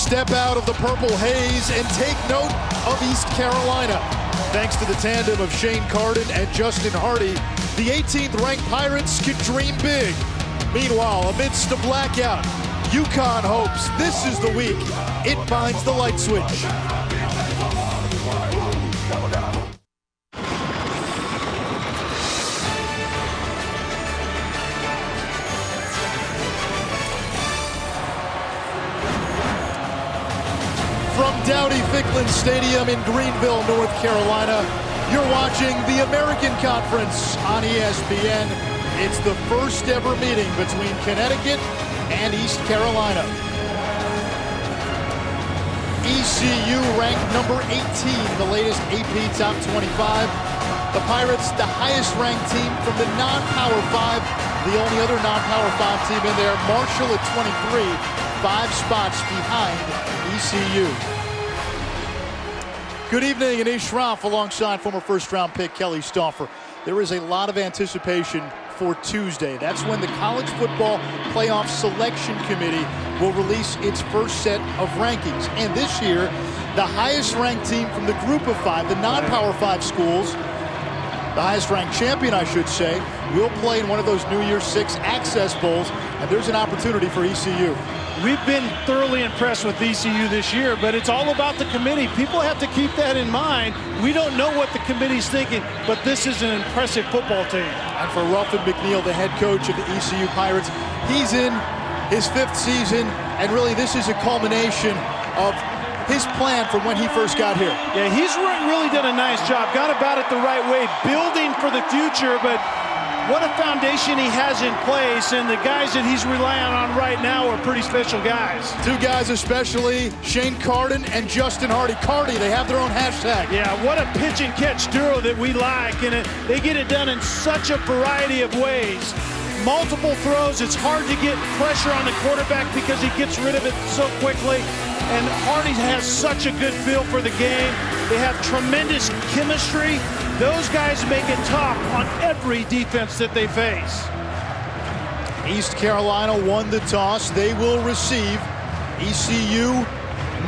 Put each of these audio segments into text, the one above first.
Step out of the purple haze and take note of East Carolina. Thanks to the tandem of Shane Carden and Justin Hardy, the 18th ranked Pirates can dream big. Meanwhile, amidst the blackout, UConn hopes this is the week it finds the light switch. From Dowdy-Ficklin Stadium in Greenville, North Carolina, you're watching the American Conference on ESPN. It's the first ever meeting between Connecticut and East Carolina. ECU ranked number 18 in the latest AP Top 25. The Pirates, the highest ranked team from the non-Power 5. The only other non-Power 5 team in there, Marshall at 23, 5 spots behind ECU. Good evening, Anish Shroff alongside former first-round pick Kelly Stauffer. There is a lot of anticipation for Tuesday. That's when the College Football Playoff Selection Committee will release its first set of rankings. And this year, the highest-ranked team from the group of 5, the non-Power 5 schools, the highest-ranked champion, I should say, will play in one of those New Year's 6 Access Bowls, and there's an opportunity for ECU. We've been thoroughly impressed with ECU this year, but it's all about the committee. People have to keep that in mind. We don't know what the committee's thinking, but this is an impressive football team. And for Ruffin McNeil, the head coach of the ECU Pirates, he's in his 5th season, and really this is a culmination of his plan from when he first got here. Yeah, he's really done a nice job, got about it the right way, building for the future, but what a foundation he has in place, and the guys that he's relying on right now are pretty special guys. 2 guys especially, Shane Carden and Justin Hardy. Cardi, they have their own hashtag. Yeah, what a pitch and catch duo that we like, and they get it done in such a variety of ways. Multiple throws, it's hard to get pressure on the quarterback because he gets rid of it so quickly. And Hardy has such a good feel for the game. They have tremendous chemistry. Those guys make it tough on every defense that they face. East Carolina won the toss. They will receive. ECU,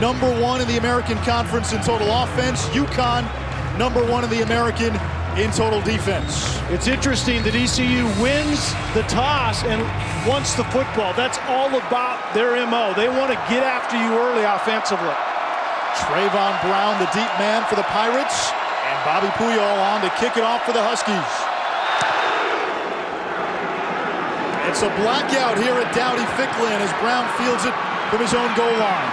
number 1 in the American Conference in total offense. UConn, number 1 in the American in total defense. It's interesting that ECU wins the toss and wants the football. That's all about their MO. They want to get after you early offensively. Trayvon Brown, the deep man for the Pirates, and Bobby Puyol on to kick it off for the Huskies. It's a blackout here at Dowdy-Ficklin as Brown fields it from his own goal line.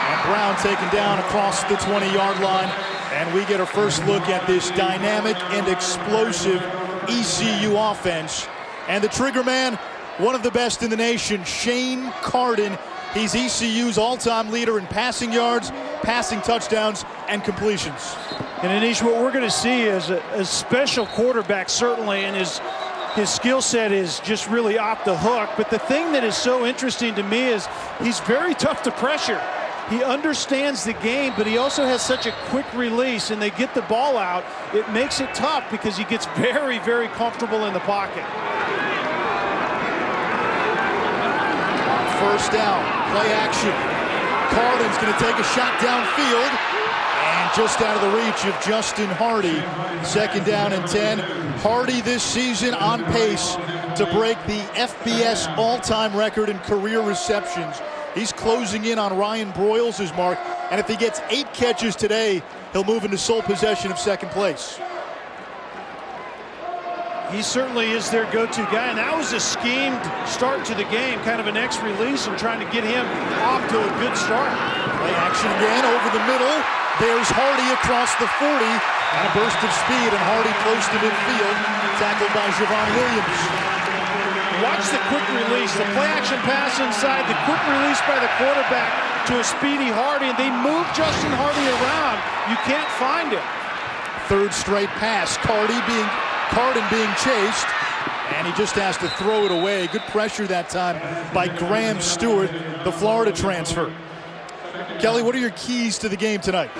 And Brown taken down across the 20-yard line. And we get a first look at this dynamic and explosive ECU offense. And the trigger man, one of the best in the nation, Shane Carden. He's ECU's all-time leader in passing yards, passing touchdowns, and completions. And Anish, what we're going to see is a special quarterback, certainly, and his skill set is just really off the hook. But the thing that is so interesting to me is he's very tough to pressure. He understands the game, but he also has such a quick release, and they get the ball out. It makes it tough because he gets very, very comfortable in the pocket. First down, play action. Carden's going to take a shot downfield, and just out of the reach of Justin Hardy. 2nd down and 10. Hardy this season on pace to break the FBS all-time record in career receptions. He's closing in on Ryan Broyles' mark, and if he gets 8 catches today, he'll move into sole possession of 2nd place. He certainly is their go-to guy, and that was a schemed start to the game, kind of an X release and trying to get him off to a good start. Play action again over the middle. There's Hardy across the 40, and a burst of speed, and Hardy close to midfield, tackled by Javon Williams. Watch the quick release, the play-action pass inside, the quick release by the quarterback to a speedy Hardy, and they move Justin Hardy around. You can't find him. 3rd straight pass, Carden being chased, and he just has to throw it away. Good pressure that time by Graham Stewart, the Florida transfer. Kelly, what are your keys to the game tonight?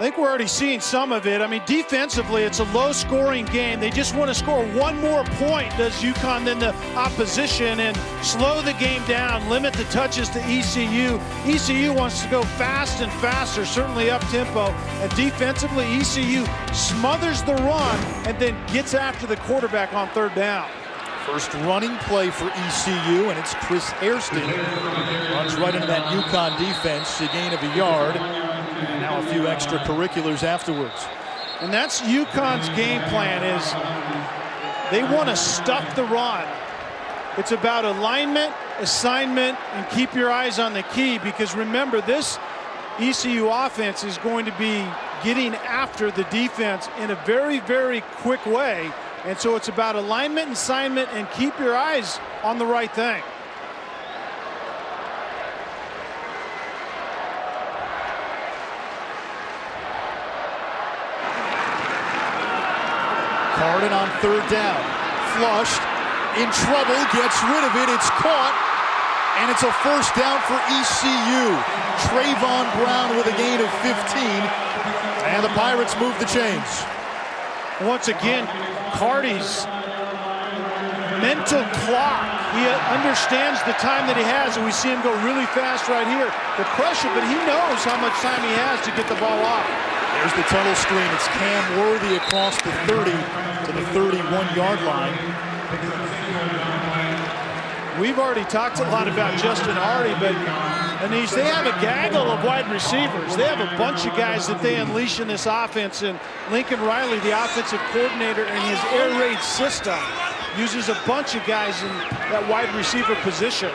I think we're already seeing some of it. I mean, defensively, it's a low-scoring game. They just want to score one more point, does UConn, than the opposition, and slow the game down, limit the touches to ECU. ECU wants to go fast and faster, certainly up-tempo, and defensively, ECU smothers the run and then gets after the quarterback on third down. First running play for ECU, and it's Chris Hairston. Runs right into that UConn defense, a gain of a yard. And now a few extracurriculars afterwards. And that's UConn's game plan, is they want to stuff the run. It's about alignment, assignment, and keep your eyes on the key, because remember, this ECU offense is going to be getting after the defense in a very, very quick way. And so it's about alignment and assignment, and keep your eyes on the right thing. Carden on third down. Flushed. In trouble. Gets rid of it. It's caught. And it's a first down for ECU. Trayvon Brown with a gain of 15. And the Pirates move the chains. Once again, Carty's mental clock. He understands the time that he has, and we see him go really fast right here. The pressure, but he knows how much time he has to get the ball off. There's the tunnel screen. It's Cam Worthy across the 30 to the 31-yard line. We've already talked a lot about Justin Hardy, but Anish, they have a gaggle of wide receivers. They have a bunch of guys that they unleash in this offense, and Lincoln Riley, the offensive coordinator, and his air raid system uses a bunch of guys in that wide receiver position.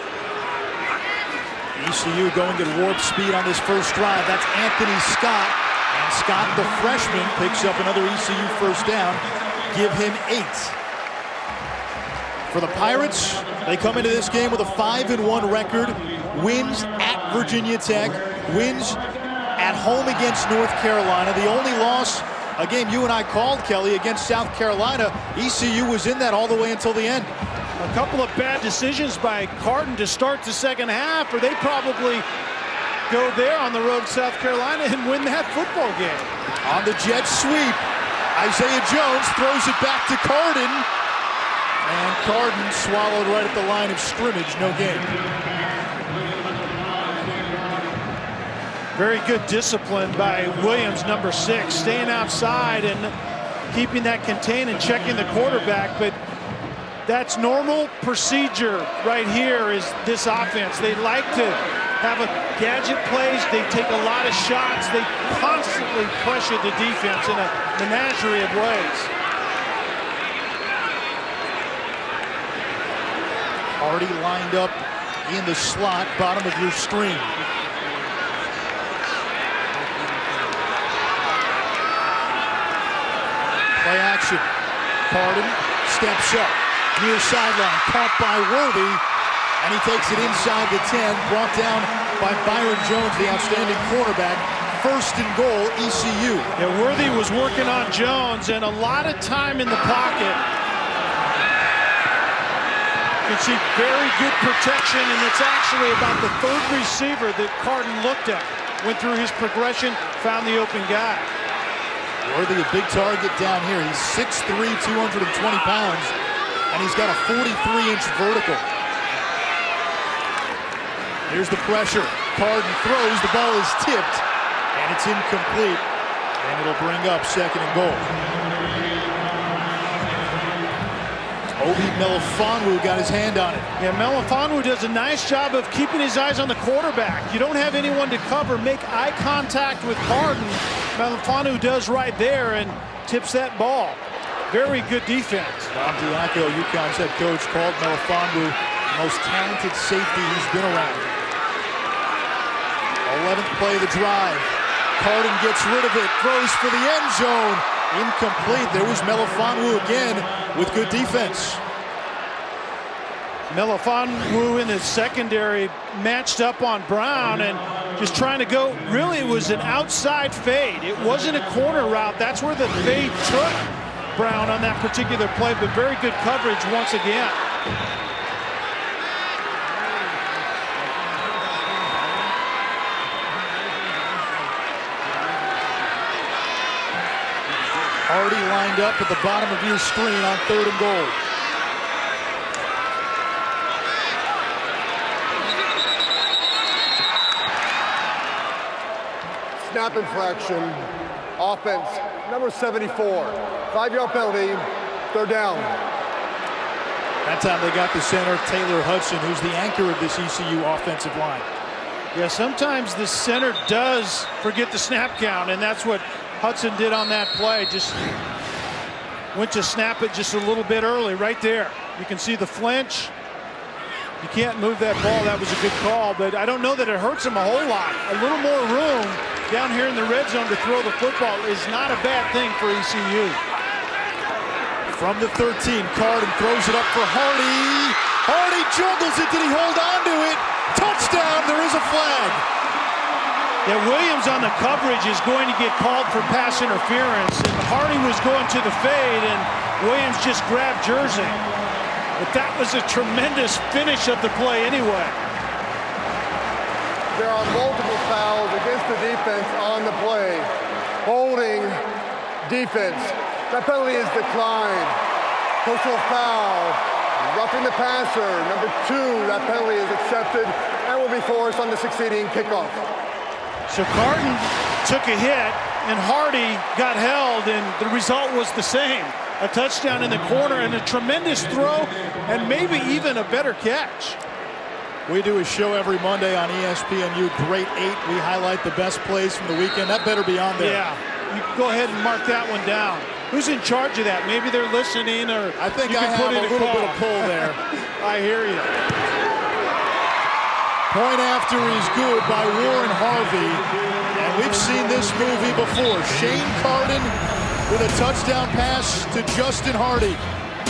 ECU going at warp speed on this first drive. That's Anthony Scott. And Scott, the freshman, picks up another ECU first down. Give him 8. For the Pirates, they come into this game with a 5-1 record. Wins at Virginia Tech. Wins at home against North Carolina. The only loss, a game you and I called, Kelly, against South Carolina. ECU was in that all the way until the end. A couple of bad decisions by Carden to start the second half, or they probably go there on the road to South Carolina and win that football game. On the jet sweep, Isaiah Jones throws it back to Carden. And Carden swallowed right at the line of scrimmage, no gain. Very good discipline by Williams, number 6, staying outside and keeping that contained and checking the quarterback. But that's normal procedure right here, is this offense. They like to have a gadget plays. They take a lot of shots. They constantly pressure the defense in a menagerie of ways. Already lined up in the slot, bottom of your screen. Play action. Carden steps up. Near sideline, caught by Worthy, and he takes it inside the 10, brought down by Byron Jones, the outstanding cornerback. First and goal, ECU. Yeah, Worthy was working on Jones, and a lot of time in the pocket. You can see very good protection, and it's actually about the third receiver that Carden looked at. Went through his progression, found the open guy. Worthy, a big target down here. He's 6'3", 220 pounds. And he's got a 43-inch vertical. Here's the pressure. Carden throws. The ball is tipped. And it's incomplete. And it'll bring up second and goal. Obi Melifonwu got his hand on it. Yeah, Melifonwu does a nice job of keeping his eyes on the quarterback. You don't have anyone to cover. Make eye contact with Carden. Melifonwu does right there and tips that ball. Very good defense. Tom Diaco, UConn's head coach, called Melifonwu the most talented safety he's been around. 11th play of the drive. Carden gets rid of it, throws for the end zone. Incomplete. There was Melifonwu again with good defense. Melifonwu in the secondary matched up on Brown and just trying to go. Really, it was an outside fade. It wasn't a corner route. That's where the fade took Brown on that particular play, but very good coverage once again. Hardy lined up at the bottom of your screen on 3rd and goal. Snap infraction, offense, number 74. 5-yard penalty, 3rd down. That time they got the center, Taylor Hudson, who's the anchor of this ECU offensive line. Yeah, sometimes the center does forget the snap count, and that's what Hudson did on that play. Just went to snap it just a little bit early right there. You can see the flinch. You can't move that ball. That was a good call, but I don't know that it hurts him a whole lot. A little more room down here in the red zone to throw the football is not a bad thing for ECU. From the 13, Carden throws it up for Hardy. Hardy juggles it. Did he hold on to it? Touchdown. There is a flag. Yeah, Williams on the coverage is going to get called for pass interference, and Hardy was going to the fade, and Williams just grabbed Jersey. But that was a tremendous finish of the play anyway. There are multiple fouls against the defense on the play. Holding defense. That penalty is declined. Personal foul. Roughing the passer. Number 2, that penalty is accepted and will be forced on the succeeding kickoff. So Carden took a hit and Hardy got held, and the result was the same. A touchdown in the corner and a tremendous throw and maybe even a better catch. We do a show every Monday on ESPNU, Great 8. We highlight the best plays from the weekend. That better be on there. Yeah, you can go ahead and mark that one down. Who's in charge of that? Maybe they're listening, or I think you I can have put in a little bit of pull there. I hear you. Point after is good by Warren Harvey. And we've seen this movie before. Shane Carden with a touchdown pass to Justin Hardy.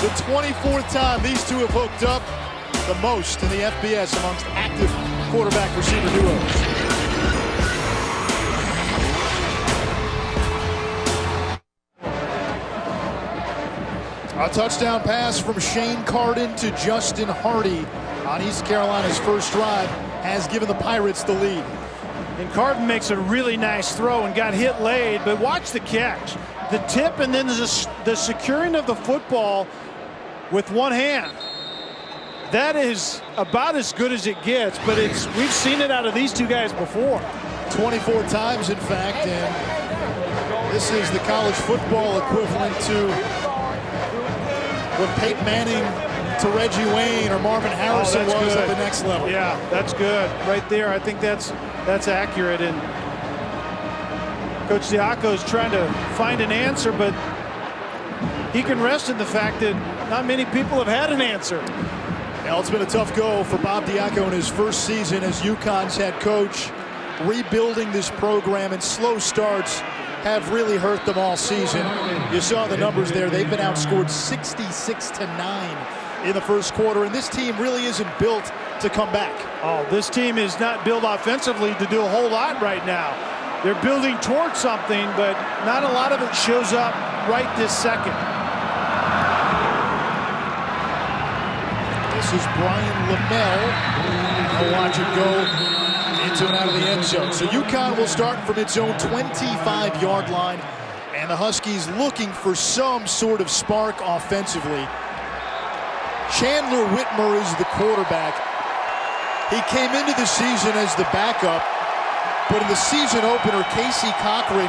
The 24th time these two have hooked up, the most in the FBS amongst active quarterback receiver duos. A touchdown pass from Shane Carden to Justin Hardy on East Carolina's first drive has given the Pirates the lead. And Carden makes a really nice throw and got hit late, but watch the catch. The tip and then the securing of the football with one hand. That is about as good as it gets, but we've seen it out of these two guys before. 24 times, in fact, and this is the college football equivalent to what Peyton Manning to Reggie Wayne or Marvin Harrison was good. At the next level. Yeah, that's good. Right there, I think that's accurate. And Coach Diaco's trying to find an answer, but he can rest in the fact that not many people have had an answer. Well, it's been a tough go for Bob Diaco in his first season as UConn's head coach. Rebuilding this program, and slow starts have really hurt them all season. You saw the numbers there. They've been outscored 66-9 in the first quarter, and this team really isn't built to come back. Oh, this team is not built offensively to do a whole lot right now. They're building towards something, but not a lot of it shows up right this second. This is Brian Lamell. I'll watch it go into and out of the end zone. So UConn will start from its own 25-yard line, and the Huskies looking for some sort of spark offensively. Chandler Whitmer is the quarterback. He came into the season as the backup, but in the season opener, Casey Cochran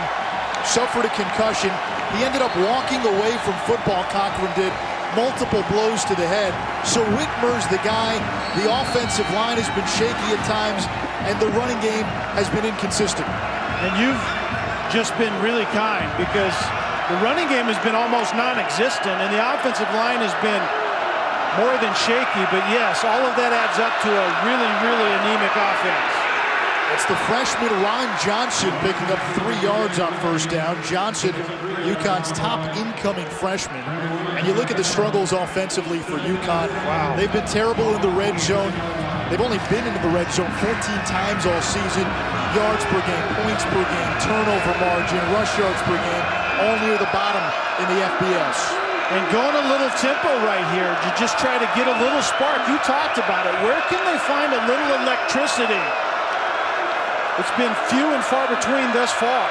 suffered a concussion. He ended up walking away from football. Cochran did. Multiple blows to the head. So Whitmer's the guy. The offensive line has been shaky at times, and the running game has been inconsistent. And you've just been really kind, because the running game has been almost non-existent, and the offensive line has been more than shaky. But yes, all of that adds up to a really, really anemic offense. It's the freshman Ron Johnson picking up 3 yards on first down. Johnson, UConn's top incoming freshman. And you look at the struggles offensively for UConn. Wow. They've been terrible in the red zone. They've only been into the red zone 14 times all season. Yards per game, points per game, turnover margin, rush yards per game, all near the bottom in the FBS. And going a little tempo right here to just try to get a little spark. You talked about it. Where can they find a little electricity? It's been few and far between thus far.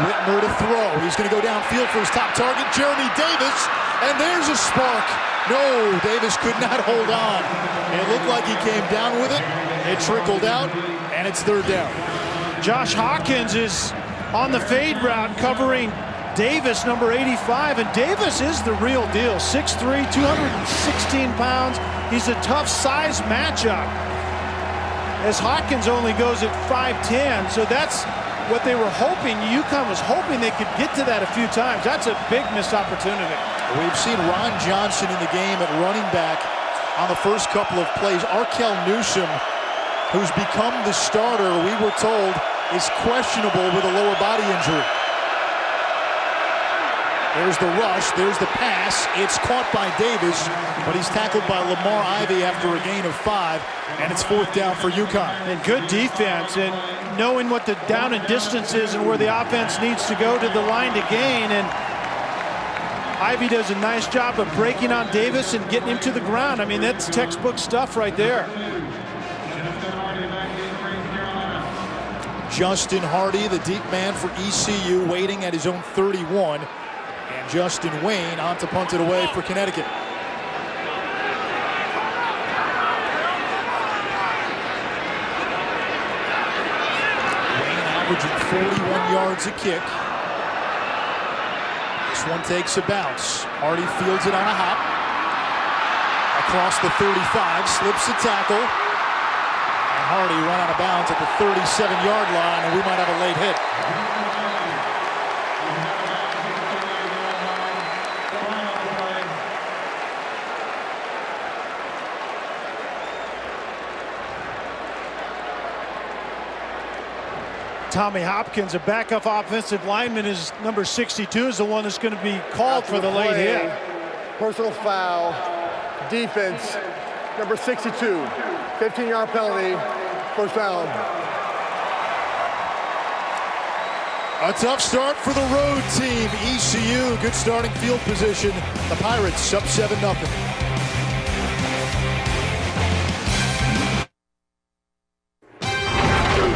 Whitmer to throw. He's going to go downfield for his top target, Jeremy Davis, and there's a spark. No, Davis could not hold on. It looked like he came down with it. It trickled out, and it's third down. Josh Hawkins is on the fade route covering Davis, number 85, and Davis is the real deal. 6'3", 216 pounds. He's a tough size matchup, as Hawkins only goes at 5'10", so that's what they were hoping. UConn was hoping they could get to that a few times. That's a big missed opportunity. We've seen Ron Johnson in the game at running back on the first couple of plays. Arkell Newsome, who's become the starter, we were told, is questionable with a lower body injury. There's the rush, there's the pass. It's caught by Davis, but he's tackled by Lamar Ivy after a gain of 5, and it's fourth down for UConn. And good defense, and knowing what the down and distance is and where the offense needs to go to the line to gain. And Ivy does a nice job of breaking on Davis and getting him to the ground. I mean, that's textbook stuff right there. Justin Hardy, the deep man for ECU, waiting at his own 31. And Justin Wayne on to punt it away for Connecticut. Wayne averaging 41 yards a kick. This one takes a bounce. Hardy fields it on a hop. Across the 35, slips a tackle. And Hardy run out of bounds at the 37-yard line, and we might have a late hit. Tommy Hopkins, a backup offensive lineman, is number 62, is the one that's going to be called for the late hit. Personal foul, defense, number 62, 15-yard penalty, first down. A tough start for the road team. ECU, good starting field position. The Pirates up 7-0.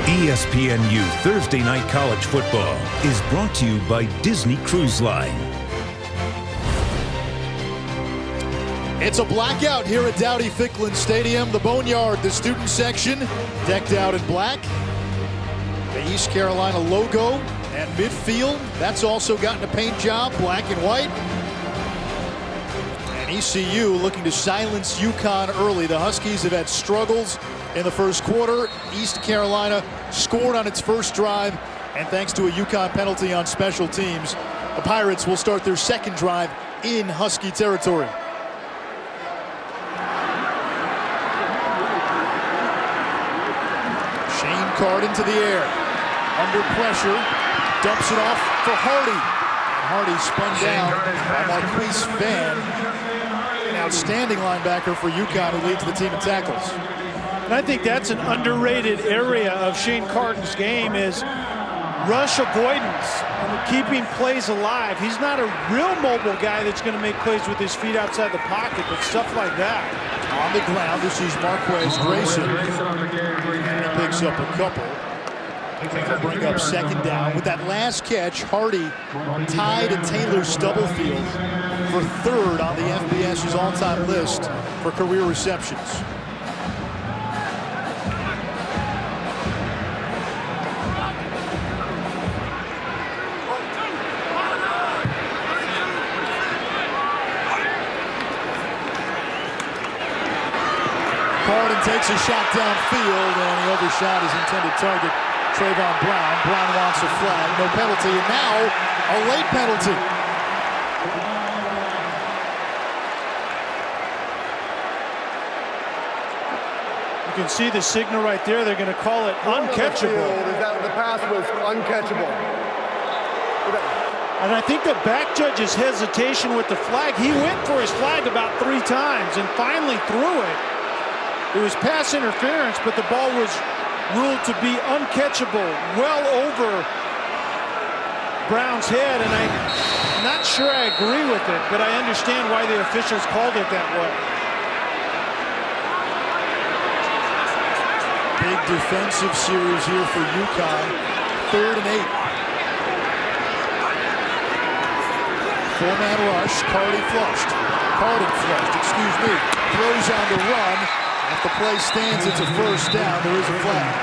ESPNU Thursday Night College Football is brought to you by Disney Cruise Line. It's a blackout here at Dowdy-Ficklin Stadium. The Boneyard, the student section, decked out in black. The East Carolina logo and midfield, that's also gotten a paint job, black and white. And ECU looking to silence UConn early. The Huskies have had struggles in the first quarter. East Carolina scored on its first drive, and thanks to a UConn penalty on special teams, the Pirates will start their second drive in Husky territory. Shane Card into the air, under pressure, dumps it off for Hardy. And Hardy spun down by Marquise Van, an outstanding linebacker for UConn who leads the team in tackles. And I think that's an underrated area of Shane Carden's game, is rush avoidance and keeping plays alive. He's not a real mobile guy that's going to make plays with his feet outside the pocket, but stuff like that. On the ground, this is Marquez Grayson. He picks up a couple. He'll bring up second down. With that last catch, Hardy tied Taylor Stubblefield for third on the FBS's all-time list for career receptions. Carden takes a shot downfield, and he overshot his intended target, Trayvon Brown. Brown wants a flag, no penalty, and now a late penalty. You can see the signal right there. They're going to call it uncatchable. The pass was uncatchable. And I think the back judge's hesitation with the flag, he went for his flag about 3 times and finally threw it. It was pass interference, but the ball was ruled to be uncatchable, well over Brown's head, and I'm not sure I agree with it, but I understand why the officials called it that way. Big defensive series here for UConn. 3rd and 8. Four-man rush. Carden flushed. Throws on the run. If the play stands, it's a first down. There is a flag.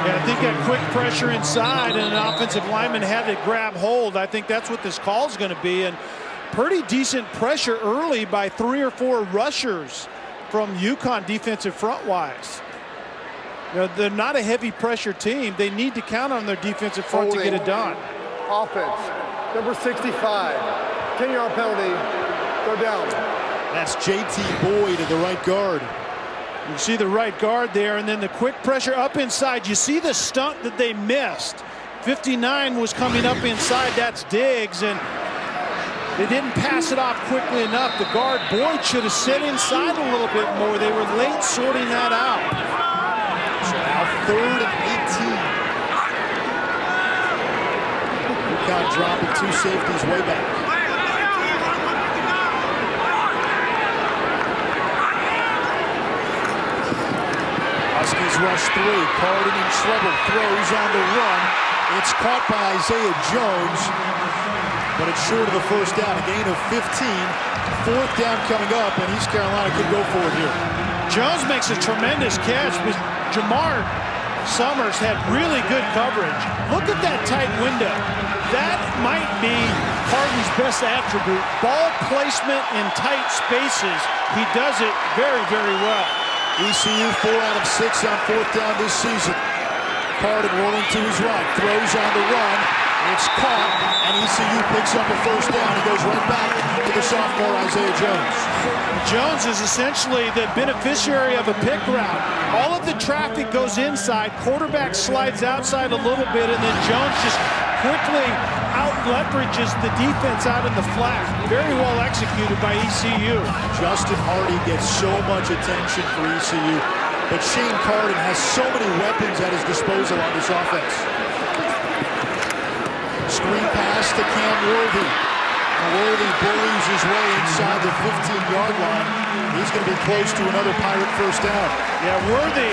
Yeah, I think that quick pressure inside and an offensive lineman had to grab hold. I think that's what this call is going to be. And pretty decent pressure early by 3 or 4 rushers from UConn defensive front-wise. You know, they're not a heavy pressure team. They need to count on their defensive front to get it done. Offense, number 65. 10-yard penalty. Go down. That's J.T. Boyd at the right guard. You see the right guard there, and then the quick pressure up inside. You see the stunt that they missed. 59 was coming up inside. That's Diggs, and they didn't pass it off quickly enough. The guard, Boyd, should have sit inside a little bit more. They were late sorting that out. So now 3rd and 18. UConn dropping 2 safeties way back. Huskies rush 3. Carden in trouble. Throws on the run. It's caught by Isaiah Jones, but it's short of the first down. A gain of 15. 4th down coming up, and East Carolina could go for it here. Jones makes a tremendous catch, but Jamar Summers had really good coverage. Look at that tight window. That might be Carden's best attribute. Ball placement in tight spaces. He does it very, very well. ECU 4 out of 6 on 4th down this season. Carden rolling to his right, throws on the run. It's caught, and ECU picks up a first down. He goes right back to the sophomore Isaiah Jones. Jones is essentially the beneficiary of a pick route. All of the traffic goes inside. Quarterback slides outside a little bit, and then Jones just quickly out-leverages the defense out in the flat. Very well executed by ECU. Justin Hardy gets so much attention for ECU, but Shane Carden has so many weapons at his disposal on this offense. Screen pass to Cam Worthy. Worthy bullies his way inside the 15-yard line. He's going to be close to another Pirate first down. Yeah, Worthy,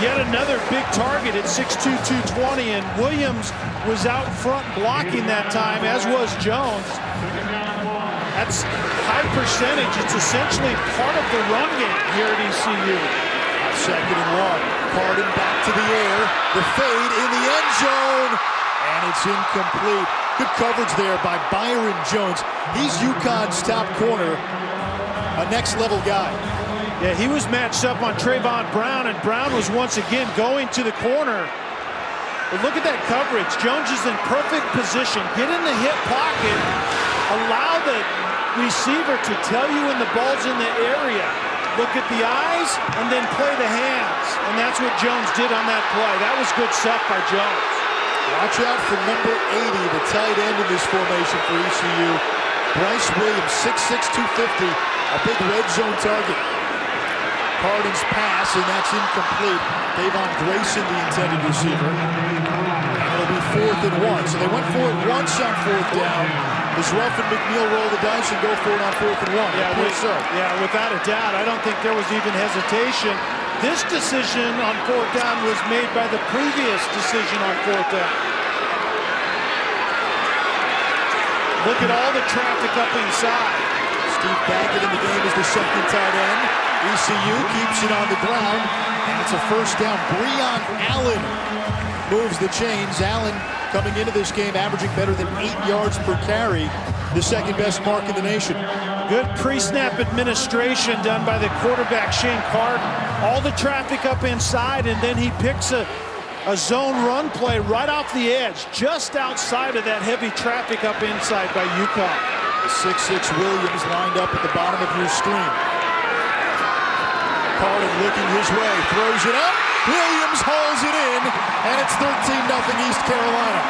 yet another big target at 6'2", 220, and Williams was out front blocking that time, as was Jones. That's high percentage. It's essentially part of the run game here at ECU. 2nd and 1. Carden back to the air. The fade in the end zone. And it's incomplete. Good coverage there by Byron Jones. He's UConn's top corner. A next-level guy. Yeah, he was matched up on Trayvon Brown, and Brown was once again going to the corner. But look at that coverage. Jones is in perfect position. Get in the hip pocket. Allow the receiver to tell you when the ball's in the area. Look at the eyes, and then play the hands. And that's what Jones did on that play. That was good stuff by Jones. Watch out for number 80, the tight end in this formation for ECU. Bryce Williams, 6'6", 250, a big red zone target. Carden's pass, and that's incomplete. Davon Grayson, the intended receiver. And it'll be 4th and 1. So they went for it once on 4th down. Does Ruff and McNeil roll the dice and go for it on 4th and 1? Yeah, without a doubt. I don't think there was even hesitation. This decision on 4th down was made by the previous decision on 4th down. Look at all the traffic up inside. Steve Baggett in the game is the 2nd tight end. ECU keeps it on the ground, and it's a first down. Breon Allen moves the chains. Allen coming into this game averaging better than 8 yards per carry, the 2nd best mark in the nation. Good pre-snap administration done by the quarterback, Shane Carden. All the traffic up inside, and then he picks a zone run play right off the edge, just outside of that heavy traffic up inside by UConn. The 6'6" Williams lined up at the bottom of your screen. Carden looking his way, throws it up. Williams hauls it in, and it's 13-0 East Carolina.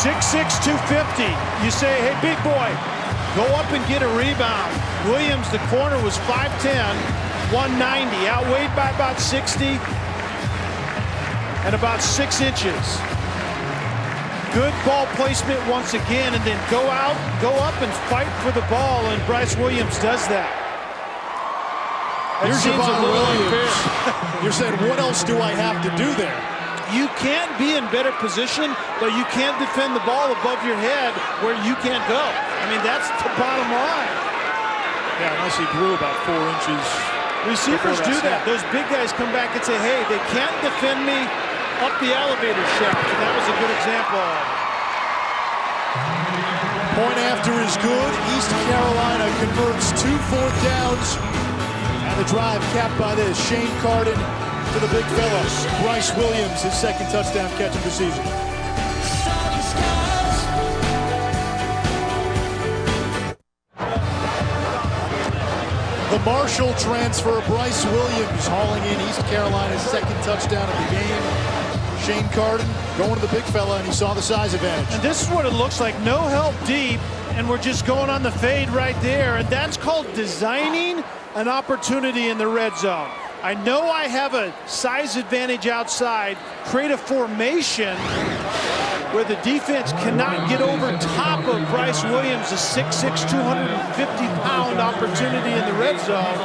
6'6", 250. You say, hey, big boy, go up and get a rebound. Williams, the corner, was 5'10", 190, outweighed by about 60 and about 6 inches. Good ball placement once again, and then go out, go up and fight for the ball, and Bryce Williams does that. That seems a little unfair. You're saying, what else do I have to do there? You can't be in better position, but you can't defend the ball above your head where you can't go. I mean, that's the bottom line. Yeah, unless he grew about 4 inches. Receivers do that. Those big guys come back and say, hey, they can't defend me up the elevator shaft. And that was a good example. Point after is good. East Carolina converts 2 4th downs. And the drive capped by this. Shane Carden to the big fella. Bryce Williams, his 2nd touchdown catch of the season. The Marshall transfer, Bryce Williams, hauling in East Carolina's 2nd touchdown of the game. Shane Carden going to the big fella, and he saw the size advantage. And this is what it looks like. No help deep, and we're just going on the fade right there. And that's called designing an opportunity in the red zone. I know I have a size advantage outside. Create a formation where the defense cannot get over top of Bryce Williams, a 6'6", 250-pound opportunity in the red zone.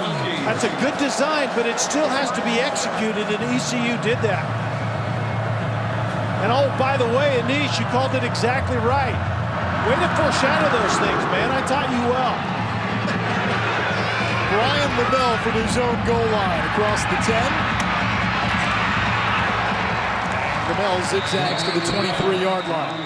That's a good design, but it still has to be executed, and ECU did that. And oh, by the way, Anish, you called it exactly right. Way to foreshadow those things, man. I taught you well. Brian Lavelle from his own goal line across the 10. Lavelle zigzags to the 23-yard line.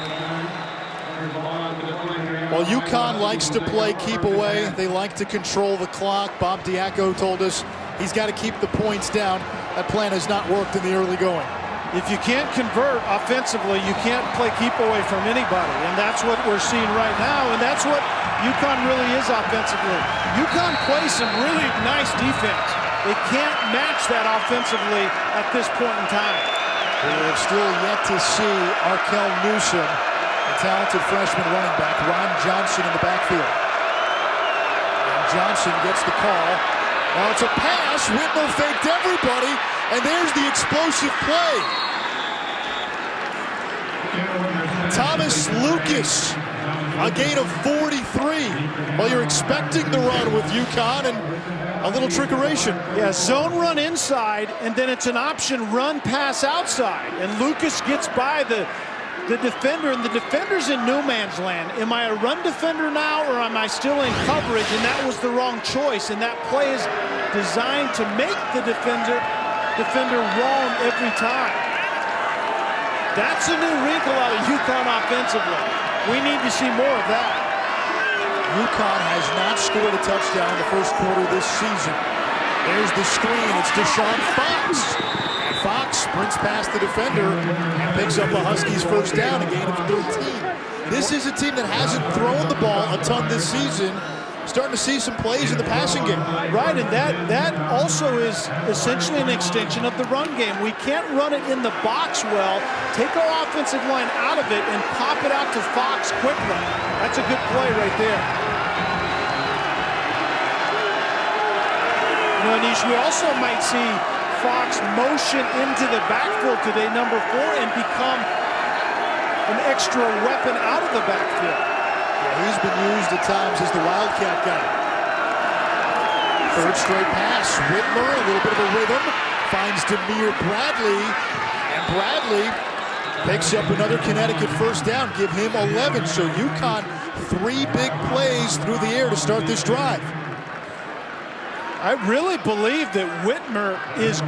While UConn likes to play keep away, they like to control the clock. Bob Diaco told us he's got to keep the points down. That plan has not worked in the early going. If you can't convert offensively, you can't play keep away from anybody. And that's what we're seeing right now. And that's what UConn really is offensively. UConn plays some really nice defense. They can't match that offensively at this point in time. We have still yet to see Arkell Newsom, the talented freshman running back, Ron Johnson in the backfield. And Johnson gets the call. Now it's a pass. Whitmer faked everybody, and there's the explosive play. Thomas Lucas, a gain of 43. Well, you're expecting the run with UConn, and a little trickeration. Yeah, zone run inside, and then it's an option run pass outside. And Lucas gets by the defender, and the defender's in no man's land. Am I a run defender now, or am I still in coverage? And that was the wrong choice. And that play is designed to make the defender wrong every time. That's a new wrinkle out of UConn offensively. We need to see more of that. UConn has not scored a touchdown in the first quarter this season. There's the screen. It's Deshaun Fox. And Fox sprints past the defender and picks up the Huskies' first down, a gain of 13. This is a team that hasn't thrown the ball a ton this season. Starting to see some plays in the passing game. Right, and that also is essentially an extension of the run game. We can't run it in the box well. Take our offensive line out of it and pop it out to Fox quickly. That's a good play right there. You know, Anish, we also might see Fox motion into the backfield today, number 4, and become an extra weapon out of the backfield. Yeah, he's been used at times as the Wildcat guy. Third straight pass. Whitmer, a little bit of a rhythm, finds Demir Bradley, and Bradley picks up another Connecticut first down, give him 11. So UConn, 3 big plays through the air to start this drive. I really believe that Whitmer is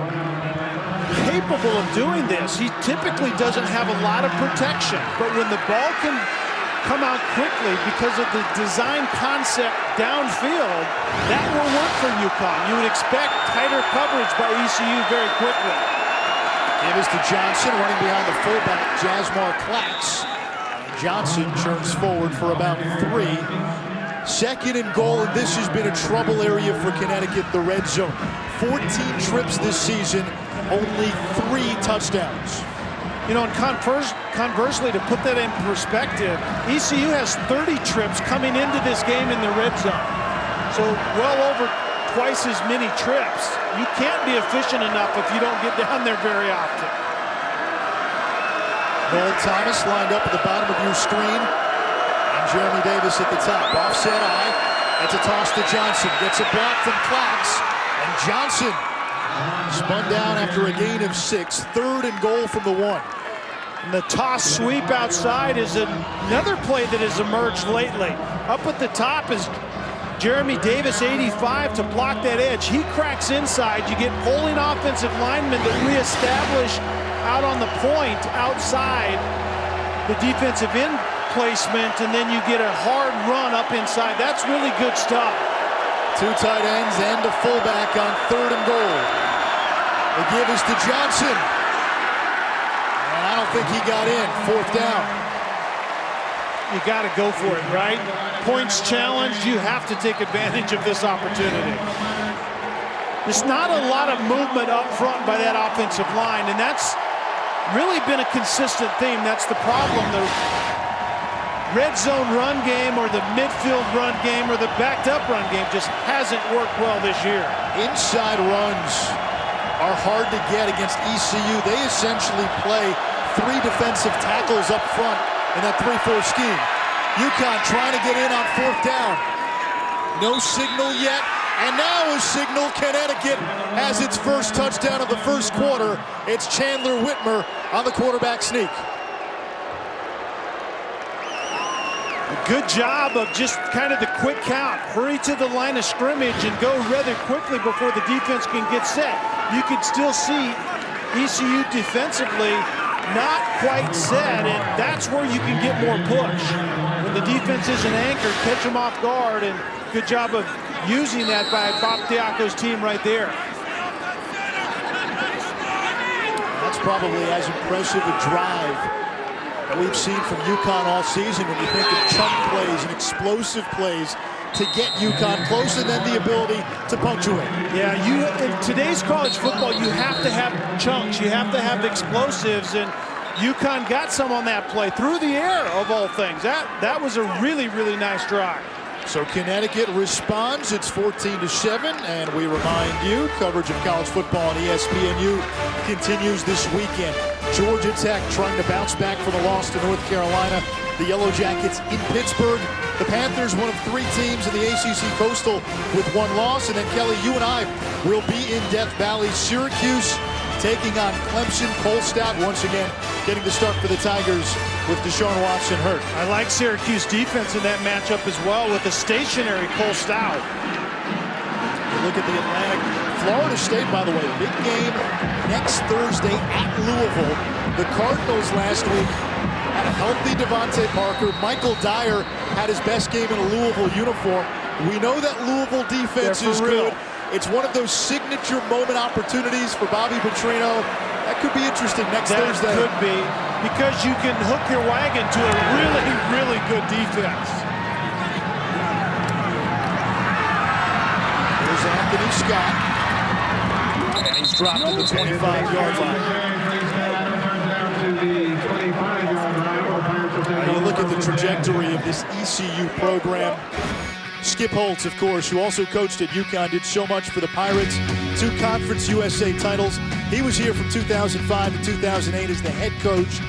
capable of doing this. He typically doesn't have a lot of protection, but when the ball can come out quickly because of the design concept downfield, that will work for UConn. You would expect tighter coverage by ECU very quickly. Give us to Johnson, running behind the fullback, Jasmar Clax. Johnson churns forward for about 3. Second and goal, and this has been a trouble area for Connecticut, the red zone. 14 trips this season, only 3 touchdowns. You know, and conversely, to put that in perspective, ECU has 30 trips coming into this game in the red zone. So well over twice as many trips. You can't be efficient enough if you don't get down there very often. Noel Thomas lined up at the bottom of your screen. And Jeremy Davis at the top. Offset eye. That's a toss to Johnson. Gets a block from Clax. And Johnson Spun down after a gain of 6. 3rd and goal from the 1. And the toss sweep outside is another play that has emerged lately. Up at the top is Jeremy Davis, 85, to block that edge. He cracks inside. You get polling offensive linemen that reestablish out on the point outside the defensive end placement, and then you get a hard run up inside. That's really good stuff. 2 tight ends and a fullback on 3rd and goal. The give is to Johnson. And I don't think he got in. 4th down. You got to go for it, right? Points challenged, you have to take advantage of this opportunity. There's not a lot of movement up front by that offensive line, and that's really been a consistent theme. That's the problem. The red zone run game or the midfield run game or the backed up run game just hasn't worked well this year. Inside runs are hard to get against ECU. They essentially play 3 defensive tackles up front in that 3-4 scheme. UConn trying to get in on 4th down. No signal yet, and now a signal. Connecticut has its first touchdown of the first quarter. It's Chandler Whitmer on the quarterback sneak. Good job of just kind of the quick count. Hurry to the line of scrimmage and go rather quickly before the defense can get set. You can still see ECU defensively not quite set, and that's where you can get more push. When the defense isn't anchored, catch them off guard, and good job of using that by Bob Diaco's team right there. That's probably as impressive a drive that we've seen from UConn all season when you think of chunk plays and explosive plays to get UConn close, and then the ability to punctuate. Yeah, in today's college football, you have to have chunks, you have to have explosives, and UConn got some on that play through the air of all things. That was a really, really nice drive. So Connecticut responds. It's 14-7, and we remind you, coverage of college football on ESPNU continues this weekend. Georgia Tech trying to bounce back from a loss to North Carolina. The Yellow Jackets in Pittsburgh. The Panthers, one of 3 teams in the ACC Coastal with 1 loss. And then, Kelly, you and I will be in Death Valley. Syracuse taking on Clemson. Cole Stout once again getting the start for the Tigers with Deshaun Watson hurt. I like Syracuse defense in that matchup as well with the stationary Cole Stout. Look at the Atlantic. Florida State, by the way, big game next Thursday at Louisville. The Cardinals last week had a healthy Devontae Parker. Michael Dyer had his best game in a Louisville uniform. We know that Louisville defense is good. It's one of those signature moment opportunities for Bobby Petrino. That could be interesting next Thursday. That could be, because you can hook your wagon to a really, really good defense. There's Anthony Scott. And he's dropped to the 25-yard line. You look at the trajectory of this ECU program. Skip Holtz, of course, who also coached at UConn, did so much for the Pirates. 2 Conference USA titles. He was here from 2005 to 2008 as the head coach.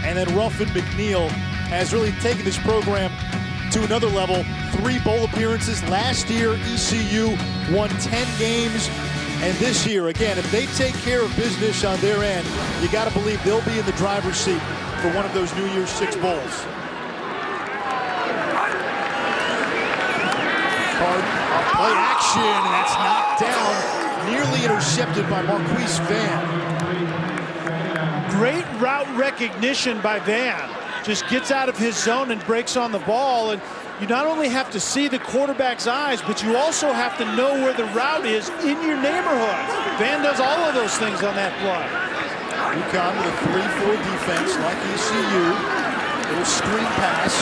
And then Ruffin McNeil has really taken this program to another level. 3 bowl appearances. Last year, ECU won 10 games. And this year, again, if they take care of business on their end, you got to believe they'll be in the driver's seat for one of those New Year's 6 bowls. Play action, and that's knocked down, nearly intercepted by Marquise Van. Great route recognition by Van. Just gets out of his zone and breaks on the ball. And you not only have to see the quarterback's eyes, but you also have to know where the route is in your neighborhood. Van does all of those things on that play. UConn with a 3-4 defense like ECU. Little screen pass.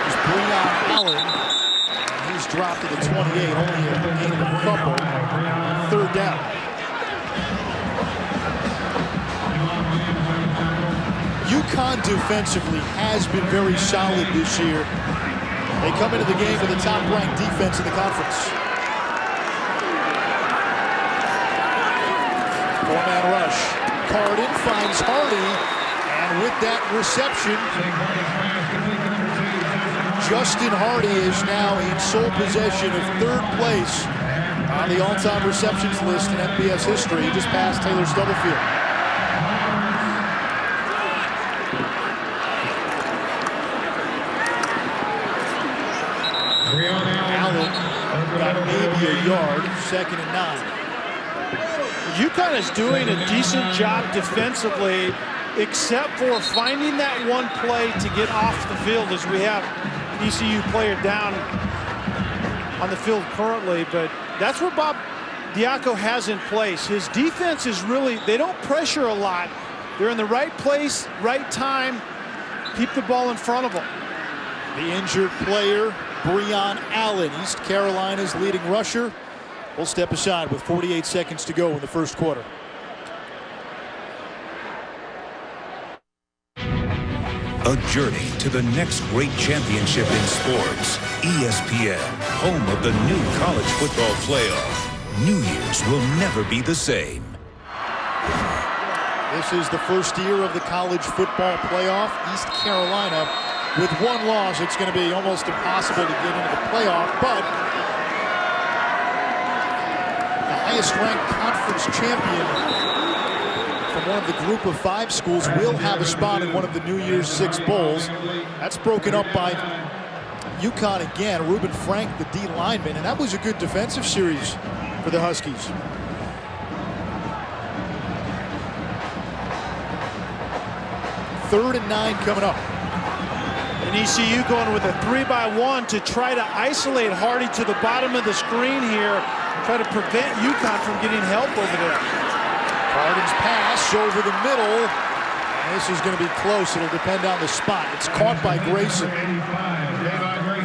There's Breon Allen. He's dropped to the 28, only a gain of a couple. 3rd down. UConn defensively has been very solid this year. They come into the game with the top-ranked defense in the conference. 4-man rush. Carden finds Hardy, and with that reception, Justin Hardy is now in sole possession of 3rd place On the all-time receptions list in FBS history, he just passed Taylor Stubblefield. Allen got maybe a yard, 2nd and 9. UConn is doing a decent job defensively, except for finding that one play to get off the field, as we have ECU player down on the field currently. But that's what Bob Diaco has in place. His defense is really, they don't pressure a lot. They're in the right place, right time, keep the ball in front of them. The injured player, Breon Allen, East Carolina's leading rusher, will step aside with 48 seconds to go in the first quarter. A journey to the next great championship in sports. ESPN, home of the new college football playoff. New Year's will never be the same. This is the first year of the college football playoff. East Carolina, with one loss, it's going to be almost impossible to get into the playoff, but the highest-ranked conference champion from one of the group of 5 schools will have a spot in one of the New Year's 6 bowls. That's broken up by UConn again. Reuben Frank, the D lineman, and that was a good defensive series for the Huskies. Third and 9 coming up. And ECU going with a 3-by-1 to try to isolate Hardy to the bottom of the screen here, try to prevent UConn from getting help over there. Carden's pass over the middle. And this is going to be close. It'll depend on the spot. It's caught by Grayson.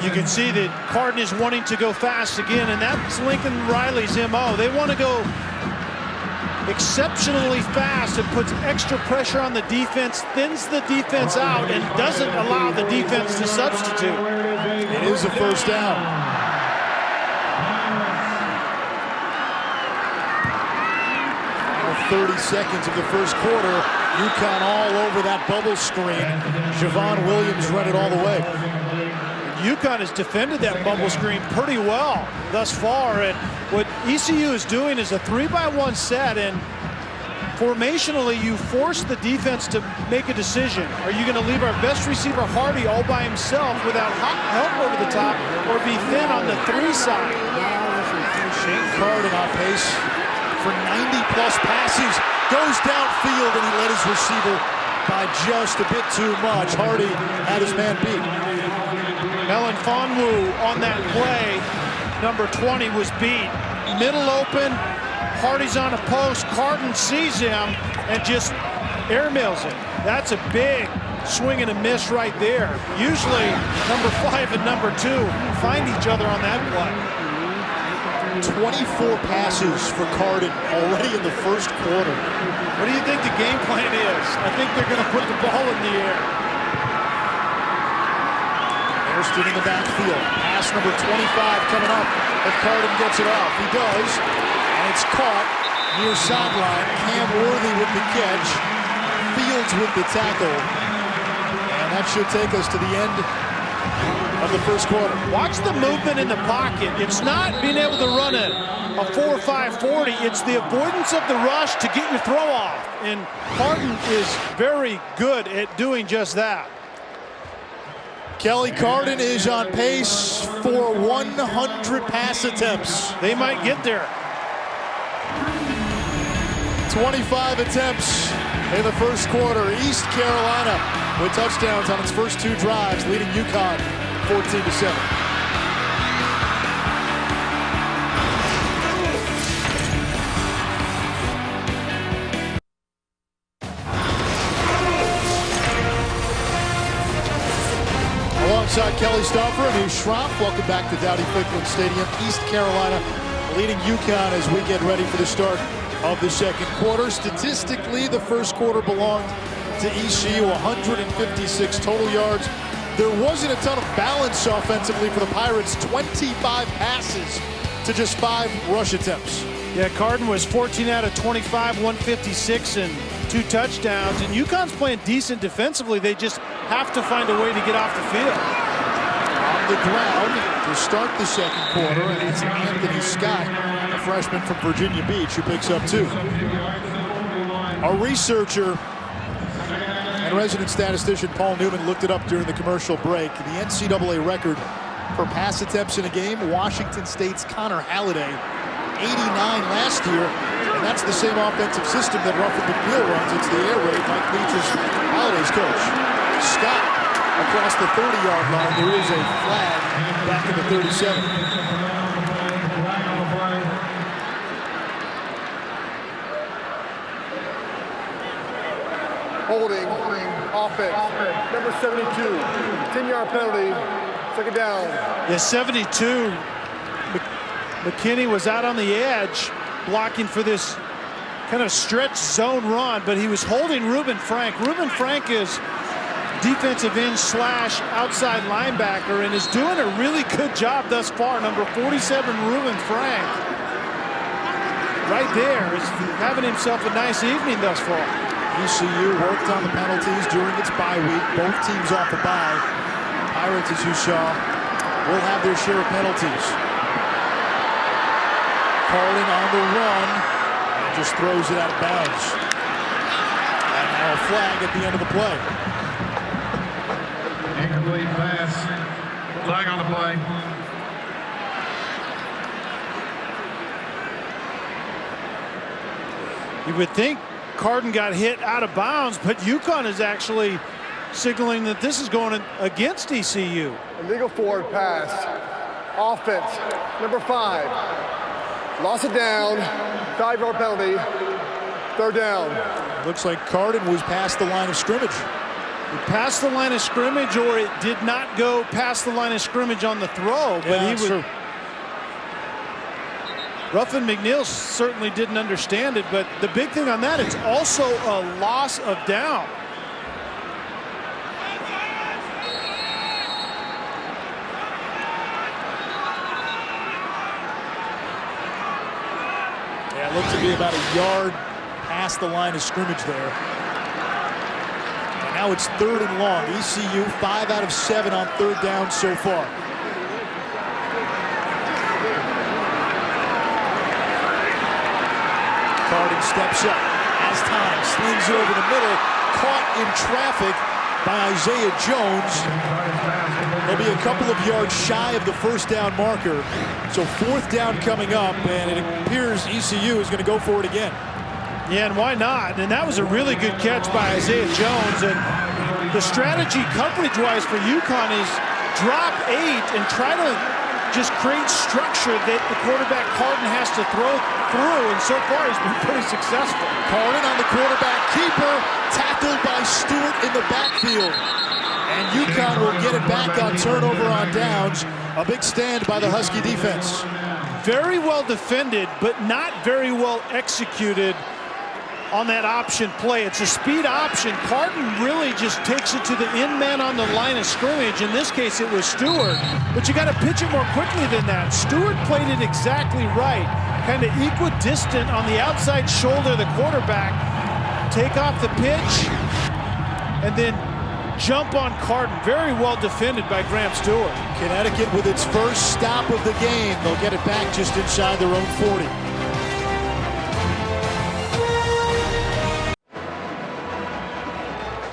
You can see that Carden is wanting to go fast again, and that's Lincoln Riley's MO. They want to go exceptionally fast. It puts extra pressure on the defense, thins the defense out, and doesn't allow the defense to substitute. It is a first down. 30 seconds of the first quarter. UConn all over that bubble screen. Javon Williams run it all the way. UConn has defended that bubble screen pretty well thus far, and what ECU is doing is a 3-by-1 set, and formationally you force the defense to make a decision. Are you going to leave our best receiver Hardy all by himself without help over the top, or be thin on the 3 side? Shane Carden on pace for 90-plus passes, goes downfield, and he led his receiver by just a bit too much. Hardy had his man beat. Melon Fonwu on that play, number 20, was beat. Middle open, Hardy's on a post, Carden sees him and just airmails it. That's a big swing and a miss right there. Usually number 5 and number 2 find each other on that play. 24 passes for Carden already in the first quarter. What do you think the game plan is? I think they're going to put the ball in the air. Hairston in the backfield. Pass number 25 coming up. If Carden gets it off, he does. And it's caught near sideline. Cam Worthy with the catch. Fields with the tackle. And that should take us to the end of the first quarter. Watch the movement in the pocket. It's not being able to run a 4.5 40. It's the avoidance of the rush to get your throw off. And Carden is very good at doing just that. Kelly, Carden is on pace for 100 pass attempts. They might get there. 25 attempts in the first quarter. East Carolina with touchdowns on its first 2 drives, leading UConn 14-7. Alongside Kelly Stauffer and Hugh Schroff, welcome back to Dowdy-Ficklen Stadium. East Carolina leading UConn as we get ready for the start of the second quarter. Statistically, the first quarter belonged to ECU, 156 total yards. There wasn't a ton of balance offensively for the Pirates. 25 passes to just 5 rush attempts. Yeah, Carden was 14 out of 25, 156 and 2 touchdowns. And UConn's playing decent defensively. They just have to find a way to get off the field. On the ground, to start the second quarter, and it's Anthony Scott, a freshman from Virginia Beach, who picks up 2. Our researcher and resident statistician Paul Newman looked it up during the commercial break. The NCAA record for pass attempts in a game, Washington State's Connor Halliday, 89 last year, and that's the same offensive system that Ruffin McNeil runs. It's the air raid. Mike Leach is Halliday's coach. Scott across the 30-yard line. There is a flag back in the 37. Holding, offense, number 72, 10-yard penalty, second down. Yeah, 72. McKinney was out on the edge, blocking for this kind of stretch zone run, but he was holding Reuben Frank. Reuben Frank is defensive end / outside linebacker and is doing a really good job thus far. Number 47, Reuben Frank, right there, is having himself a nice evening thus far. ECU worked on the penalties during its bye week. Both teams off a bye. Pirates, as you saw, will have their share of penalties. Carlin on the run and just throws it out of bounds. And now a flag at the end of the play. Incomplete pass. Flag on the play. You would think Carden got hit out of bounds, but UConn is actually signaling that this is going against ECU. Illegal forward pass. Offense, number 5. Lost it down. 5-yard penalty. Third down. Looks like Carden was past the line of scrimmage. Past the line of scrimmage, or it did not go past the line of scrimmage on the throw, but yeah, he was true. Ruffin McNeil certainly didn't understand it, but the big thing on that, it's also a loss of down. Yeah, it looked to be about a yard past the line of scrimmage there. And now it's 3rd and long. ECU 5 out of 7 on 3rd down so far. Carden steps up, has time, slings it over the middle, caught in traffic by Isaiah Jones. He'll be a couple of yards shy of the 1st down marker. So 4th down coming up, and it appears ECU is going to go for it again. Yeah, and why not? And that was a really good catch by Isaiah Jones. And the strategy coverage-wise for UConn is drop 8 and try to just create structure that the quarterback Carden has to throw through, and so far he's been pretty successful. Carden on the quarterback keeper, tackled by Stewart in the backfield. And UConn will get it back on turnover on downs. A big stand by the Husky defense. Very well defended, but not very well executed on that option play. It's a speed option. Carden really just takes it to the end man on the line of scrimmage. In this case, it was Stewart. But you got to pitch it more quickly than that. Stewart played it exactly right. Kind of equidistant on the outside shoulder of the quarterback. Take off the pitch and then jump on Carden. Very well defended by Graham Stewart. Connecticut with its first stop of the game. They'll get it back just inside their own 40.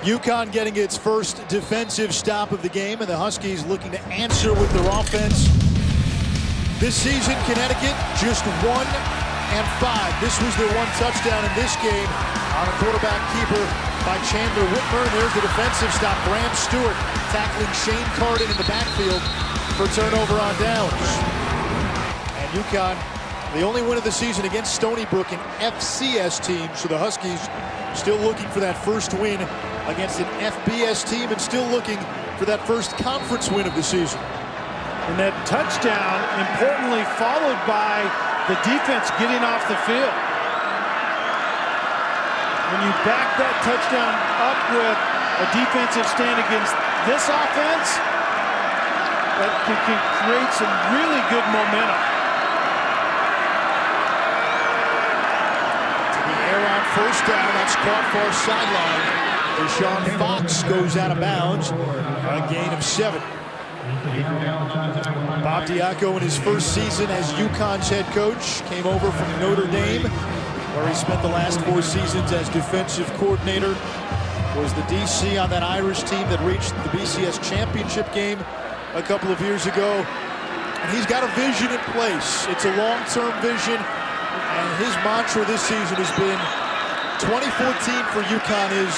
UConn getting its first defensive stop of the game, and the Huskies looking to answer with their offense. This season, Connecticut just 1-5. This was their 1 touchdown in this game on a quarterback keeper by Chandler Whitmer. And there's the defensive stop. Graham Stewart tackling Shane Carden in the backfield for turnover on downs. And UConn, the only win of the season against Stony Brook, an FCS team. So the Huskies still looking for that first win against an FBS team, and still looking for that first conference win of the season. And that touchdown, importantly, followed by the defense getting off the field. When you back that touchdown up with a defensive stand against this offense, that can create some really good momentum. To the air on 1st down, that's caught far sideline. Deshaun Fox goes out of bounds, a gain of 7. Bob Diaco, in his first season as UConn's head coach, came over from Notre Dame, where he spent the last 4 seasons as defensive coordinator. Was the DC on that Irish team that reached the BCS championship game a couple of years ago. And he's got a vision in place. It's a long-term vision, and his mantra this season has been 2014 for UConn is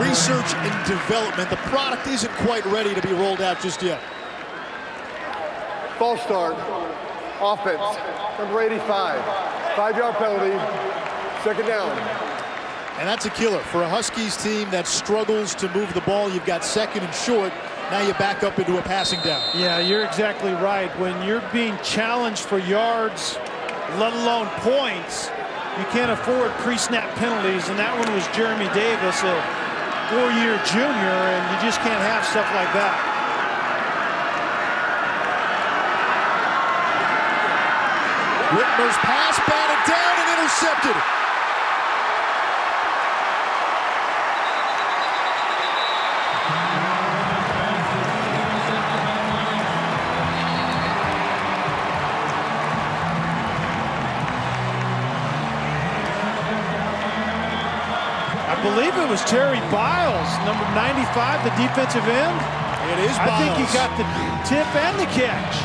research and development. The product isn't quite ready to be rolled out just yet. False start. Offense. Number 85. 5-yard penalty. 2nd down. And that's a killer for a Huskies team that struggles to move the ball. You've got 2nd and short. Now you back up into a passing down. Yeah, you're exactly right. When you're being challenged for yards, let alone points, you can't afford pre-snap penalties. And that one was Jeremy Davis, a 4-year junior, and you just can't have stuff like that. Whitmer's pass batted down and intercepted. I believe it was Terry Biles, number 95, the defensive end. It is Biles. I think he got the tip and the catch.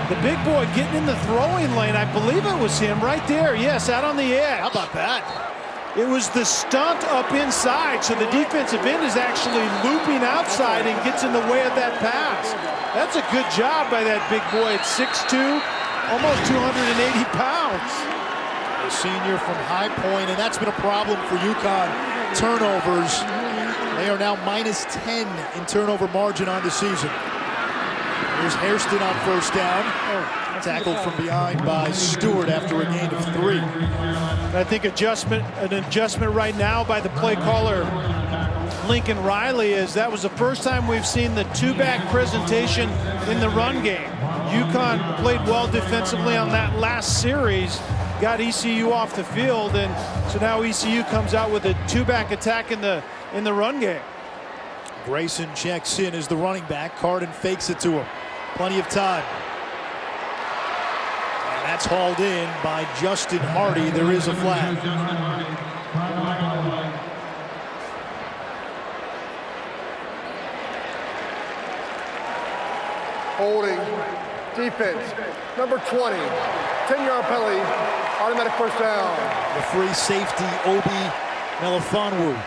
The big boy getting in the throwing lane. I believe it was him right there. Yes, out on the edge. How about that? It was the stunt up inside, so the defensive end is actually looping outside and gets in the way of that pass. That's a good job by that big boy at 6'2", almost 280 pounds. A senior from High Point, and that's been a problem for UConn. Turnovers. They are now -10 in turnover margin on the season. Here's Hairston on 1st down. Tackled from behind by Stewart after a gain of 3. I think an adjustment right now by the play caller, Lincoln Riley, is that was the first time we've seen the 2-back presentation in the run game. UConn played well defensively on that last series, got ECU off the field, and so now ECU comes out with a 2-back attack in the run game. Grayson checks in as the running back. Carden fakes it to him. Plenty of time. And that's hauled in by Justin Hardy. There is a flag. Holding. Defense. Number 20. 10-yard penalty. Automatic 1st down. The free safety, Obi Melifonwu.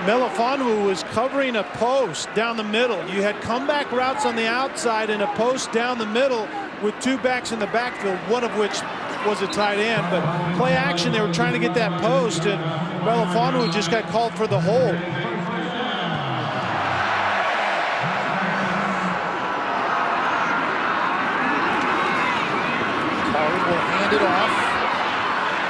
Melifonwu was covering a post down the middle. You had comeback routes on the outside and a post down the middle with 2 backs in the backfield, one of which was a tight end. But play action, they were trying to get that post, and Melifonwu just got called for the hold. Carden will hand it off.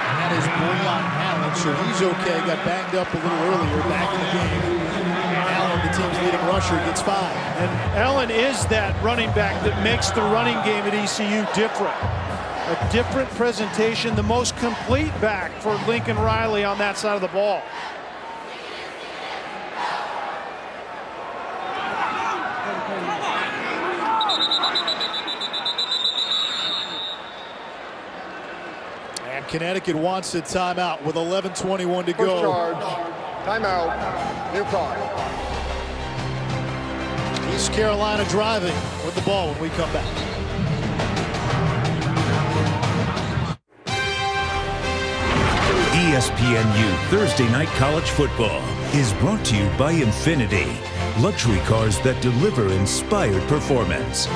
And that is Breon Allen, so he's okay. Got banged up a little earlier, back in the game. And Allen, the team's leading rusher, gets 5. And Allen is that running back that makes the running game at ECU different. A different presentation, the most complete back for Lincoln Riley on that side of the ball. And Connecticut wants a timeout with 11:21 to go. First charge. Timeout. New clock. East Carolina driving with the ball when we come back. ESPNU Thursday Night College Football is brought to you by Infiniti, luxury cars that deliver inspired performance.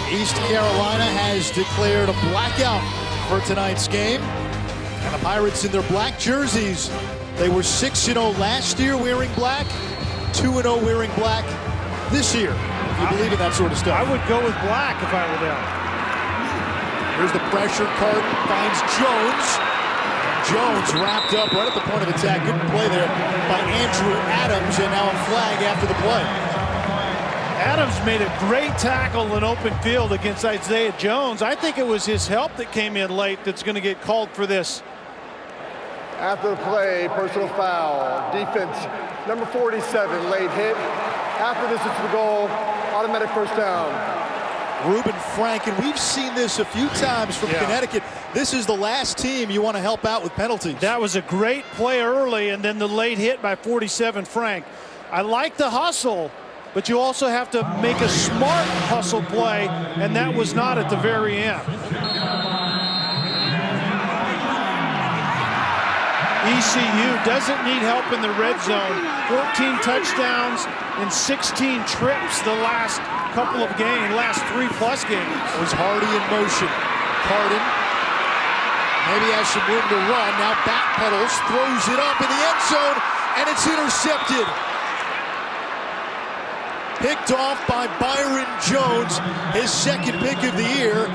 East Carolina has declared a blackout for tonight's game. And the Pirates in their black jerseys. They were 6-0 last year wearing black, 2-0 wearing black this year. If you believe in that sort of stuff. I would go with black if I were them. Here's the pressure. Carden finds Jones. Jones wrapped up right at the point of attack. Good play there by Andrew Adams, and now a flag after the play. Adams made a great tackle in open field against Isaiah Jones. I think it was his help that came in late that's going to get called for this. After the play, personal foul. Defense, number 47, late hit. After this, it's the goal. Automatic first down. Reuben Frank, and we've seen this a few times from Connecticut. This is the last team you want to help out with penalties. That was a great play early, and then the late hit by 47 Frank. I like the hustle, but you also have to make a smart hustle play, and that was not at the very end. ECU doesn't need help in the red zone. 14 touchdowns and 16 trips the last couple of games, last 3+ games. It was Hardy in motion. Harden maybe has some room to run. Now backpedals, throws it up in the end zone, and it's intercepted. Picked off by Byron Jones, his second pick of the year,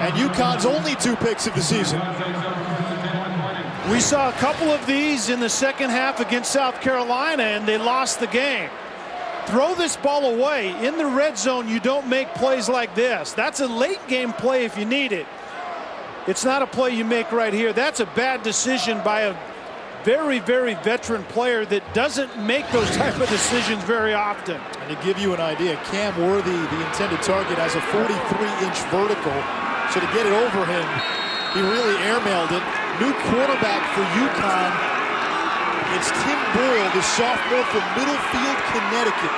and UConn's only 2 picks of the season. We saw a couple of these in the second half against South Carolina, and they lost the game. Throw this ball away. In the red zone, you don't make plays like this. That's a late game play if you need it. It's not a play you make right here. That's a bad decision by a very, very veteran player that doesn't make those type of decisions very often. And to give you an idea, Cam Worthy, the intended target, has a 43-inch vertical. So to get it over him, he really airmailed it. New quarterback for UConn. It's Tim Boyle, the sophomore from Middlefield, Connecticut.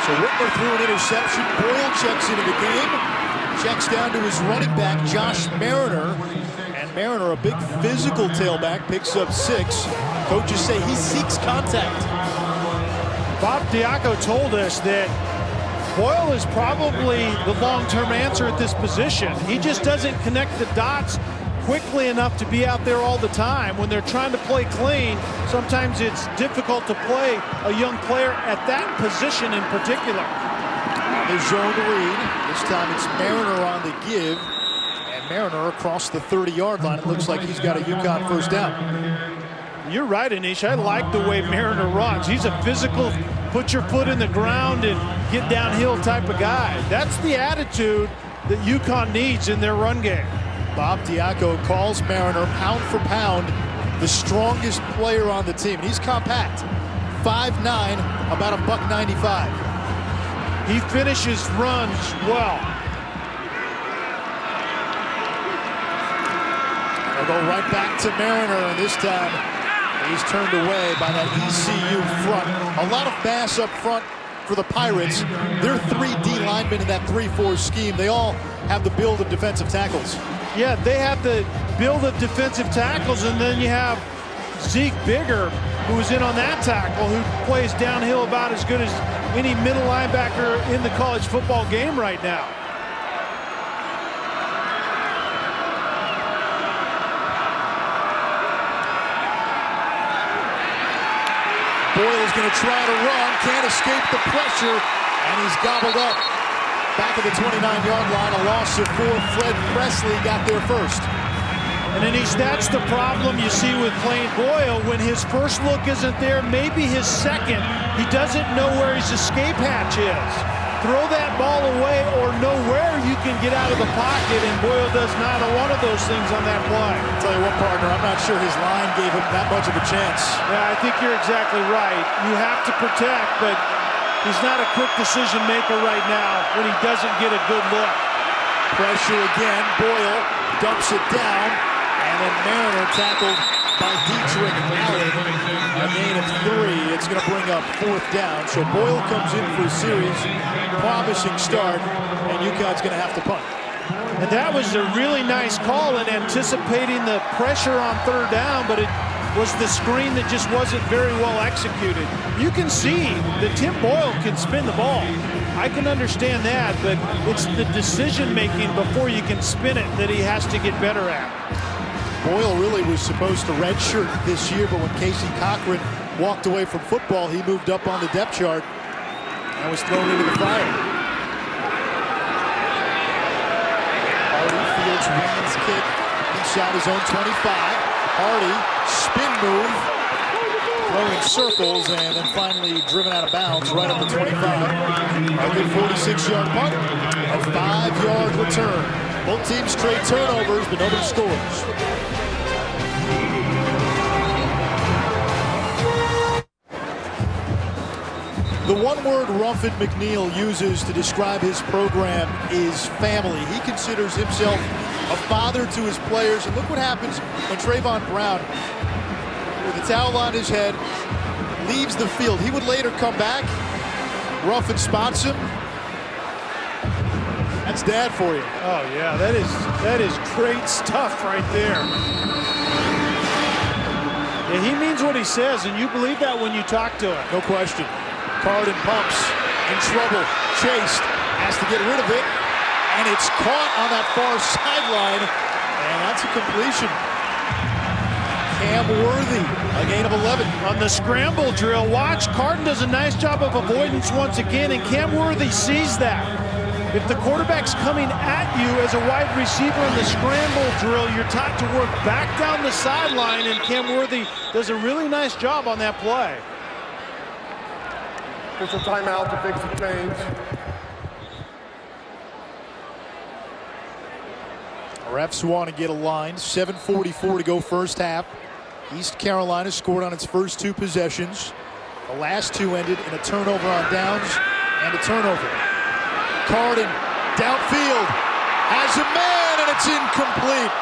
So Whitmer threw an interception. Boyle checks into the game. Checks down to his running back, Josh Mariner. And Mariner, a big physical tailback, picks up 6. Coaches say he seeks contact. Bob Diaco told us that Boyle is probably the long-term answer at this position. He just doesn't connect the dots quickly enough to be out there all the time. When they're trying to play clean, sometimes it's difficult to play a young player at that position in particular. The zone read. This time it's Mariner on the give. And Mariner across the 30-yard line. It looks like he's got a UConn first down. You're right, Anish. I like the way Mariner runs. He's a physical, put your foot in the ground and get downhill type of guy. That's the attitude that UConn needs in their run game. Bob Diaco calls Mariner, pound for pound, the strongest player on the team. He's compact, 5'9", about $195. He finishes runs well. They'll go right back to Mariner, and this time he's turned away by that ECU front. A lot of mass up front for the Pirates. They're 3 D linemen in that 3-4 scheme. They all have the build of defensive tackles. Yeah, they have the build of defensive tackles, and then you have Zeke Bigger, who is in on that tackle, who plays downhill about as good as any middle linebacker in the college football game right now. Boyle's going to try to run, can't escape the pressure, and he's gobbled up. Back at the 29-yard line, a loss of 4. Fred Presley got there first. And Anish, that's the problem you see with playing Boyle. When his first look isn't there, maybe his second, he doesn't know where his escape hatch is. Throw that ball away or know where you can get out of the pocket, and Boyle does neither one of those things on that play. I'll tell you what, partner, I'm not sure his line gave him that much of a chance. Yeah, I think you're exactly right. You have to protect, but he's not a quick decision maker right now when he doesn't get a good look. Pressure again, Boyle dumps it down, and then Mariner tackled by Dietrich Allen. A gain of 3. It's going to bring up 4th down. So Boyle comes in for a series. Promising start, and UConn's going to have to punt. And that was a really nice call in anticipating the pressure on 3rd down, but it was the screen that just wasn't very well executed. You can see that Tim Boyle can spin the ball. I can understand that, but it's the decision-making before you can spin it that he has to get better at. Boyle really was supposed to redshirt this year, but when Casey Cochran walked away from football, he moved up on the depth chart and was thrown into the fire. Hardy fields Wayne's kick inside his own 25. Hardy, spin move, throwing circles, and then finally driven out of bounds right at the 25. A good 46-yard punt, a 5-yard return. Both teams trade turnovers, but nobody scores. The one word Ruffin McNeil uses to describe his program is family. He considers himself a father to his players. And look what happens when Trayvon Brown, with a towel on his head, leaves the field. He would later come back. Ruffin spots him. That's dad for you. Oh yeah, that is great stuff right there. Yeah, he means what he says, and you believe that when you talk to him. No question. Carden pumps, in trouble, chased, has to get rid of it, and it's caught on that far sideline, and that's a completion. Cam Worthy, a gain of 11. On the scramble drill, watch, Carden does a nice job of avoidance once again, and Cam Worthy sees that. If the quarterback's coming at you as a wide receiver in the scramble drill, you're taught to work back down the sideline, and Cam Worthy does a really nice job on that play. Official timeout to fix the change. Refs want to get a line. 7:44 to go first half. East Carolina scored on its first 2 possessions. The last 2 ended in a turnover on downs and a turnover. Carden downfield has a man, and it's incomplete.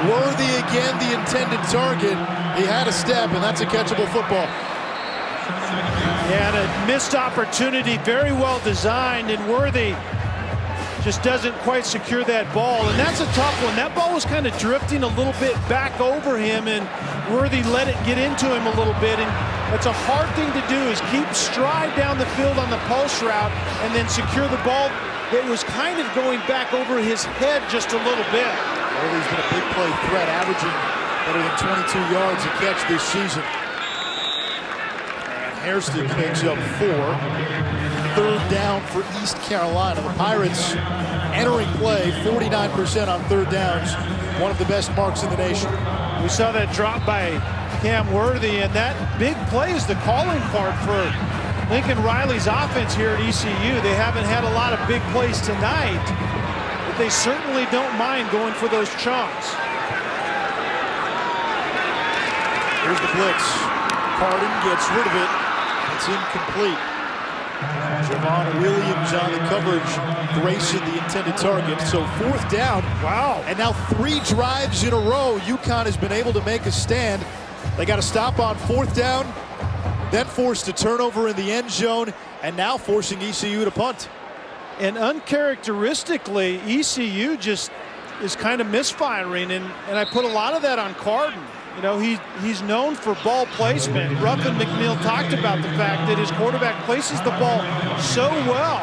Worthy again, the intended target. He had a step, and that's a catchable football. Yeah, and a missed opportunity, very well designed, and Worthy just doesn't quite secure that ball, and that's a tough one. That ball was kind of drifting a little bit back over him, and Worthy let it get into him a little bit, and that's a hard thing to do, is keep stride down the field on the post route and then secure the ball that was kind of going back over his head just a little bit. Worthy's been a big play threat, averaging better than 22 yards a catch this season. Hairston picks up 4. 3rd down for East Carolina. The Pirates entering play 49% on 3rd downs. One of the best marks in the nation. We saw that drop by Cam Worthy, and that big play is the calling card for Lincoln Riley's offense here at ECU. They haven't had a lot of big plays tonight, but they certainly don't mind going for those chunks. Here's the blitz. Carden gets rid of it. It's incomplete. Javon Williams on the coverage. Grayson the intended target. So 4th down. Wow. And now 3 drives in a row. UConn has been able to make a stand. They got to stop on 4th down, then forced a turnover in the end zone, and now forcing ECU to punt. And uncharacteristically, ECU just is kind of misfiring, and I put a lot of that on Carden. You know, he's known for ball placement. Ruffin McNeil talked about the fact that his quarterback places the ball so well,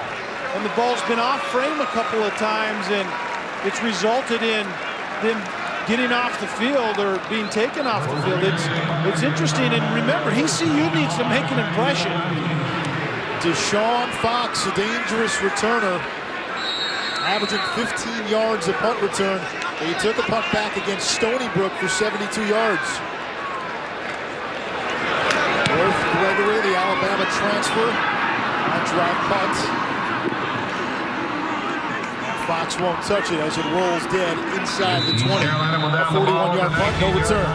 and the ball's been off frame a couple of times, and it's resulted in them getting off the field or being taken off the field. It's interesting, and remember, ECU needs to make an impression. Deshaun Fox, a dangerous returner, averaging 15 yards a punt return. He took a punt back against Stony Brook for 72 yards. Worth Gregory, the Alabama transfer, on drive punt. Fox won't touch it as it rolls dead inside the 20. A 41-yard punt, no return.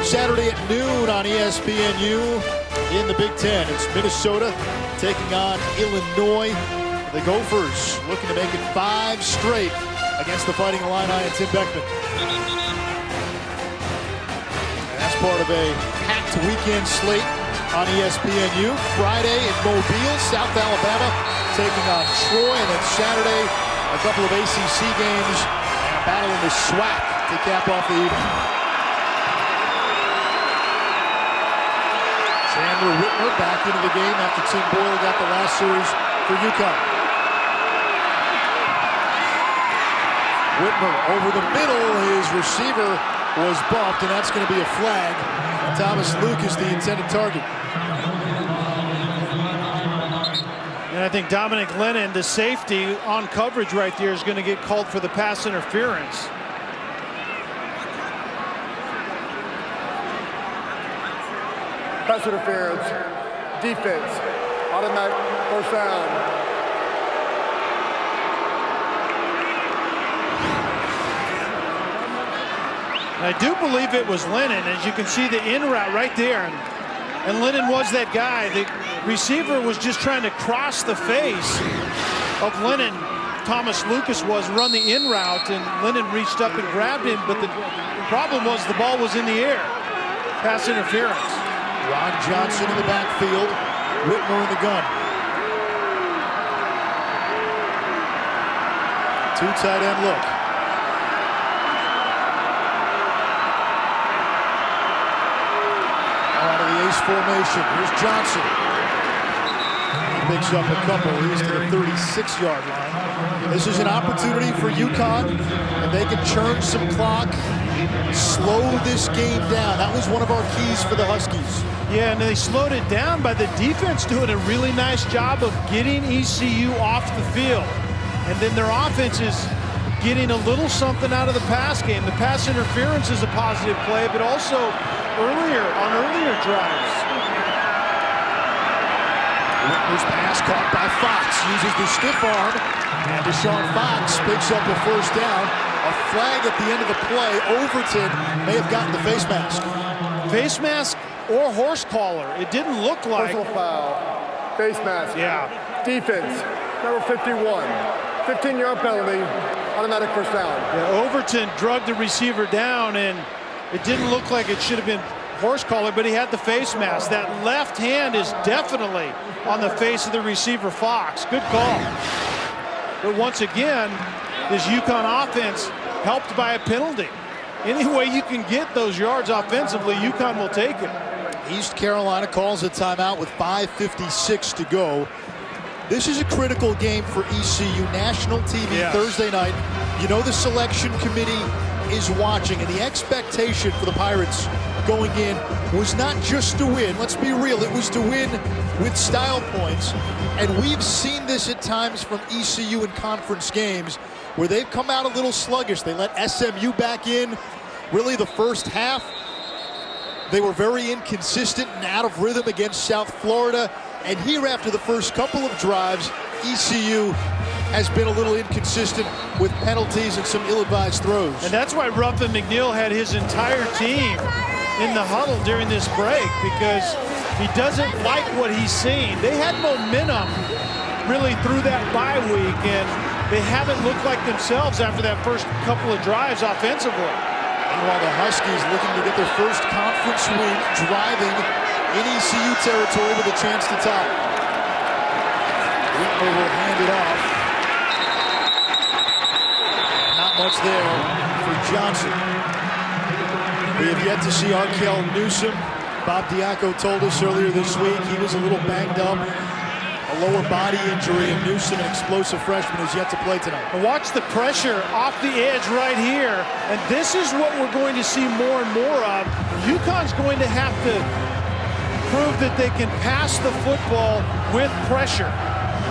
Saturday at noon on ESPNU in the Big Ten. It's Minnesota taking on Illinois. The Gophers looking to make it 5 straight against the Fighting Illini and Tim Beckman. And that's part of a packed weekend slate on ESPNU. Friday in Mobile, South Alabama taking on Troy, and then Saturday a couple of ACC games and a battle in the SWAC to cap off the evening. Chandler Whitmer back into the game after Tim Boyle got the last series for UConn. Whitmer over the middle, his receiver was bumped, and that's going to be a flag. Thomas Lucas, the intended target. And I think Dominic Lennon, the safety on coverage right there, is going to get called for the pass interference. Pass interference, defense, automatic 1st down. And I do believe it was Lennon. As you can see the in route right there. And Lennon was that guy. The receiver was just trying to cross the face of Lennon. Thomas Lucas was run the in route, and Lennon reached up and grabbed him, but the problem was the ball was in the air. Pass interference. Ron Johnson in the backfield, Whitmer in the gun. Two tight end look. Out of the ace formation, here's Johnson. He picks up a couple, he's to the 36-yard line. This is an opportunity for UConn, and they can churn some clock, slow this game down. That was one of our keys for the Huskies. Yeah, and they slowed it down by the defense doing a really nice job of getting ECU off the field. And then their offense is getting a little something out of the pass game. The pass interference is a positive play, but also earlier drives. Whitmer's pass caught by Fox, uses the stiff arm, and Deshaun Fox picks up a first down. A flag at the end of the play. Overton may have gotten the face mask. Face mask or horse collar. It didn't look like. Personal foul, face mask. Yeah. Defense, number 51. 15-yard penalty, automatic first down. Yeah, Overton drugged the receiver down, and it didn't look like it should have been horse collar, but he had the face mask. That left hand is definitely on the face of the receiver, Fox. Good call. But once again, this UConn offense helped by a penalty. Any way you can get those yards offensively, UConn will take it. East Carolina calls a timeout with 5:56 to go. This is a critical game for ECU. National TV Thursday night. You know the selection committee is watching, and the expectation for the Pirates going in was not just to win. Let's be real, it was to win with style points. And we've seen this at times from ECU in conference games where they've come out a little sluggish. They let SMU back in. Really the first half, they were very inconsistent and out of rhythm against South Florida. And here, after the first couple of drives, ECU has been a little inconsistent with penalties and some ill-advised throws. And that's why Ruffin McNeil had his entire team in the huddle during this break, because he doesn't like what he's seeing. They had momentum really through that bye week, and they haven't looked like themselves after that first couple of drives offensively. Meanwhile, the Huskies looking to get their first conference win, driving in ECU territory with a chance to tie. Whitmer will hand it off. Not much there for Johnson. We have yet to see Arkel Newsome. Bob Diaco told us earlier this week he was a little banged up. A lower body injury, and Newsome, an explosive freshman, is yet to play tonight. And watch the pressure off the edge right here. And this is what we're going to see more and more of. UConn's going to have to prove that they can pass the football with pressure,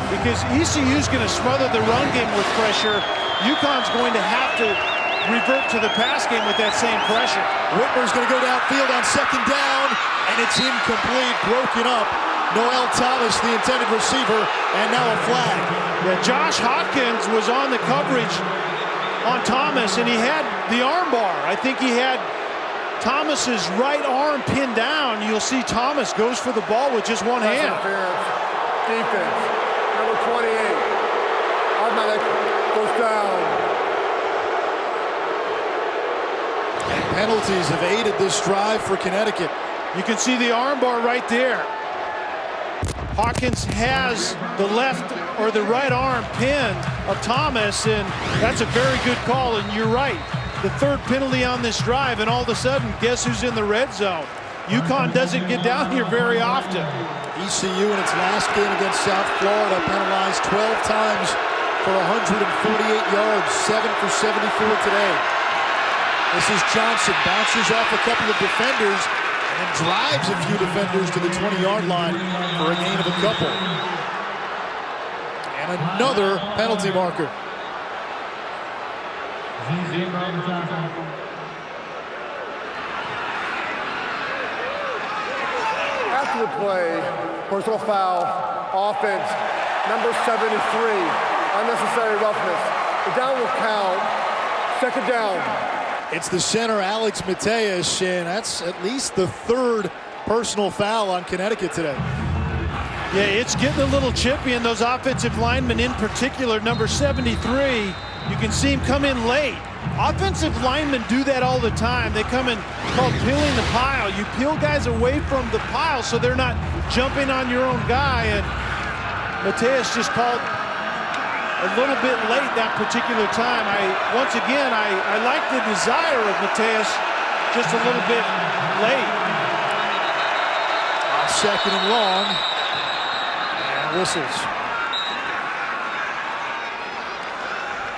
because ECU's going to smother the run game with pressure. UConn's going to have to revert to the pass game with that same pressure. Whitmer's going to go downfield on second down, and it's incomplete, broken up. Noel Thomas, the intended receiver, and now a flag. Yeah, Josh Hopkins was on the coverage on Thomas, and he had the arm bar. I think he had Thomas's right arm pinned down. You'll see Thomas goes for the ball with just one hand. Defense, number 28. Automatic first down. And penalties have aided this drive for Connecticut. You can see the arm bar right there. Hawkins has the left or the right arm pinned of Thomas, and that's a very good call. And you're right. The third penalty on this drive, and all of a sudden, guess who's in the red zone? UConn doesn't get down here very often. ECU in its last game against South Florida penalized 12 times for 148 yards, 7 for 74 today. This is Johnson, bounces off a couple of defenders and drives a few defenders to the 20-yard line for a gain of a couple. And another penalty marker. After the play, personal foul, offense, number 73, unnecessary roughness. The down will count, second down. It's the center, Alex Mateus, and that's at least the third personal foul on Connecticut today. Yeah, it's getting a little chippy, and those offensive linemen in particular, number 73, you can see him come in late. Offensive linemen do that all the time. They come in called peeling the pile. You peel guys away from the pile so they're not jumping on your own guy, and Mateus just called a little bit late that particular time. Once again, I like the desire of Mateus, just a little bit late. Second and long, and whistles.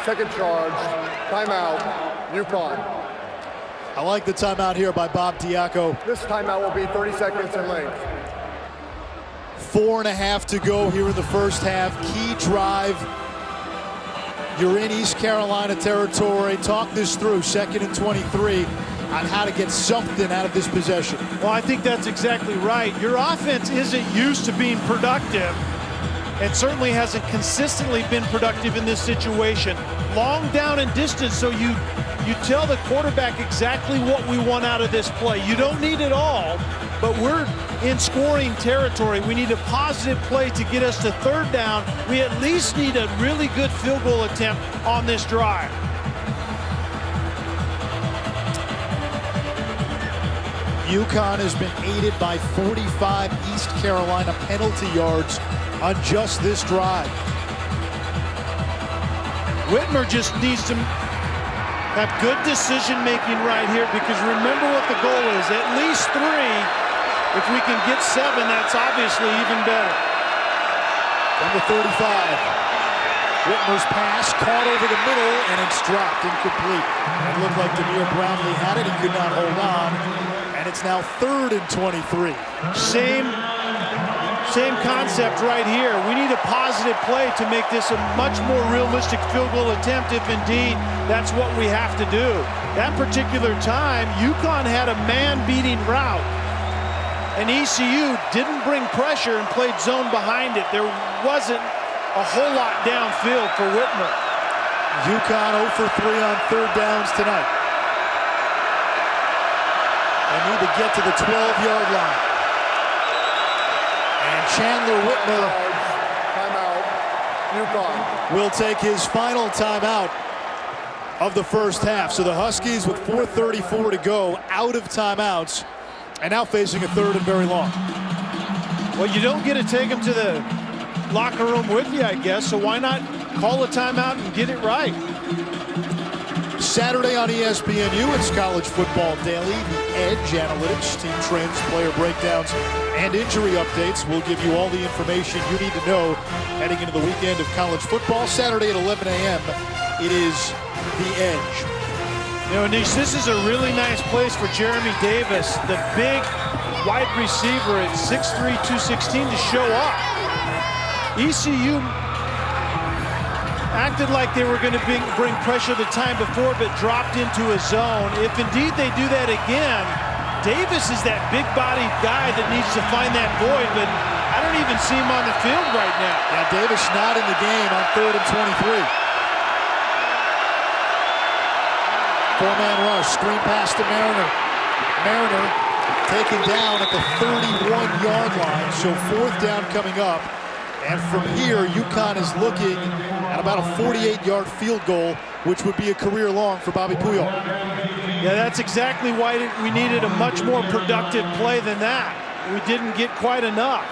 Second charge, timeout, UConn. I like the timeout here by Bob Diaco. This timeout will be 30 seconds in length. 4.5 to go here in the first half. Key drive. You're in East Carolina territory. Talk this through, 2nd and 23, on how to get something out of this possession. Well, I think that's exactly right. Your offense isn't used to being productive, and certainly hasn't consistently been productive in this situation. Long down and distance, so you tell the quarterback exactly what we want out of this play. You don't need it all, but we're in scoring territory. We need a positive play to get us to 3rd down. We at least need a really good field goal attempt on this drive. UConn has been aided by 45 East Carolina penalty yards on just this drive. Whitmer just needs to have good decision-making right here, because remember what the goal is. At least 3. If we can get 7, that's obviously even better. From the 35. Whitmer's pass caught over the middle, and it's dropped incomplete. It looked like Demir Brownlee had it. He could not hold on. And it's now 3rd and 23. Same concept right here. We need a positive play to make this a much more realistic field goal attempt, if indeed that's what we have to do. That particular time, UConn had a man-beating route, and ECU didn't bring pressure and played zone behind it. There wasn't a whole lot downfield for Whitmer. UConn 0 for 3 on 3rd downs tonight. They need to get to the 12-yard line. And Chandler Whitmer Timeout, UConn. will take his final timeout of the first half. So the Huskies, with 4:34 to go, out of timeouts, and now facing a 3rd and very long. Well, you don't get to take them to the locker room with you, I guess, so why not call a timeout and get it right? Saturday on ESPNU, it's College Football Daily. The Edge analytics, team trends, player breakdowns, and injury updates. We'll give you all the information you need to know heading into the weekend of college football. Saturday at 11 a.m., it is The Edge. You know, Anish, this is a really nice place for Jeremy Davis, the big wide receiver at 6'3", 216, to show up. ECU acted like they were going to bring pressure the time before, but dropped into a zone. If indeed they do that again, Davis is that big-bodied guy that needs to find that void, but I don't even see him on the field right now. Yeah, Davis not in the game on 3rd and 23. 4-man rush, screen pass to Mariner. Mariner taken down at the 31-yard line, so 4th down coming up. And from here, UConn is looking at about a 48-yard field goal, which would be a career long for Bobby Puyol. Yeah, that's exactly why we needed a much more productive play than that. We didn't get quite enough.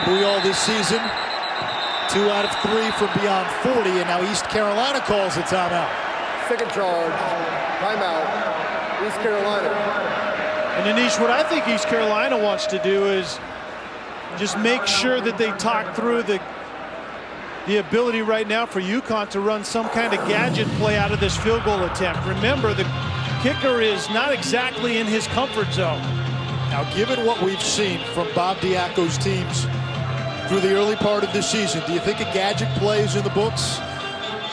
Puyol this season, 2 out of 3 from beyond 40, and now East Carolina calls a timeout. Second charge, timeout, East Carolina. And Anish, what I think East Carolina wants to do is just make sure that they talk through the ability right now for UConn to run some kind of gadget play out of this field goal attempt. Remember, the kicker is not exactly in his comfort zone. Now, given what we've seen from Bob Diaco's teams through the early part of this season, do you think a gadget play is in the books?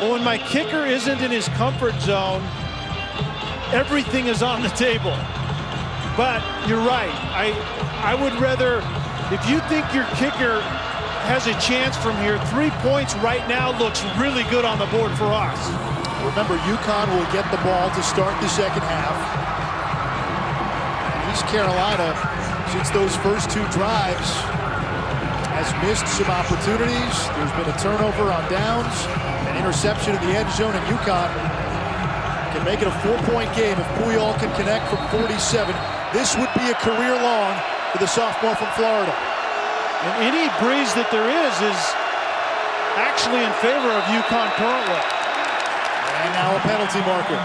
Well, when my kicker isn't in his comfort zone, everything is on the table. But you're right. I would rather, if you think your kicker has a chance from here. 3 points right now looks really good on the board for us. Remember, UConn will get the ball to start the second half. East Carolina, since those first 2 drives, has missed some opportunities. There's been a turnover on downs, an interception in the end zone, and UConn can make it a 4-point game if Puyol can connect from 47. This would be a career long for the sophomore from Florida. And any breeze that there is actually in favor of UConn currently. And now a penalty marker.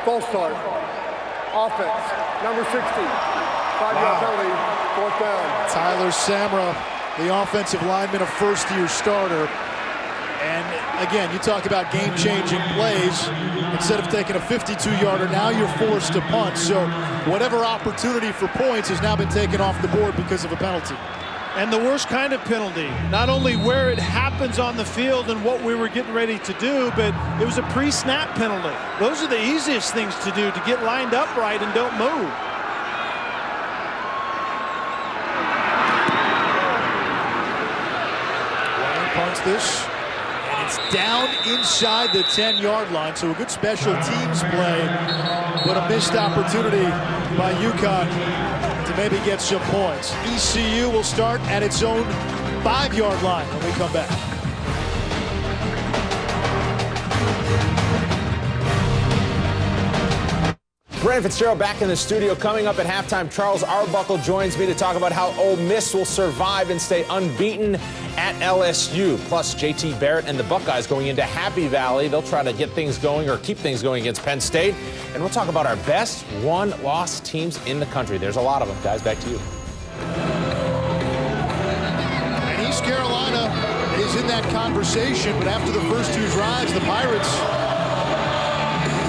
False start. Offense. Number 60. 5-yard penalty. 4th down. Tyler Samra, the offensive lineman, a first-year starter. And again, you talk about game-changing plays. Instead of taking a 52-yarder, now you're forced to punt. So whatever opportunity for points has now been taken off the board because of a penalty. And the worst kind of penalty. Not only where it happens on the field and what we were getting ready to do, but it was a pre-snap penalty. Those are the easiest things to do, to get lined up right and don't move. Ryan punts this. It's down inside the 10-yard line, so a good special teams play, but a missed opportunity by UConn to maybe get some points. ECU will start at its own 5-yard line when we come back. Brandon Fitzgerald back in the studio. Coming up at halftime, Charles Arbuckle joins me to talk about how Ole Miss will survive and stay unbeaten at LSU. Plus, JT Barrett and the Buckeyes going into Happy Valley. They'll try to get things going or keep things going against Penn State. And we'll talk about our best one-loss teams in the country. There's a lot of them. Guys, back to you. And East Carolina is in that conversation, but after the first 2 drives, the Pirates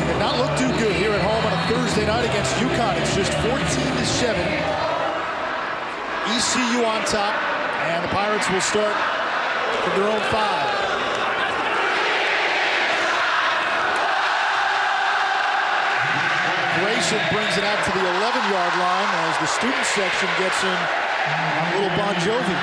did not look too good here at home on a Thursday night against UConn. It's just 14-7. ECU on top, and the Pirates will start from their own 5. Grayson brings it out to the 11-yard line as the student section gets in on a little Bon Jovi.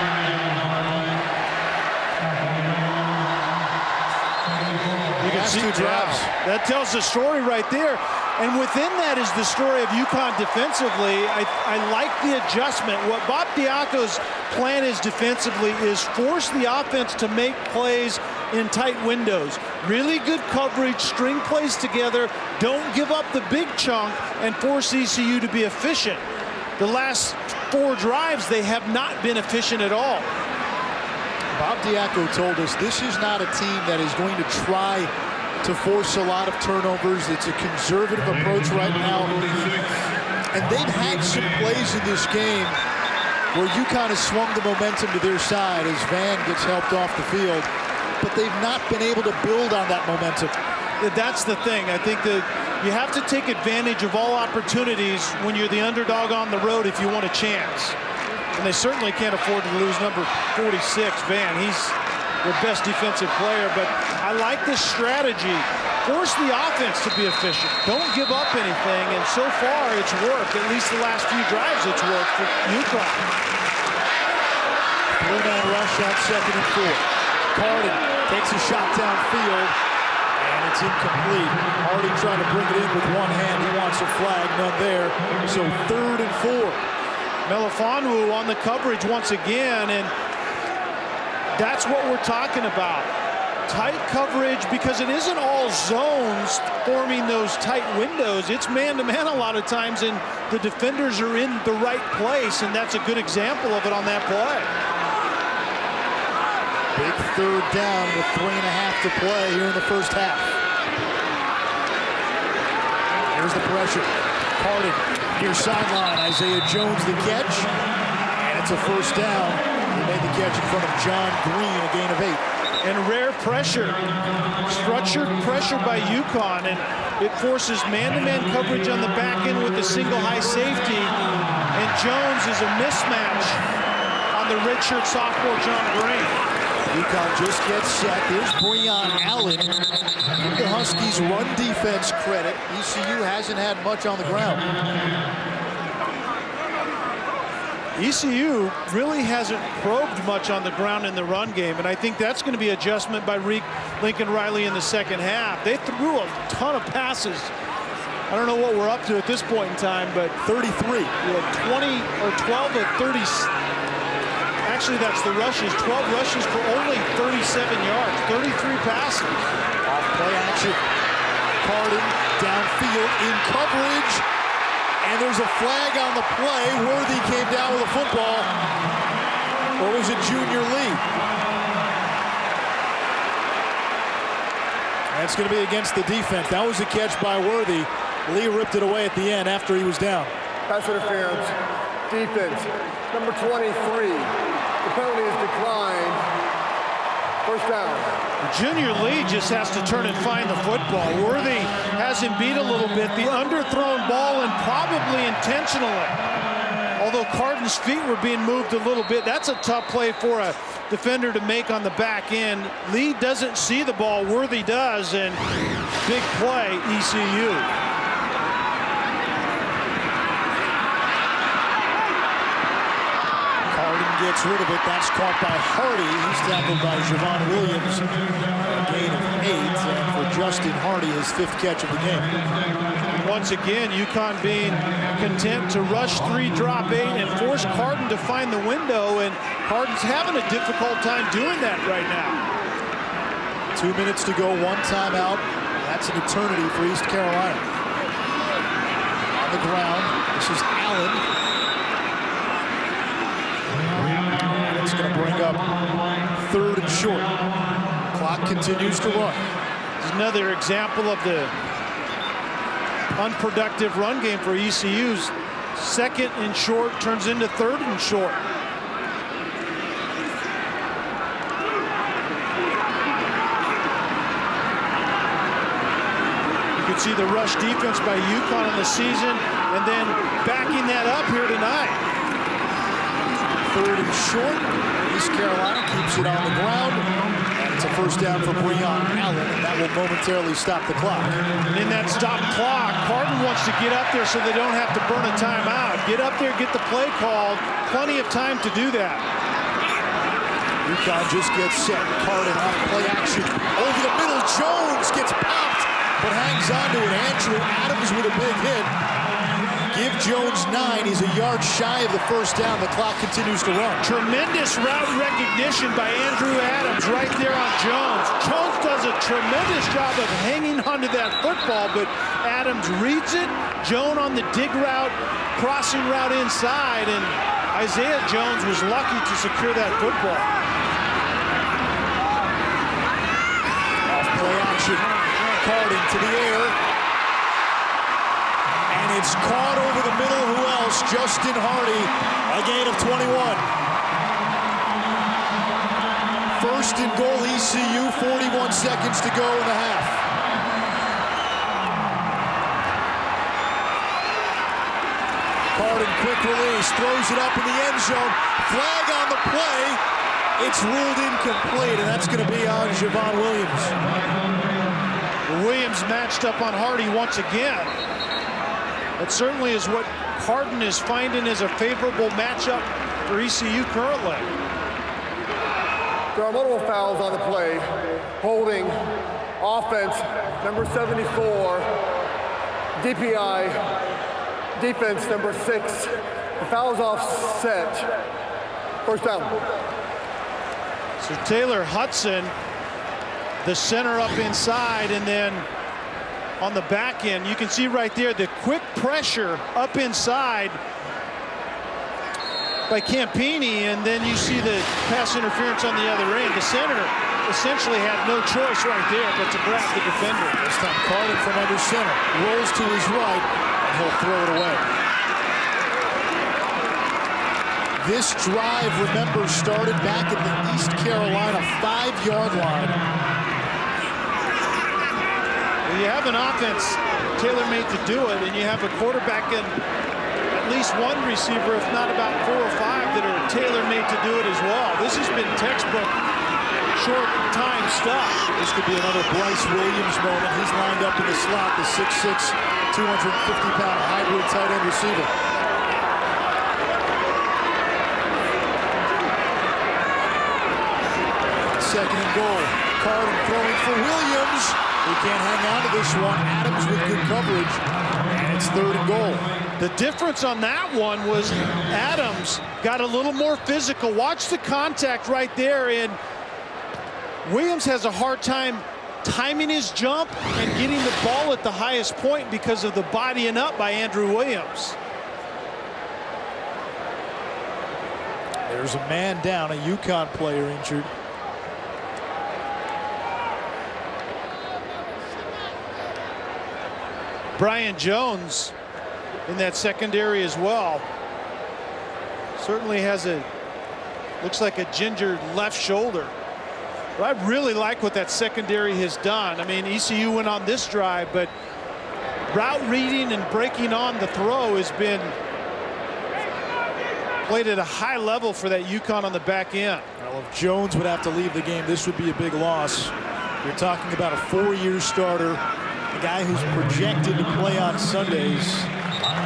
Last 2 drives. That tells the story right there. And within that is the story of UConn defensively. I like the adjustment. What Bob Diaco's plan is defensively is force the offense to make plays in tight windows. Really good coverage, string plays together, don't give up the big chunk, and force ECU to be efficient. The last 4 drives, they have not been efficient at all. Bob Diaco told us this is not a team that is going to try to force a lot of turnovers. It's a conservative approach right now. And they've had some plays in this game where UConn has swung the momentum to their side as Van gets helped off the field. But they've not been able to build on that momentum. That's the thing. I think that you have to take advantage of all opportunities when you're the underdog on the road if you want a chance. And they certainly can't afford to lose number 46, Van. He's their best defensive player, but I like this strategy. Force the offense to be efficient. Don't give up anything, and so far it's worked. At least the last few drives it's worked for UConn. 3-man rush on 2nd and 4. Carden takes a shot downfield, and it's incomplete. Hardy trying to bring it in with one hand. He wants a flag, none there. So 3rd and 4. Melifonwu on the coverage once again, and that's what we're talking about. Tight coverage, because it isn't all zones forming those tight windows. It's man-to-man a lot of times, and the defenders are in the right place, and that's a good example of it on that play. Big 3rd down with 3.5 to play here in the first half. Here's the pressure. Carden near sideline. Isaiah Jones the catch, and it's a 1st down. He made the catch in front of John Green, a gain of 8. And rare pressure, structured pressure by UConn, and it forces man-to-man coverage on the back end with a single high safety, and Jones is a mismatch on the redshirt sophomore John Green. UConn just gets set. There's Breon Allen. Give the Huskies run defense credit. ECU hasn't had much on the ground. ECU really hasn't probed much on the ground in the run game, and I think that's going to be adjustment by Lincoln Riley in the second half. They threw a ton of passes. I don't know what we're up to at this point in time, but 33. 20 or 12 of 30. Actually, that's the rushes. 12 rushes for only 37 yards. 33 passes. Off play action. Carden downfield in coverage. And there's a flag on the play. Worthy came down with a football. Or was it Junior Lee? That's going to be against the defense. That was a catch by Worthy. Lee ripped it away at the end after he was down. Pass interference. Defense. Number 23. The penalty is declined. First down. Junior Lee just has to turn and find the football. Worthy has him beat a little bit. The underthrown ball, and probably intentionally. Although Carden's feet were being moved a little bit. That's a tough play for a defender to make on the back end. Lee doesn't see the ball. Worthy does, and big play, ECU. Gets rid of it. That's caught by Hardy. He's tackled by Javon Williams. A gain of 8, and for Justin Hardy, his 5th catch of the game. Once again, UConn being content to rush 3, drop 8, and force Carden to find the window, and Carden's having a difficult time doing that right now. 2 minutes to go, 1 timeout. That's an eternity for East Carolina. On the ground, this is Allen. It's going to bring up 3rd and short. Clock continues to run. It's another example of the unproductive run game for ECU's. 2nd and short turns into 3rd and short. You can see the rush defense by UConn in the season, and then backing that up here tonight. 3rd and short. East Carolina keeps it on the ground. And it's a first down for Breon Allen, and that will momentarily stop the clock. And in that stop clock, Carden wants to get up there so they don't have to burn a timeout. Get up there, get the play called. Plenty of time to do that. UConn just gets set. Carden off play action. Over the middle, Jones gets popped, but hangs on to it. Andrew Adams with a big hit. Give Jones 9. He's a yard shy of the first down. The clock continues to run. Tremendous route recognition by Andrew Adams right there on Jones. Jones does a tremendous job of hanging onto that football, but Adams reads it. Jones on the dig route, crossing route inside, and Isaiah Jones was lucky to secure that football. Off play action. Carden to the air. And it's caught over the middle. Who else? Justin Hardy. A gain of 21. 1st and goal, ECU. 41 seconds to go in the half. Carden, quick release. Throws it up in the end zone. Flag on the play. It's ruled incomplete, and that's going to be on Javon Williams. Williams matched up on Hardy once again. That certainly is what Carden is finding as a favorable matchup for ECU currently. There are multiple fouls on the play. Holding, offense, number 74. DPI, defense, number 6. The foul's offset. First down. So Taylor Hudson, the center up inside, and then on the back end, you can see right there the quick pressure up inside by Campini, and then you see the pass interference on the other end. The center essentially had no choice right there but to grab the defender. This time Carden from under center rolls to his right, and he'll throw it away. This drive, remember, started back at the East Carolina 5-yard line. You have an offense tailor-made to do it, and you have a quarterback and at least one receiver, if not about 4 or 5, that are tailor-made to do it as well. This has been textbook short time stuff. This could be another Bryce Williams moment. He's lined up in the slot, the 6'6", 250-pound hybrid tight end receiver. second and goal. Carden throwing for Williams. He can't hang on to this one. Adams with good coverage. And it's third and goal. The difference on that one was Adams got a little more physical. Watch the contact right there, and Williams has a hard time timing his jump and getting the ball at the highest point because of the bodying up by Andrew Williams. There's a man down, a UConn player injured. Brian Jones in that secondary as well. Certainly has looks like a ginger left shoulder. But I really like what that secondary has done. I mean, ECU went on this drive, but route reading and breaking on the throw has been played at a high level for that UConn on the back end. Well, if Jones would have to leave the game, this would be a big loss. You're talking about a 4-year starter, a guy who's projected to play on Sundays,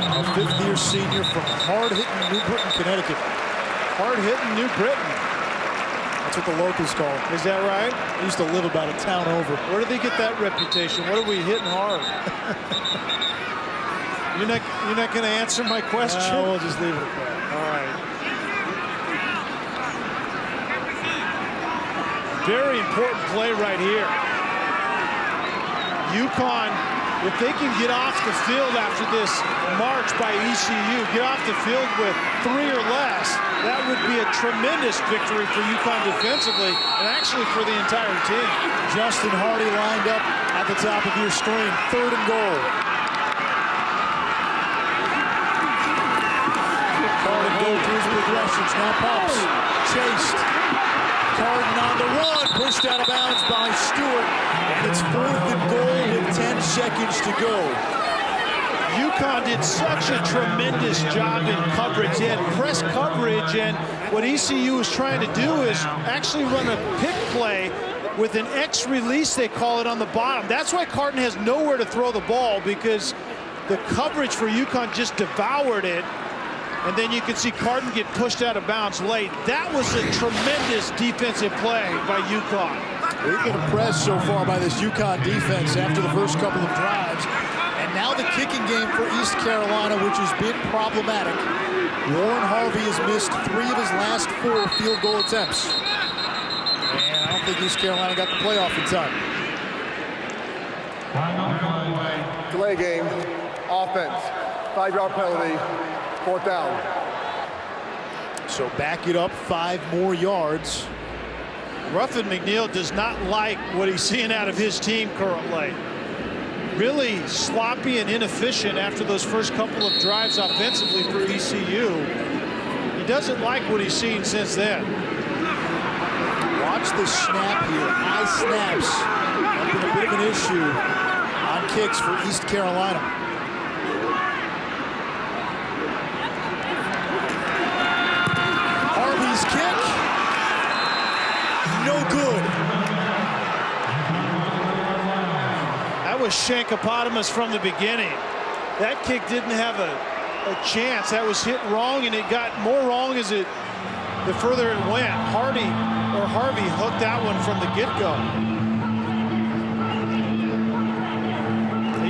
a 5th-year senior from hard-hitting New Britain, Connecticut. Hard-hitting New Britain. That's what the locals call it. Is that right? They used to live about a town over. Where do they get that reputation? What are we hitting hard? You're not going to answer my question? We'll just leave it at that. All right. Very important play right here. UConn, if they can get off the field after this march by ECU, get off the field with 3 or less, that would be a tremendous victory for UConn defensively and actually for the entire team. Justin Hardy lined up at the top of your screen. 3rd and goal. Carden goes through his progressions. Now pumps. Chased. Carden on the run. Pushed out of bounds by Stewart. And it's 4th and goal with 10 seconds to go. UConn did such a tremendous job in coverage. They had press coverage, and what ECU is trying to do is actually run a pick play with an X release, they call it, on the bottom. That's why Carden has nowhere to throw the ball, because the coverage for UConn just devoured it. And then you can see Carden get pushed out of bounds late. That was a tremendous defensive play by UConn. We've been impressed so far by this UConn defense after the first couple of drives. And now the kicking game for East Carolina, which has been problematic. Warren Harvey has missed 3 of his last 4 field goal attempts. And I don't think East Carolina got the playoff in time. Delay game, offense, 5-yard penalty, 4th down. So back it up 5 more yards. Ruffin McNeil does not like what he's seeing out of his team currently. Really sloppy and inefficient after those first couple of drives offensively for ECU. He doesn't like what he's seen since then. Watch the snap here. High snaps have been a bit of an issue on kicks for East Carolina. Harvey's kick. No good. That was Shankopotamus from the beginning. That kick didn't have a chance. That was hit wrong, and it got more wrong as the further it went. Harvey hooked that one from the get-go.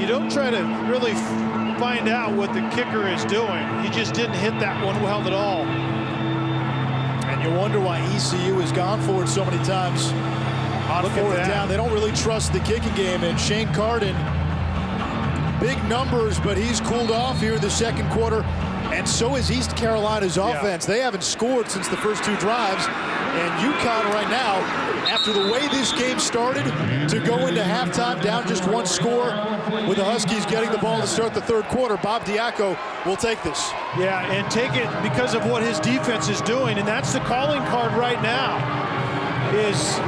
You don't try to really find out what the kicker is doing. He just didn't hit that one well at all. And you wonder why ECU has gone for it so many times on 4th down. They don't really trust the kicking game. And Shane Carden, big numbers, but he's cooled off here in the second quarter. And so is East Carolina's offense. They haven't scored since the first 2 drives. And UConn right now, after the way this game started, to go into halftime down just 1 score with the Huskies getting the ball to start the 3rd quarter. Bob Diaco will take this. Yeah, and take it because of what his defense is doing. And that's the calling card right now, is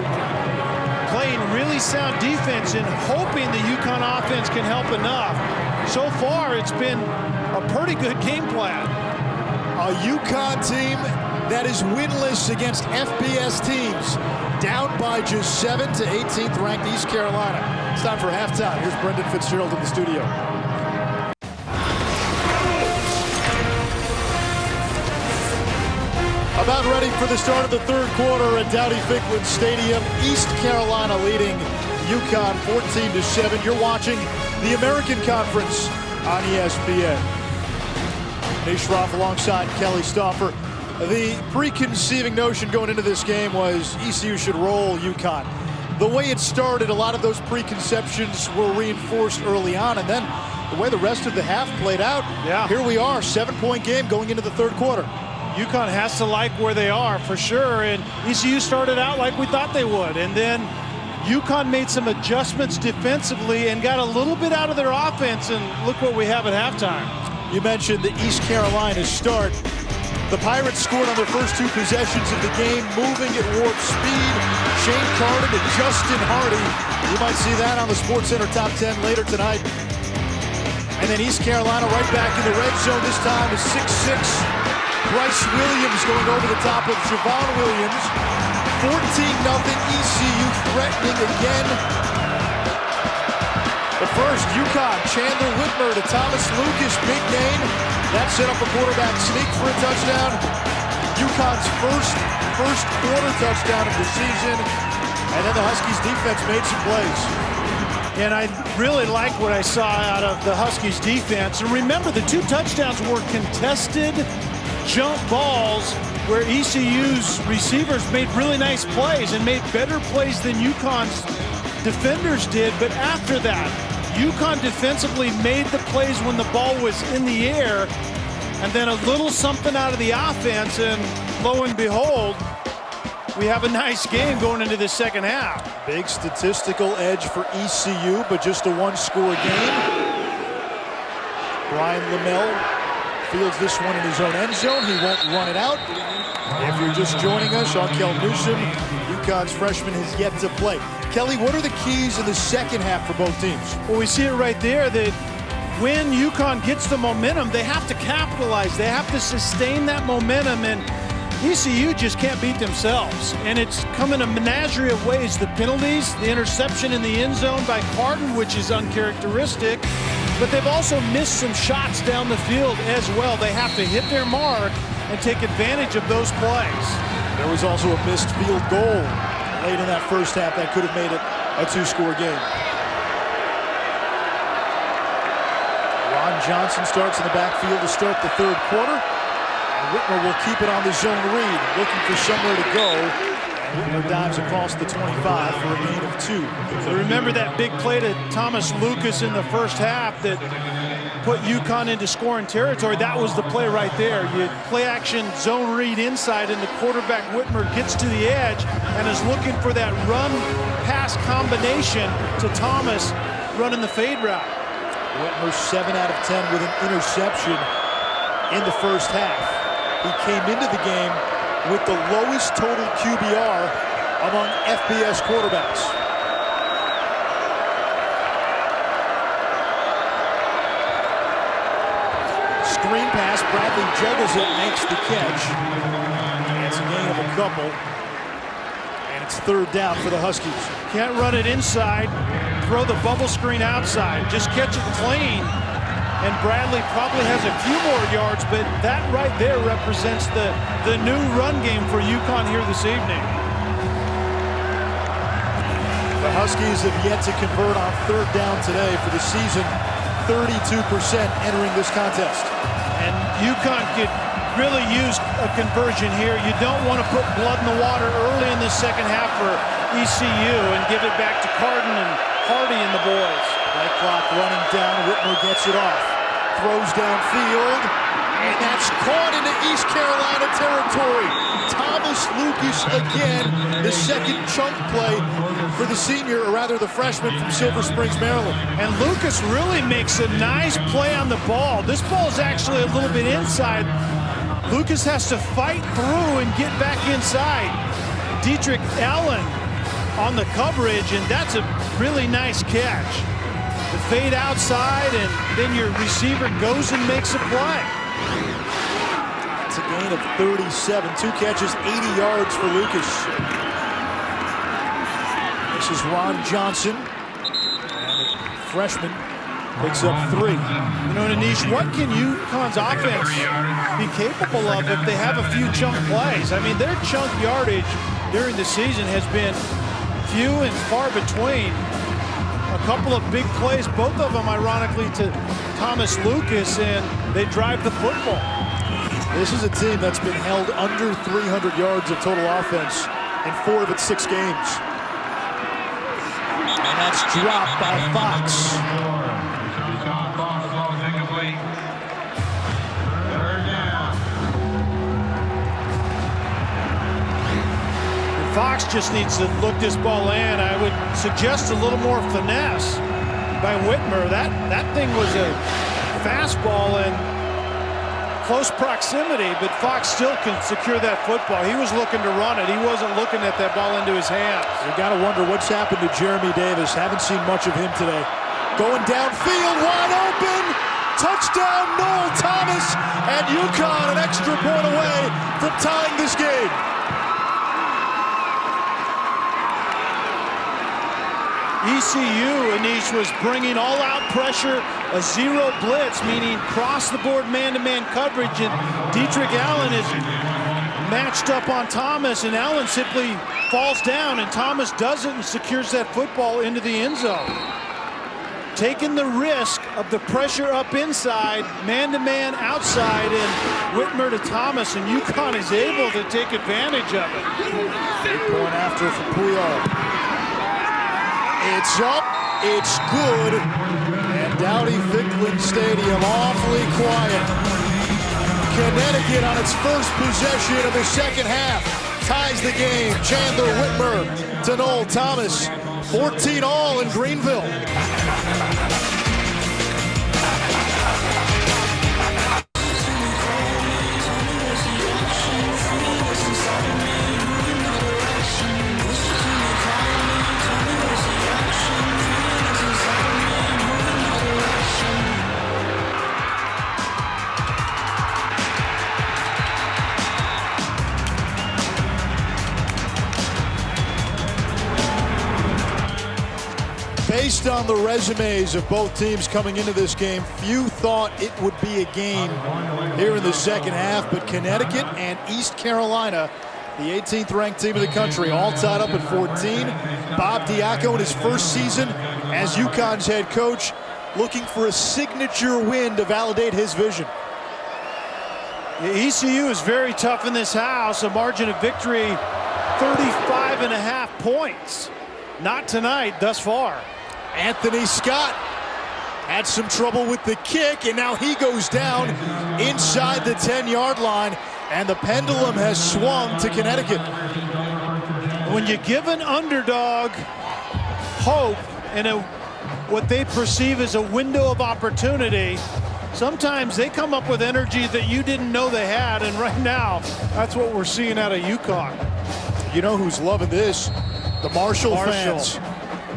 playing really sound defense and hoping the UConn offense can help enough. So far, it's been a pretty good game plan. A UConn team that is winless against FBS teams, down by just 7 to 18th ranked East Carolina. It's time for halftime. Here's Brendan Fitzgerald in the studio. About ready for the start of the third quarter at Dowdy-Ficklen Stadium. East Carolina leading UConn 14-7. You're watching the American Conference on ESPN. Nate Schroff alongside Kelly Stauffer. The preconceiving notion going into this game was ECU should roll UConn. The way it started, a lot of those preconceptions were reinforced early on, and then the way the rest of the half played out, here we are, 7-point game going into the third quarter. UConn has to like where they are for sure, and ECU started out like we thought they would, and then UConn made some adjustments defensively and got a little bit out of their offense, and look what we have at halftime. You mentioned the East Carolina start. The Pirates scored on their first two possessions of the game, moving at warp speed. Shane Carden and Justin Hardy. You might see that on the SportsCenter Top 10 later tonight. And then East Carolina right back in the red zone. This time is 6'6". Bryce Williams going over the top of Javon Williams. 14-0 ECU threatening again. But first, UConn, Chandler Whitmer to Thomas Lucas, big gain. That set up a quarterback sneak for a touchdown. UConn's first quarter touchdown of the season. And then the Huskies defense made some plays. And I really like what I saw out of the Huskies defense. And remember, the two touchdowns were contested jump balls where ECU's receivers made really nice plays and made better plays than UConn's defenders did. But after that, UConn defensively made the plays when the ball was in the air, and then a little something out of the offense, and lo and behold, we have a nice game going into the second half. Big statistical edge for ECU, but just a one-score game. Brian Lamel fields this one in his own end zone. He won't run it out. If you're just joining us, Kel Newsom, UConn's freshman, has yet to play. Kelly, what are the keys in the second half for both teams? Well, we see it right there that when UConn gets the momentum, they have to capitalize. They have to sustain that momentum, and ECU just can't beat themselves. And it's come in a menagerie of ways. The penalties, the interception in the end zone by Carden, which is uncharacteristic, but they've also missed some shots down the field as well. They have to hit their mark and take advantage of those plays. There was also a missed field goal late in that first half that could have made it a two-score game. Ron Johnson starts in the backfield to start the third quarter. And Whitmer will keep it on the zone read, looking for somewhere to go. Whitmer dives across the 25 for a gain of 2. So remember that big play to Thomas Lucas in the first half that put UConn into scoring territory? That was the play right there. You play action zone read inside, and the quarterback Whitmer gets to the edge and is looking for that run-pass combination to Thomas running the fade route. Whitmer 7 out of 10 with an interception in the first half. He came into the game with the lowest total QBR among FBS quarterbacks. Screen pass, Bradley juggles it, makes the catch. It's a gain of a couple. And it's third down for the Huskies. Can't run it inside, throw the bubble screen outside, just catch it clean. And Bradley probably has a few more yards, but that right there represents the new run game for UConn here this evening. The Huskies have yet to convert on third down today for the season. 32% entering this contest. And UConn could really use a conversion here. You don't want to put blood in the water early in the second half for ECU and give it back to Carden and Hardy and the boys. Play clock running down. Whitmer gets it off. Throws downfield. And that's caught into East Carolina territory. Thomas Lucas again, the second chunk play for the senior, or rather the freshman from Silver Springs, Maryland. And Lucas really makes a nice play on the ball. This ball is actually a little bit inside. Lucas has to fight through and get back inside. Dietrich Allen on the coverage, and that's a really nice catch. The fade outside, and then your receiver goes and makes a play. It's a gain of 37. 2 catches, 80 yards for Lucas. This is Ron Johnson, and the freshman Picks up 3. You know, Anish, what can UConn's offense be capable of if they have a few chunk plays? I mean, their chunk yardage during the season has been few and far between. A couple of big plays, both of them ironically to Thomas Lucas, and they drive the football. This is a team that's been held under 300 yards of total offense in 4 of its 6 games. And that's dropped by Fox. Fox just needs to look this ball in. I would suggest a little more finesse by Whitmer. That thing was a fastball in close proximity, but Fox still can secure that football. He was looking to run it. He wasn't looking at that ball into his hands. You got to wonder what's happened to Jeremy Davis. Haven't seen much of him today. Going downfield, wide open. Touchdown, Noel Thomas, and UConn an extra point away from tying this game. ECU, Anish, was bringing all-out pressure, a zero blitz, meaning cross-the-board man-to-man coverage, and Dietrich Allen is matched up on Thomas, and Allen simply falls down, and Thomas does it and secures that football into the end zone. Taking the risk of the pressure up inside, man-to-man outside, and Whitmer to Thomas, and UConn is able to take advantage of it. 8-point after for Puyol. It's up, it's good, and Dowdy-Ficklen Stadium awfully quiet. Connecticut on its first possession of the second half ties the game. Chandler Whitmer to Noel Thomas, 14-all in Greenville. Based on the resumes of both teams coming into this game, few thought it would be a game here in the second half, but Connecticut and East Carolina, the 18th ranked team in the country, all tied up at 14. Bob Diaco in his first season as UConn's head coach, looking for a signature win to validate his vision. ECU is very tough in this house, a margin of victory 35.5 points. Not tonight thus far. Anthony Scott had some trouble with the kick, and now he goes down inside the 10-yard line, and the pendulum has swung to Connecticut. When you give an underdog hope and what they perceive as a window of opportunity, sometimes they come up with energy that you didn't know they had, and right now, that's what we're seeing out of UConn. You know who's loving this? The Marshall fans.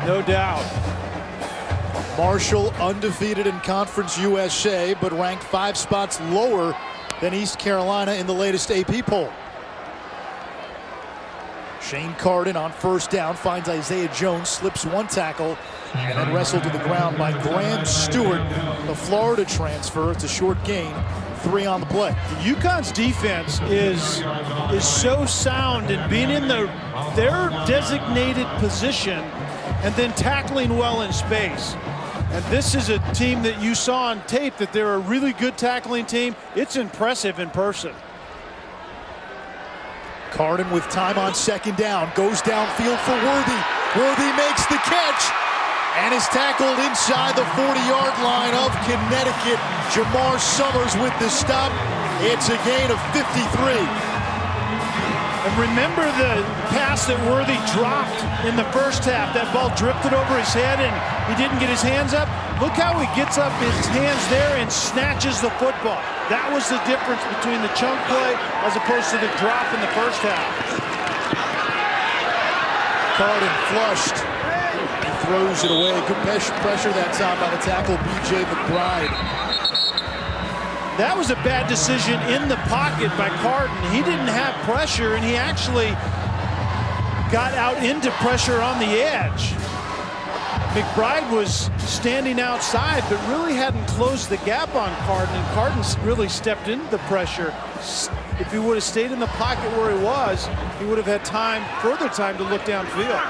No doubt. Marshall undefeated in Conference USA, but ranked 5 spots lower than East Carolina in the latest AP poll. Shane Carden on first down finds Isaiah Jones, slips one tackle, and then wrestled to the ground by Graham Stewart, the Florida transfer. It's a short gain, 3 on the play. UConn's defense is so sound in being in their designated position and then tackling well in space. And this is a team that you saw on tape that they're a really good tackling team. It's impressive in person. Carden with time on second down, goes downfield for Worthy. Worthy makes the catch and is tackled inside the 40-yard line of Connecticut. Jamar Summers with the stop. It's a gain of 53. And remember the pass that Worthy dropped in the first half. That ball drifted over his head and he didn't get his hands up. Look how he gets up his hands there and snatches the football. That was the difference between the chunk play as opposed to the drop in the first half. Carden flushed. He throws it away. Good pressure that time by the tackle, B.J. McBride. That was a bad decision in the pocket by Carden. He didn't have pressure, and he actually got out into pressure on the edge. McBride was standing outside, but really hadn't closed the gap on Carden, and Carden really stepped into the pressure. If he would have stayed in the pocket where he was, he would have had time, further time to look downfield.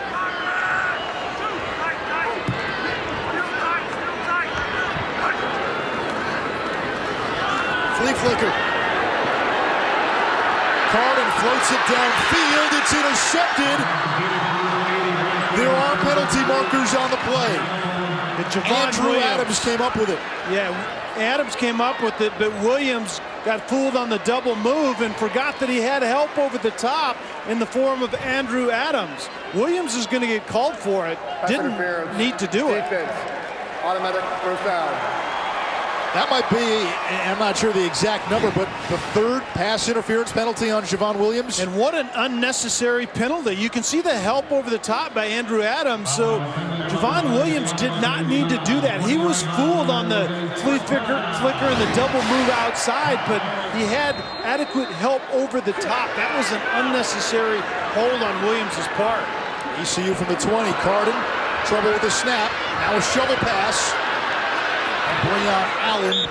Flea flicker. Carden floats it downfield. It's intercepted. There are penalty markers on the play. Andrew Adams came up with it. Yeah, Adams came up with it, but Williams got fooled on the double move and forgot that he had help over the top in the form of Andrew Adams. Williams is going to get called for it. Didn't need to do it. Defense. Automatic first down. That might be, I'm not sure the exact number, but the third pass interference penalty on Javon Williams. And what an unnecessary penalty. You can see the help over the top by Andrew Adams, so Javon Williams did not need to do that. He was fooled on the flea flicker and the double move outside, but he had adequate help over the top. That was an unnecessary hold on Williams' part. ECU from the 20, Carden, trouble with the snap, now a shovel pass. Breon Allen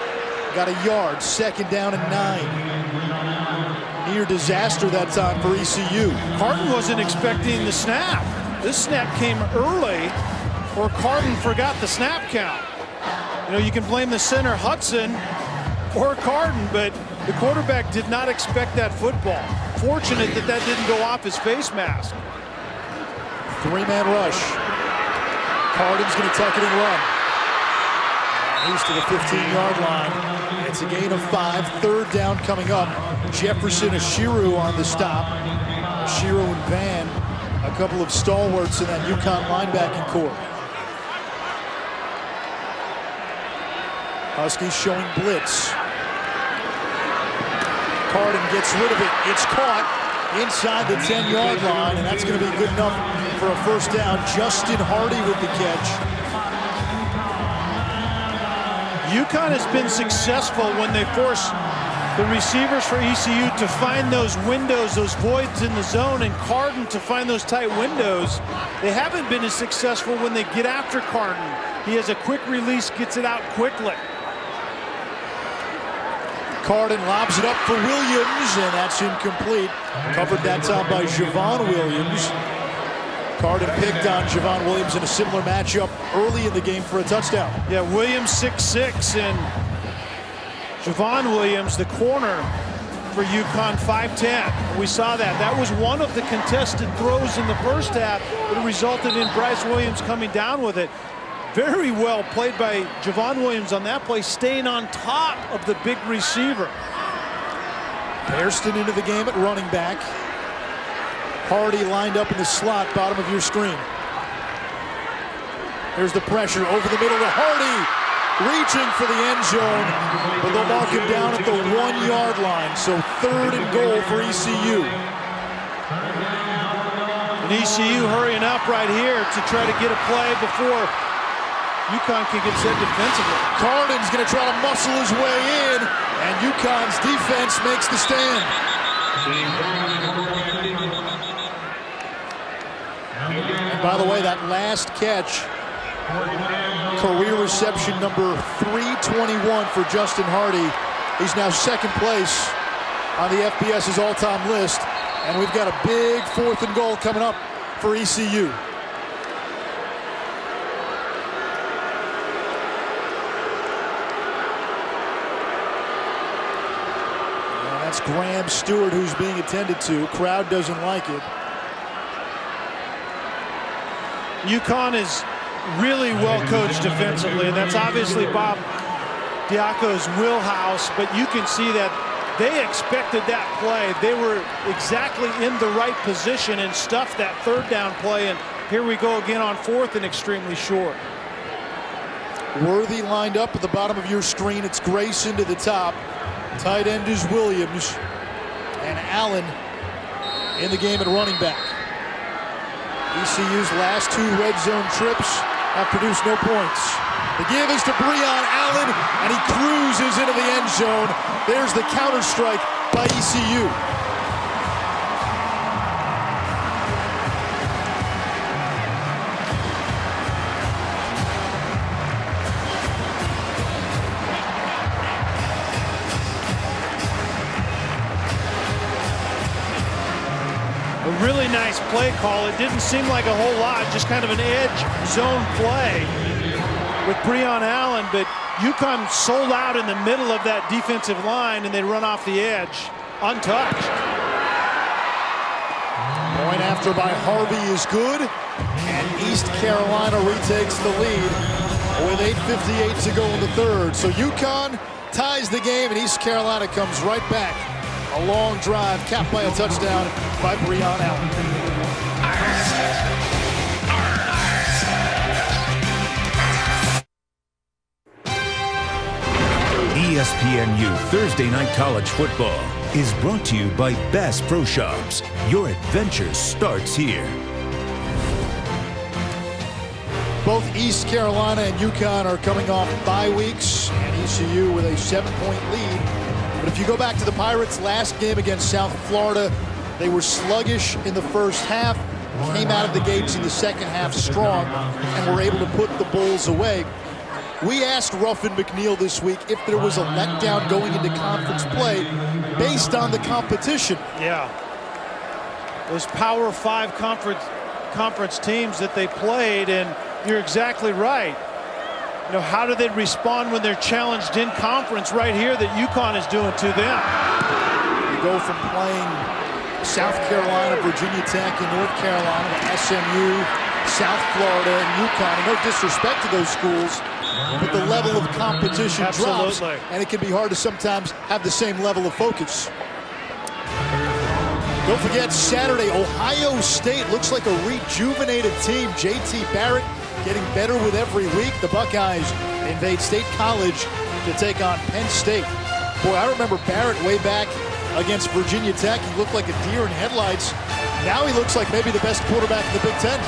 got a yard, 2nd down and 9. Near disaster that time for ECU. Carden wasn't expecting the snap. This snap came early, or Carden forgot the snap count. You know, you can blame the center Hudson or Carden, but the quarterback did not expect that football. Fortunate that that didn't go off his face mask. 3-man rush. Carden's going to tuck it and run. He's to the 15-yard line. It's a gain of 5. 3rd down coming up. Jefferson Ashiru on the stop. Ashiru and Van, a couple of stalwarts in that UConn linebacking core. Huskies showing blitz. Carden gets rid of it. It's caught inside the 10-yard line, and that's going to be good enough for a first down. Justin Hardy with the catch. UConn has been successful when they force the receivers for ECU to find those windows, those voids in the zone, and Carden to find those tight windows. They haven't been as successful when they get after Carden. He has a quick release, gets it out quickly. Carden lobs it up for Williams, and that's incomplete. Covered that time by Javon Williams. Carden picked on Javon Williams in a similar matchup early in the game for a touchdown. Yeah, Williams 6'6", and Javon Williams, the corner for UConn, 5'10". We saw that. That was one of the contested throws in the first half that resulted in Bryce Williams coming down with it. Very well played by Javon Williams on that play, staying on top of the big receiver. Hairston into the game at running back. Hardy lined up in the slot, bottom of your screen. There's the pressure over the middle to Hardy, reaching for the end zone, but they'll mark him down at the 1-yard line. So 3rd and goal for ECU. And ECU hurrying up right here to try to get a play before UConn can get set defensively. Carden's going to try to muscle his way in, and UConn's defense makes the stand. And by the way, that last catch, career reception number 321 for Justin Hardy. He's now 2nd place on the FBS's all-time list, and we've got a big 4th and goal coming up for ECU. And that's Graham Stewart who's being attended to. Crowd doesn't like it. UConn is really well coached defensively, and that's obviously Bob Diaco's wheelhouse, but you can see that they expected that play. They were exactly in the right position and stuffed that 3rd down play, and here we go again on 4th and extremely short. Worthy lined up at the bottom of your screen. It's Grayson to the top. Tight end is Williams, and Allen in the game at running back. ECU's last 2 red zone trips have produced no points. The give is to Breon Allen, and he cruises into the end zone. There's the counter strike by ECU. A really nice play call. It didn't seem like a whole lot, just kind of an edge zone play with Breon Allen, but UConn sold out in the middle of that defensive line, and they run off the edge untouched. Point after by Harvey is good, and East Carolina retakes the lead with 8:58 to go in the third. So UConn ties the game, and East Carolina comes right back. A long drive capped by a touchdown by Breon Allen. ESPNU Thursday Night College Football is brought to you by Bass Pro Shops. Your adventure starts here. Both East Carolina and UConn are coming off bye weeks, and ECU with a 7-point lead. But if you go back to the Pirates' last game against South Florida, they were sluggish in the first half, came out of the gates in the second half strong, and were able to put the Bulls away. We asked Ruffin McNeil this week if there was a letdown going into conference play based on the competition. Yeah. Those Power 5 conference teams that they played, and you're exactly right. You know, how do they respond when they're challenged in conference right here that UConn is doing to them? You go from playing South Carolina, Virginia Tech, and North Carolina to SMU, South Florida, and UConn. And no disrespect to those schools, but the level of competition drops, and it can be hard to sometimes have the same level of focus. Don't forget, Saturday, Ohio State looks like a rejuvenated team. JT Barrett getting better with every week. The Buckeyes invade State College to take on Penn State. Boy, I remember Barrett way back against Virginia Tech. He looked like a deer in headlights. Now he looks like maybe the best quarterback in the Big Ten.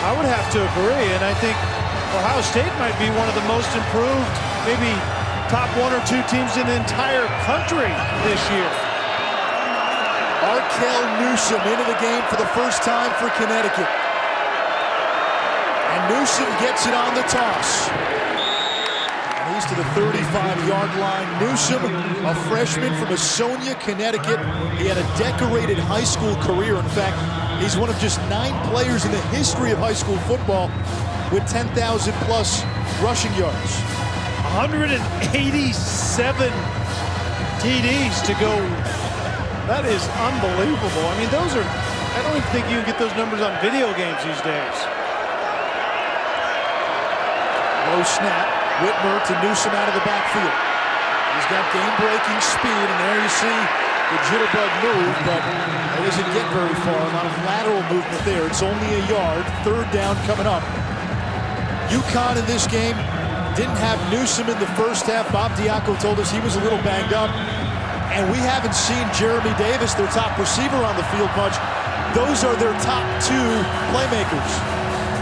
I would have to agree, and I think Ohio State might be one of the most improved, maybe top 1 or 2 teams in the entire country this year. Arkell Newsome into the game for the first time for Connecticut. And Newsome gets it on the toss. And he's to the 35-yard line. Newsome, a freshman from Asonia, Connecticut. He had a decorated high school career. In fact, he's one of just 9 players in the history of high school football with 10,000-plus rushing yards. 187 TDs to go. That is unbelievable. I mean, those are, I don't even think you can get those numbers on video games these days. Low snap, Whitmer to Newsome out of the backfield. He's got game-breaking speed, and there you see the jitterbug move, but it doesn't get very far. A lot of lateral movement there. It's only a yard. Third down coming up. UConn in this game didn't have Newsome in the first half. Bob Diaco told us he was a little banged up. And we haven't seen Jeremy Davis, their top receiver, on the field much. Those are their top 2 playmakers.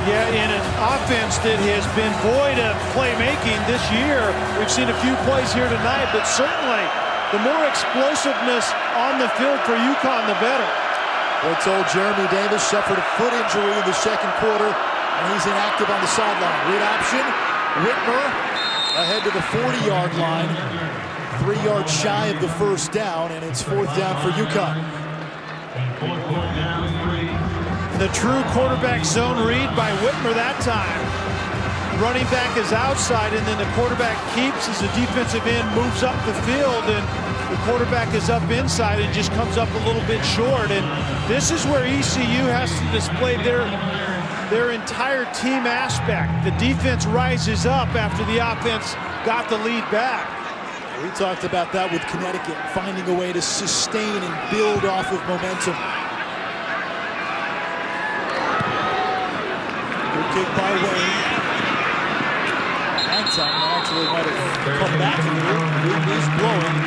Yeah, in an offense that has been void of playmaking this year. We've seen a few plays here tonight, but certainly the more explosiveness on the field for UConn, the better. We're told Jeremy Davis suffered a foot injury in the second quarter, and he's inactive on the sideline. Read option, Whitmer ahead to the 40-yard line. 3 yards shy of the first down, and it's 4th down for UConn. The true quarterback zone read by Whitmer that time. Running back is outside, and then the quarterback keeps as the defensive end moves up the field, and the quarterback is up inside and just comes up a little bit short. And this is where ECU has to display their entire team aspect. The defense rises up after the offense got the lead back. We talked about that with Connecticut, finding a way to sustain and build off of momentum. Good kick by Wayne. Hang time actually might have come back a little. Wind is blowing.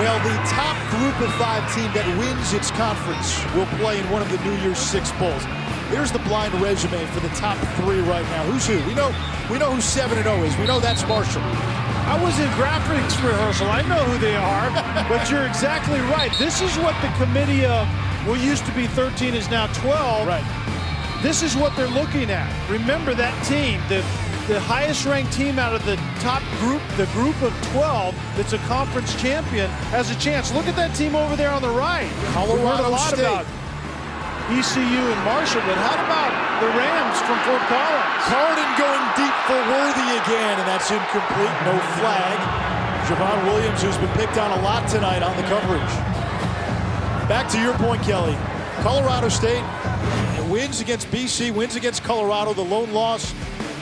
Well, the top group of 5 team that wins its conference will play in one of the New Year's 6 bowls. Here's the blind resume for the top 3 right now. Who's who? We know who 7-0 is. We know that's Marshall. I was in graphics rehearsal. I know who they are, but you're exactly right. This is what the committee of, what used to be 13 is now 12. Right. This is what they're looking at. Remember that team, the the highest ranked team out of the top group, the group of 12 that's a conference champion, has a chance. Look at that team over there on the right. Colorado We've heard a lot State. about ECU and Marshall, but how about the Rams from Fort Collins? Carden going deep for Worthy again, and that's incomplete. No flag. Javon Williams, who's been picked on a lot tonight on the coverage. Back to your point, Kelly. Colorado State wins against BC, wins against Colorado. The lone loss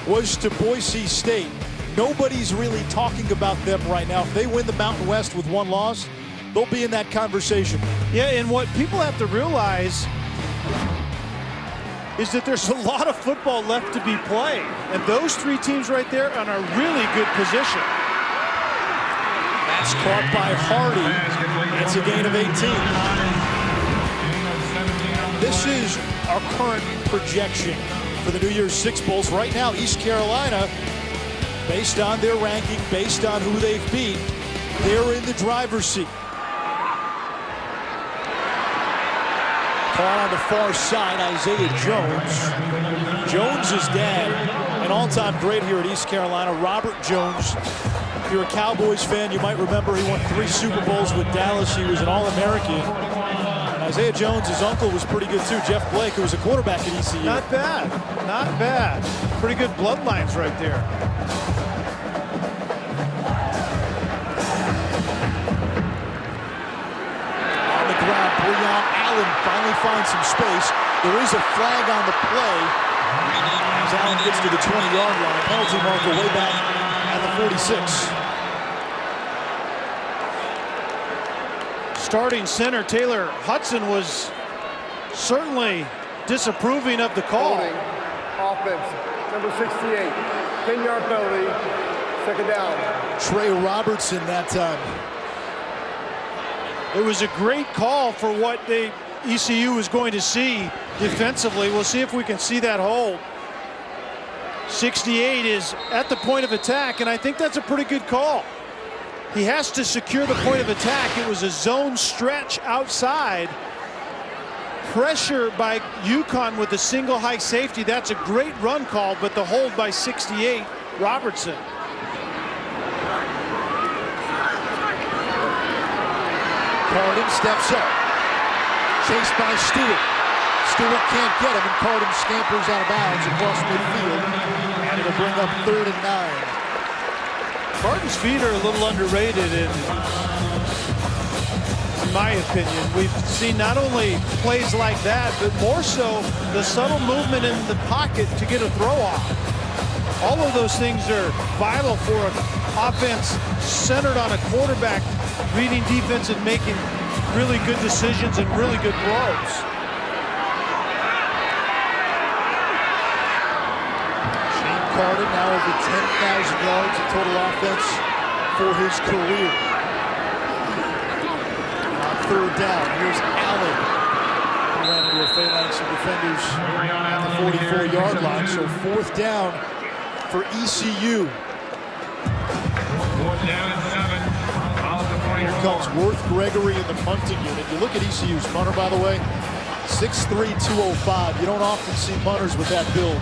was to Boise State. Nobody's really talking about them right now. If they win the Mountain West with one loss, they'll be in that conversation. Yeah, and what people have to realize is that there's a lot of football left to be played. And those three teams right there are in a really good position. That's caught by Hardy. It's a gain of 18. This is our current projection for the New Year's Six Bowls. Right now, East Carolina, based on their ranking, based on who they've beat, they're in the driver's seat. Caught on the far side, Isaiah Jones. Jones' dad, an all-time great here at East Carolina, Robert Jones. If you're a Cowboys fan, you might remember he won 3 Super Bowls with Dallas. He was an All-American. Isaiah Jones, his uncle, was pretty good too. Jeff Blake, who was a quarterback at ECU. Not bad, not bad. Pretty good bloodlines right there. On the ground, Breon Allen finally finds some space. There is a flag on the play as Allen gets to the 20-yard line. Penalty marker way back at the 46. Starting center Taylor Hudson was certainly disapproving of the call. Holding. Offense. Number 68. 10-yard penalty. Second down. Trey Robertson that time. It was a great call for what ECU was going to see defensively. We'll see if we can see that hold. 68 is at the point of attack, and I think that's a pretty good call. He has to secure the point of attack. It was a zone stretch outside. Pressure by UConn with a single high safety. That's a great run call, but the hold by 68, Robertson. Carden steps up. Chased by Stewart. Stewart can't get him, and Carden scampers out of bounds across midfield. And it'll bring up 3rd and 9. Carden's feet are a little underrated in my opinion. We've seen not only plays like that, but more so the subtle movement in the pocket to get a throw off. All of those things are vital for an offense centered on a quarterback, reading defense and making really good decisions and really good throws. Carden now over 10,000 yards of total offense for his career. On 3rd down, here's Allen. He ran into a phalanx of defenders at the 44-yard line, so 4th down for ECU. 4th down and 7. Here comes Worth Gregory in the punting unit. You look at ECU's punter, by the way, 6'3", 205. You don't often see punters with that build.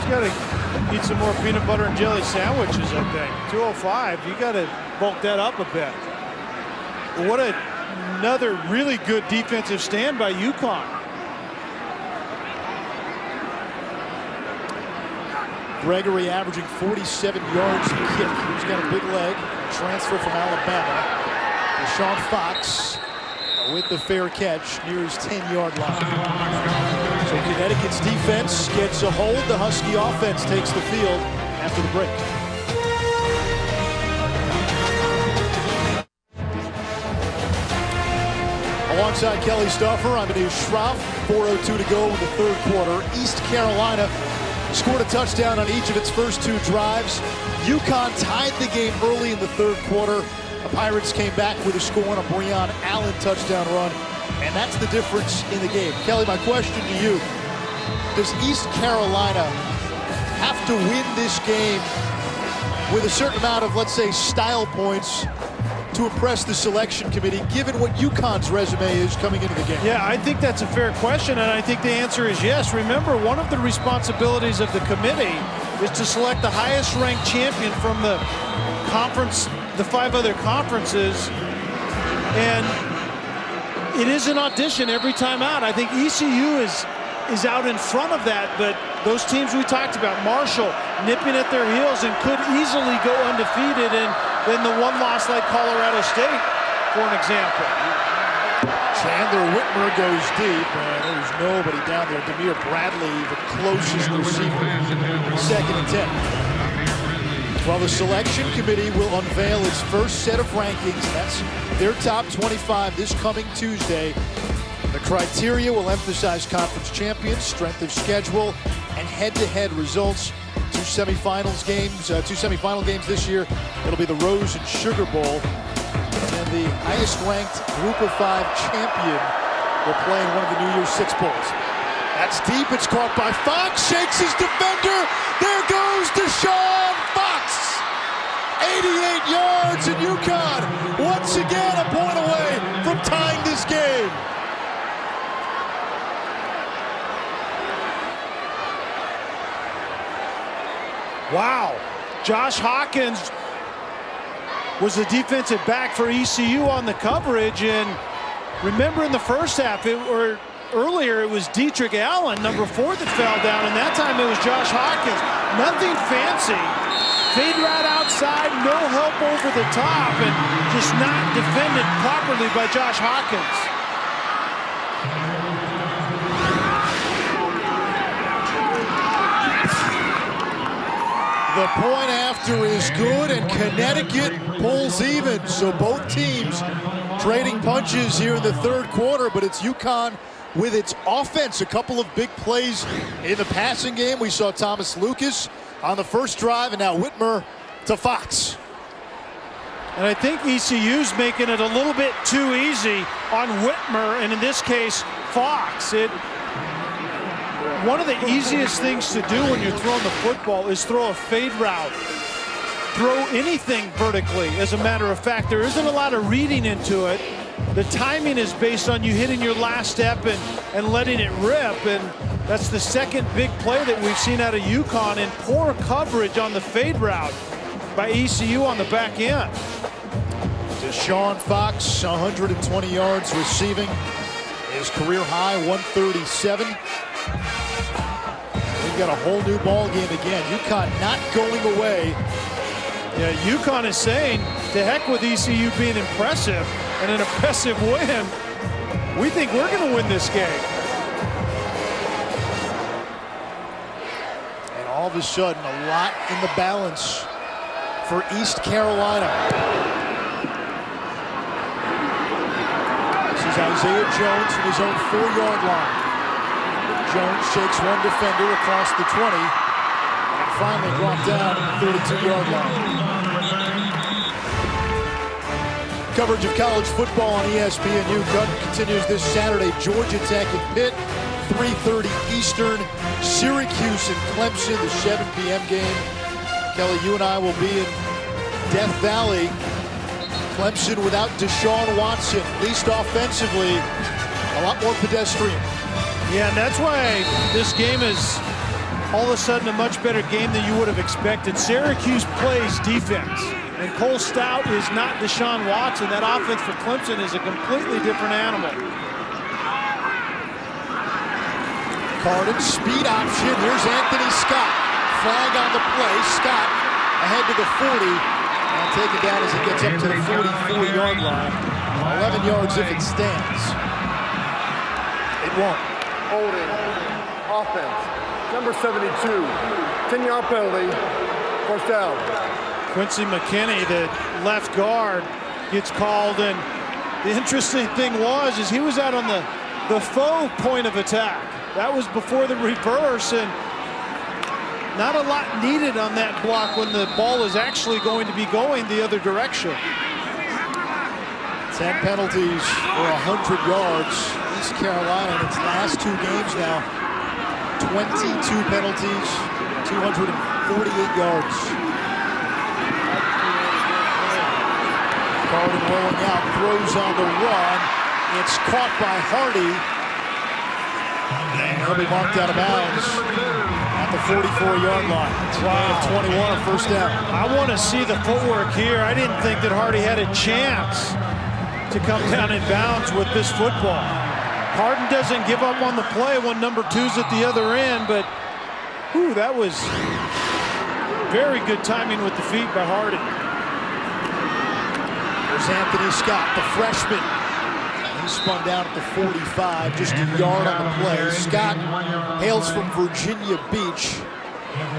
Got to eat some more peanut butter and jelly sandwiches, I think. 205, you got to bulk that up a bit. What another really good defensive stand by UConn. Gregory averaging 47 yards a kick. He's got a big leg. Transfer from Alabama. Deshaun Fox with the fair catch near his 10-yard line. So Connecticut's defense gets a hold. The Husky offense takes the field after the break. Alongside Kelly Stauffer, I'm Anish Shroff. 4:02 to go in the 3rd quarter. East Carolina scored a touchdown on each of its first 2 drives. UConn tied the game early in the 3rd quarter. The Pirates came back with a score on a Breon Allen touchdown run. And that's the difference in the game. Kelly, my question to you, does East Carolina have to win this game with a certain amount of, let's say, style points to impress the selection committee, given what UConn's resume is coming into the game? Yeah, I think that's a fair question, and I think the answer is yes. Remember, one of the responsibilities of the committee is to select the highest-ranked champion from the conference, the 5 other conferences, and it is an audition every time out. I think ECU is out in front of that, but those teams we talked about, Marshall nipping at their heels and could easily go undefeated, and then the one loss like Colorado State, for an example. Chandler Whitmer goes deep, and there's nobody down there. Demir Bradley, the closest receiver. 2nd and 10. Well, the selection committee will unveil its first set of rankings. That's their top 25 this coming Tuesday. The criteria will emphasize conference champions, strength of schedule, and head-to-head results. 2 semifinal games this year. It'll be the Rose and Sugar Bowl. And the highest-ranked Group of 5 champion will play in one of the New Year's 6 bowls. That's deep. It's caught by Fox. Shakes his defender. There goes Deshaun Fox. 88 yards, and UConn once again a point away from tying this game. Wow. Josh Hawkins was the defensive back for ECU on the coverage, and remember in the first half, earlier it was Dietrich Allen, number 4, that fell down, and that time it was Josh Hawkins. Nothing fancy. Fade route outside, no help over the top, and just not defended properly by Josh Hawkins. The point after is good, and Connecticut pulls even. So both teams trading punches here in the 3rd quarter, but it's UConn with its offense. A couple of big plays in the passing game. We saw Thomas Lucas on the first drive, and now Whitmer to Fox. And I think ECU's making it a little bit too easy on Whitmer, and in this case, Fox. One of the easiest things to do when you're throwing the football is throw a fade route. Throw anything vertically. As a matter of fact, there isn't a lot of reading into it. The timing is based on you hitting your last step and letting it rip, and that's the 2nd big play that we've seen out of UConn, and poor coverage on the fade route by ECU on the back end. Deshaun Fox, 120 yards receiving. His career high, 137. We've got a whole new ball game again. UConn not going away. Yeah, UConn is saying, to heck with ECU being impressive, and an impressive win. We think we're going to win this game. And all of a sudden, a lot in the balance for East Carolina. This is Isaiah Jones from his own 4-yard line. Jones shakes one defender across the 20 and finally brought down at the 32-yard line. Coverage of college football on ESPN UConn continues this Saturday. Georgia Tech and Pitt, 3:30 Eastern. Syracuse and Clemson, the 7 p.m. game. Kelly, you and I will be in Death Valley. Clemson without Deshaun Watson, at least offensively, a lot more pedestrian. Yeah, and that's why this game is all of a sudden a much better game than you would have expected. Syracuse plays defense, and Cole Stout is not Deshaun Watson. That offense for Clemson is a completely different animal. Carden, speed option. Here's Anthony Scott. Flag on the play. Scott ahead to the 40 and taken down as he gets up to the 44-yard line. 11 yards if it stands. It won't. Holding, offense, number 72, 10-yard penalty, 1st down. Quincy McKinney, the left guard, gets called, and the interesting thing is he was out on the faux point of attack. That was before the reverse, and not a lot needed on that block when the ball is actually going to be going the other direction. 10 penalties for 100 yards. East Carolina in its last 2 games now. 22 penalties, 248 yards. Carden rolling out, throws on the run. It's caught by Hardy. And he'll be marked out of bounds at the 44-yard line. Wow. 21, a first down. I want to see the footwork here. I didn't think that Hardy had a chance to come down in bounds with this football. Harden doesn't give up on the play when number 2's at the other end, but whew, that was very good timing with the feet by Hardy. There's Anthony Scott, the freshman. He spun down at the 45, just a yard on the play. Scott hails from Virginia Beach,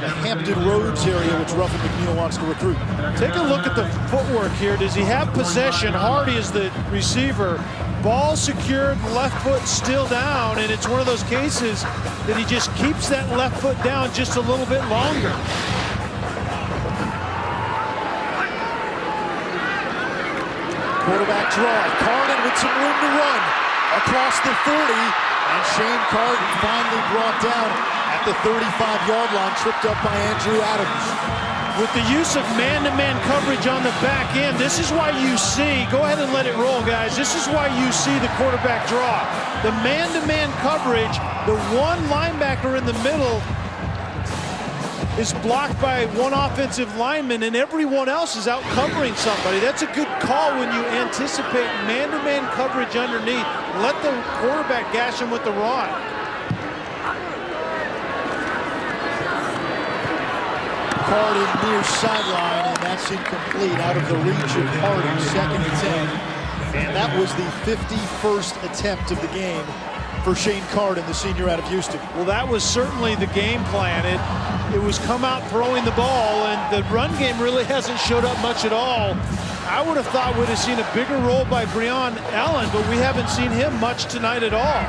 the Hampton Roads area, which Ruffin McNeil wants to recruit. Take a look at the footwork here. Does he have possession? Hardy is the receiver. Ball secured, left foot still down, and it's one of those cases that he just keeps that left foot down just a little bit longer. Quarterback draw. Carden with some room to run across the 40, and Shane Carden finally brought down at the 35-yard line, tripped up by Andrew Adams. With the use of man-to-man coverage on the back end, this is why you see, go ahead and let it roll, guys. This is why you see the quarterback draw. The man-to-man coverage, the one linebacker in the middle is blocked by one offensive lineman, and everyone else is out covering somebody. That's a good call when you anticipate man-to-man coverage underneath. Let the quarterback gash him with the rod. Carden near sideline, and that's incomplete, out of the reach of Harden. 2nd and 10. And that was the 51st attempt of the game for Shane Carden, the senior out of Houston. Well, that was certainly the game plan. It was come out throwing the ball, and the run game really hasn't showed up much at all. I would have thought we'd have seen a bigger role by Breon Allen, but we haven't seen him much tonight at all.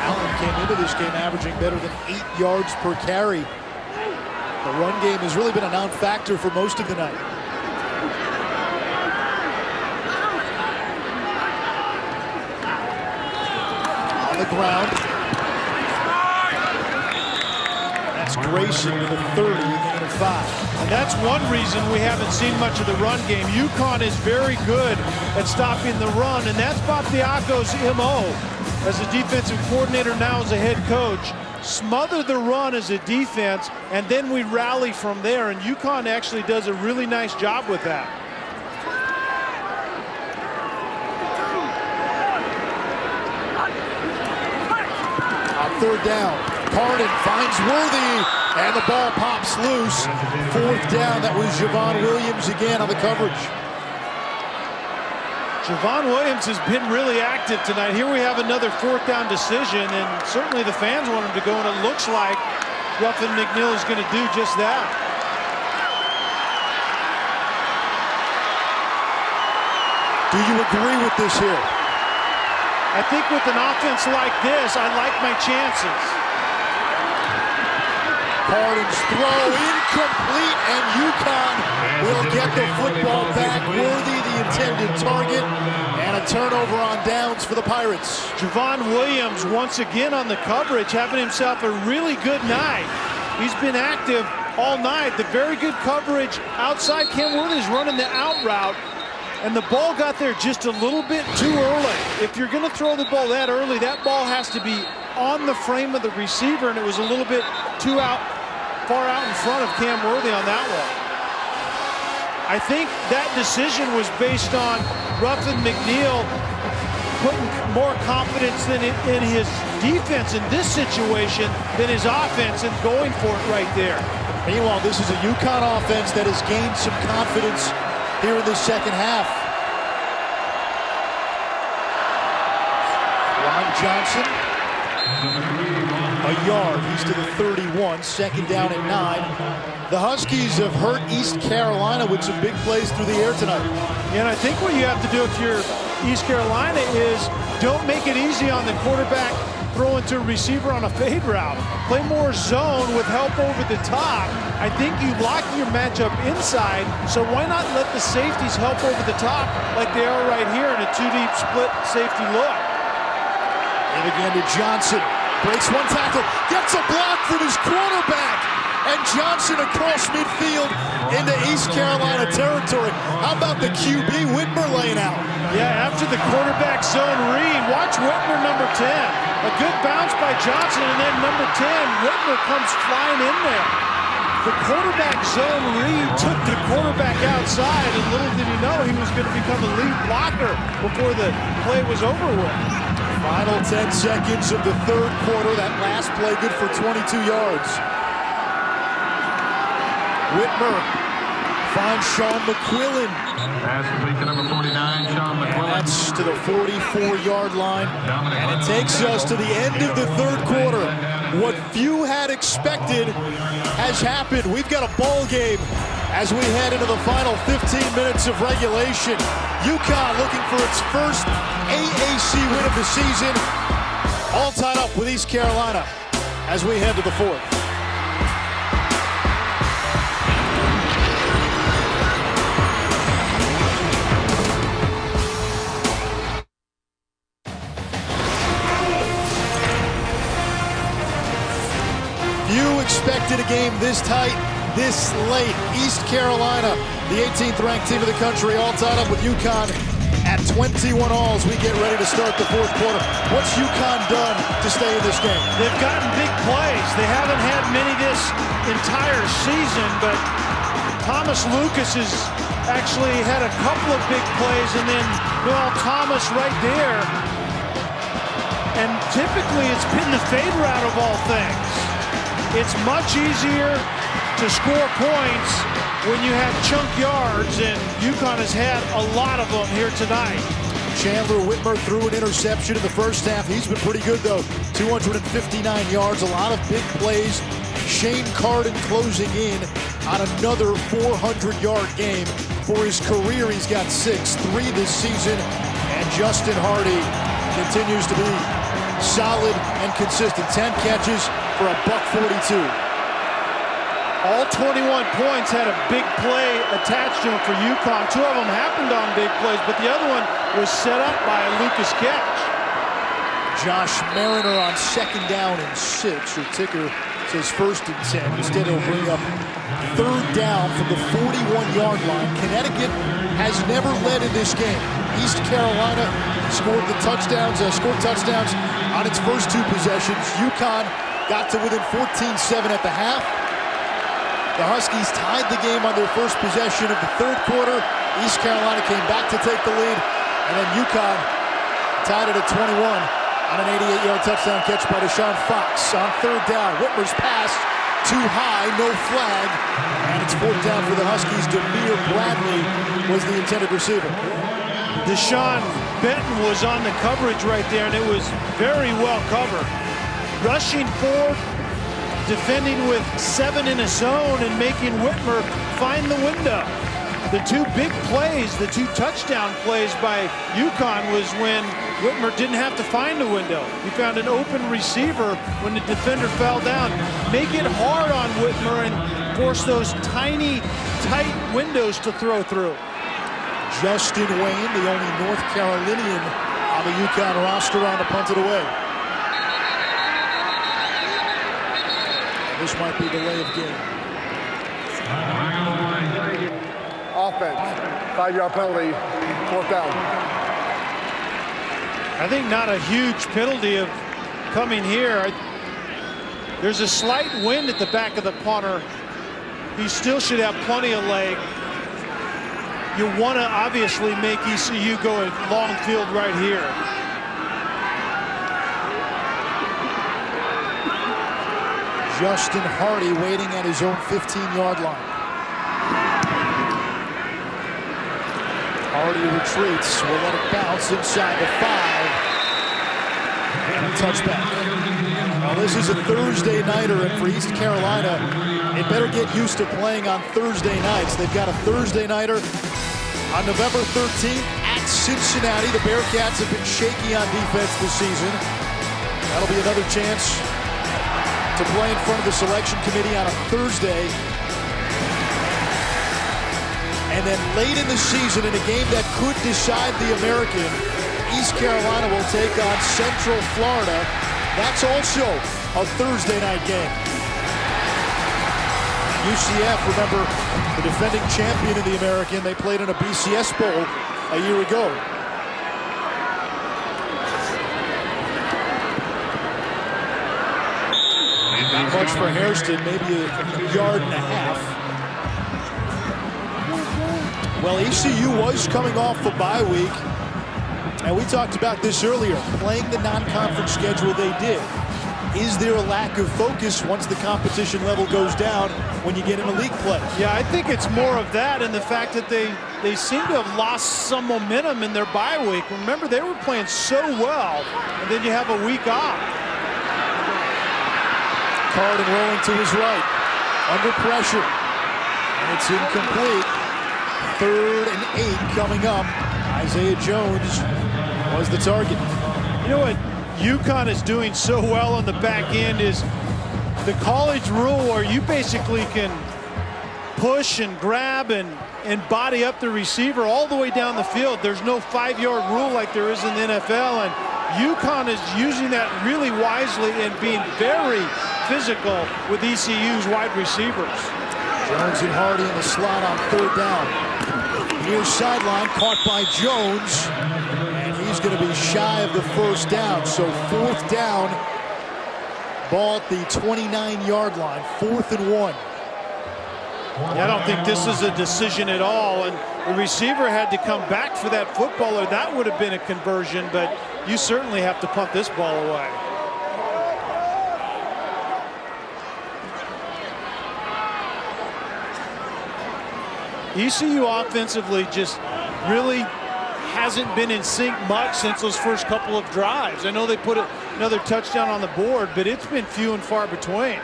Allen came into this game averaging better than 8 yards per carry. The run game has really been a non-factor for most of the night. On the ground. That's Grayson to the 30, gain of 5. And that's one reason we haven't seen much of the run game. UConn is very good at stopping the run, and that's Bob Diaco's MO as a defensive coordinator, now as a head coach. Smother the run as a defense, and then we rally from there, and UConn actually does a really nice job with that. On 3rd down, Carden finds Worthy, and the ball pops loose. 4th down, that was Javon Williams again on the coverage. Javon Williams has been really active tonight. Here we have another 4th down decision, and certainly the fans want him to go, and it looks like Ruffin McNeil is going to do just that. Do you agree with this here? I think with an offense like this, I like my chances. Carden's throw incomplete, and UConn will get the football back. Worthy, the intended target, and a turnover on downs for the Pirates. Javon Williams once again on the coverage, having himself a really good night. He's been active all night. The very good coverage outside. Cam Worthy's running the out route, and the ball got there just a little bit too early. If you're going to throw the ball that early, that ball has to be on the frame of the receiver, and it was a little bit too far out in front of Cam Worthy on that one. I think that decision was based on Ruffin McNeil putting more confidence in his defense in this situation than his offense, and going for it right there. Meanwhile, this is a UConn offense that has gained some confidence here in the 2nd half. Ron Johnson, a yard. He's to the 31, 2nd down and 9. The Huskies have hurt East Carolina with some big plays through the air tonight. And I think what you have to do if you're East Carolina is don't make it easy on the quarterback throwing to a receiver on a fade route. Play more zone with help over the top. I think you lock your matchup inside, so why not let the safeties help over the top like they are right here in a 2-deep split safety look. And again to Johnson. Breaks one tackle, gets a block from his quarterback. and Johnson across midfield into East Carolina territory. How about the QB Whitmer laying out? Yeah, after the quarterback zone read, watch Whitmer, number 10. A good bounce by Johnson, and then number 10, Whitmer comes flying in there. The quarterback zone read took the quarterback outside, and little did he know he was going to become a lead blocker before the play was over with. Final 10 seconds of the third quarter. That last play good for 22 yards. Whitmer finds Sean McQuillan. Pass complete to number 49, Sean McQuillan. That's to the 44-yard line. And it takes us to the end of the third quarter. What few had expected has happened. We've got a ball game as we head into the final 15 minutes of regulation. UConn looking for its first AAC win of the season. All tied up with East Carolina as we head to the fourth. Few expected a game this tight, this late. East Carolina, the 18th ranked team of the country, all tied up with UConn at 21 all as we get ready to start the fourth quarter. What's UConn done to stay in this game? They've gotten big plays. They haven't had many this entire season, but Thomas Lucas has actually had a couple of big plays, and then Noel Thomas right there. And typically it's been the fade route of all things. It's much easier to score points when you have chunk yards, and UConn has had a lot of them here tonight. Chandler Whitmer threw an interception in the first half. He's been pretty good, though. 259 yards, a lot of big plays. Shane Carden closing in on another 400-yard game. For his career, he's got 6, 3 this season. And Justin Hardy continues to be solid and consistent. 10 catches for a $142. All 21 points had a big play attached to them for UConn. 2 of them happened on big plays, but the other one was set up by a Lucas catch. Josh Mariner on 2nd down and 6. Your ticker says 1st and 10. Instead, it'll bring up 3rd down from the 41-yard line. Connecticut has never led in this game. East Carolina scored touchdowns on its first 2 possessions. UConn got to within 14-7 at the half. The Huskies tied the game on their first possession of the third quarter. East Carolina came back to take the lead, and then UConn tied it at 21 on an 88-yard touchdown catch by Deshaun Fox. On 3rd down, Whitmer's pass too high, no flag, and it's 4th down for the Huskies. Demir Bradley was the intended receiver. Deshaun Benton was on the coverage right there, and it was very well covered. Rushing forward, defending with 7 in a zone, and making Whitmer find the window. The 2 big plays, the 2 touchdown plays by UConn was when Whitmer didn't have to find a window. He found an open receiver when the defender fell down. Make it hard on Whitmer and force those tiny, tight windows to throw through. Justin Wayne, the only North Carolinian on the UConn roster, on to punt it away. This might be the delay of game. Offense, 5-yard penalty, 4th down. I think not a huge penalty of coming here. There's a slight wind at the back of the punter. He still should have plenty of leg. You want to obviously make ECU go a long field right here. Justin Hardy waiting at his own 15-yard line. Hardy retreats. Will let it bounce inside the 5. And a touchback. Now this is a Thursday nighter, and for East Carolina, they better get used to playing on Thursday nights. They've got a Thursday nighter on November 13th at Cincinnati. The Bearcats have been shaky on defense this season. That'll be another chance to play in front of the selection committee on a Thursday. And then late in the season, in a game that could decide the American, East Carolina will take on Central Florida. That's also a Thursday night game. UCF, remember, the defending champion of the American. They played in a BCS Bowl a year ago. Not much for Hairston, maybe a yard and a half. Well, ECU was coming off a bye week, and we talked about this earlier, playing the non-conference schedule they did. Is there a lack of focus once the competition level goes down when you get into league play? Yeah, I think it's more of that and the fact that they seem to have lost some momentum in their bye week. Remember, they were playing so well, and then you have a week off. Carden rolling to his right, under pressure, and it's incomplete. 3rd and 8 coming up. Isaiah Jones was the target. You know what UConn is doing so well on the back end is the college rule where you basically can push and grab and body up the receiver all the way down the field. There's no 5-yard rule like there is in the NFL, and UConn is using that really wisely and being very physical with ECU's wide receivers. Jones and Hardy in the slot on 3rd down. Near sideline, caught by Jones, and he's going to be shy of the 1st down. So 4th down, ball at the 29-yard line, 4th and 1. I don't think this is a decision at all, and the receiver had to come back for that football, or that would have been a conversion, but you certainly have to punt this ball away. ECU offensively just really hasn't been in sync much since those first couple of drives. I know they put another touchdown on the board, but it's been few and far between.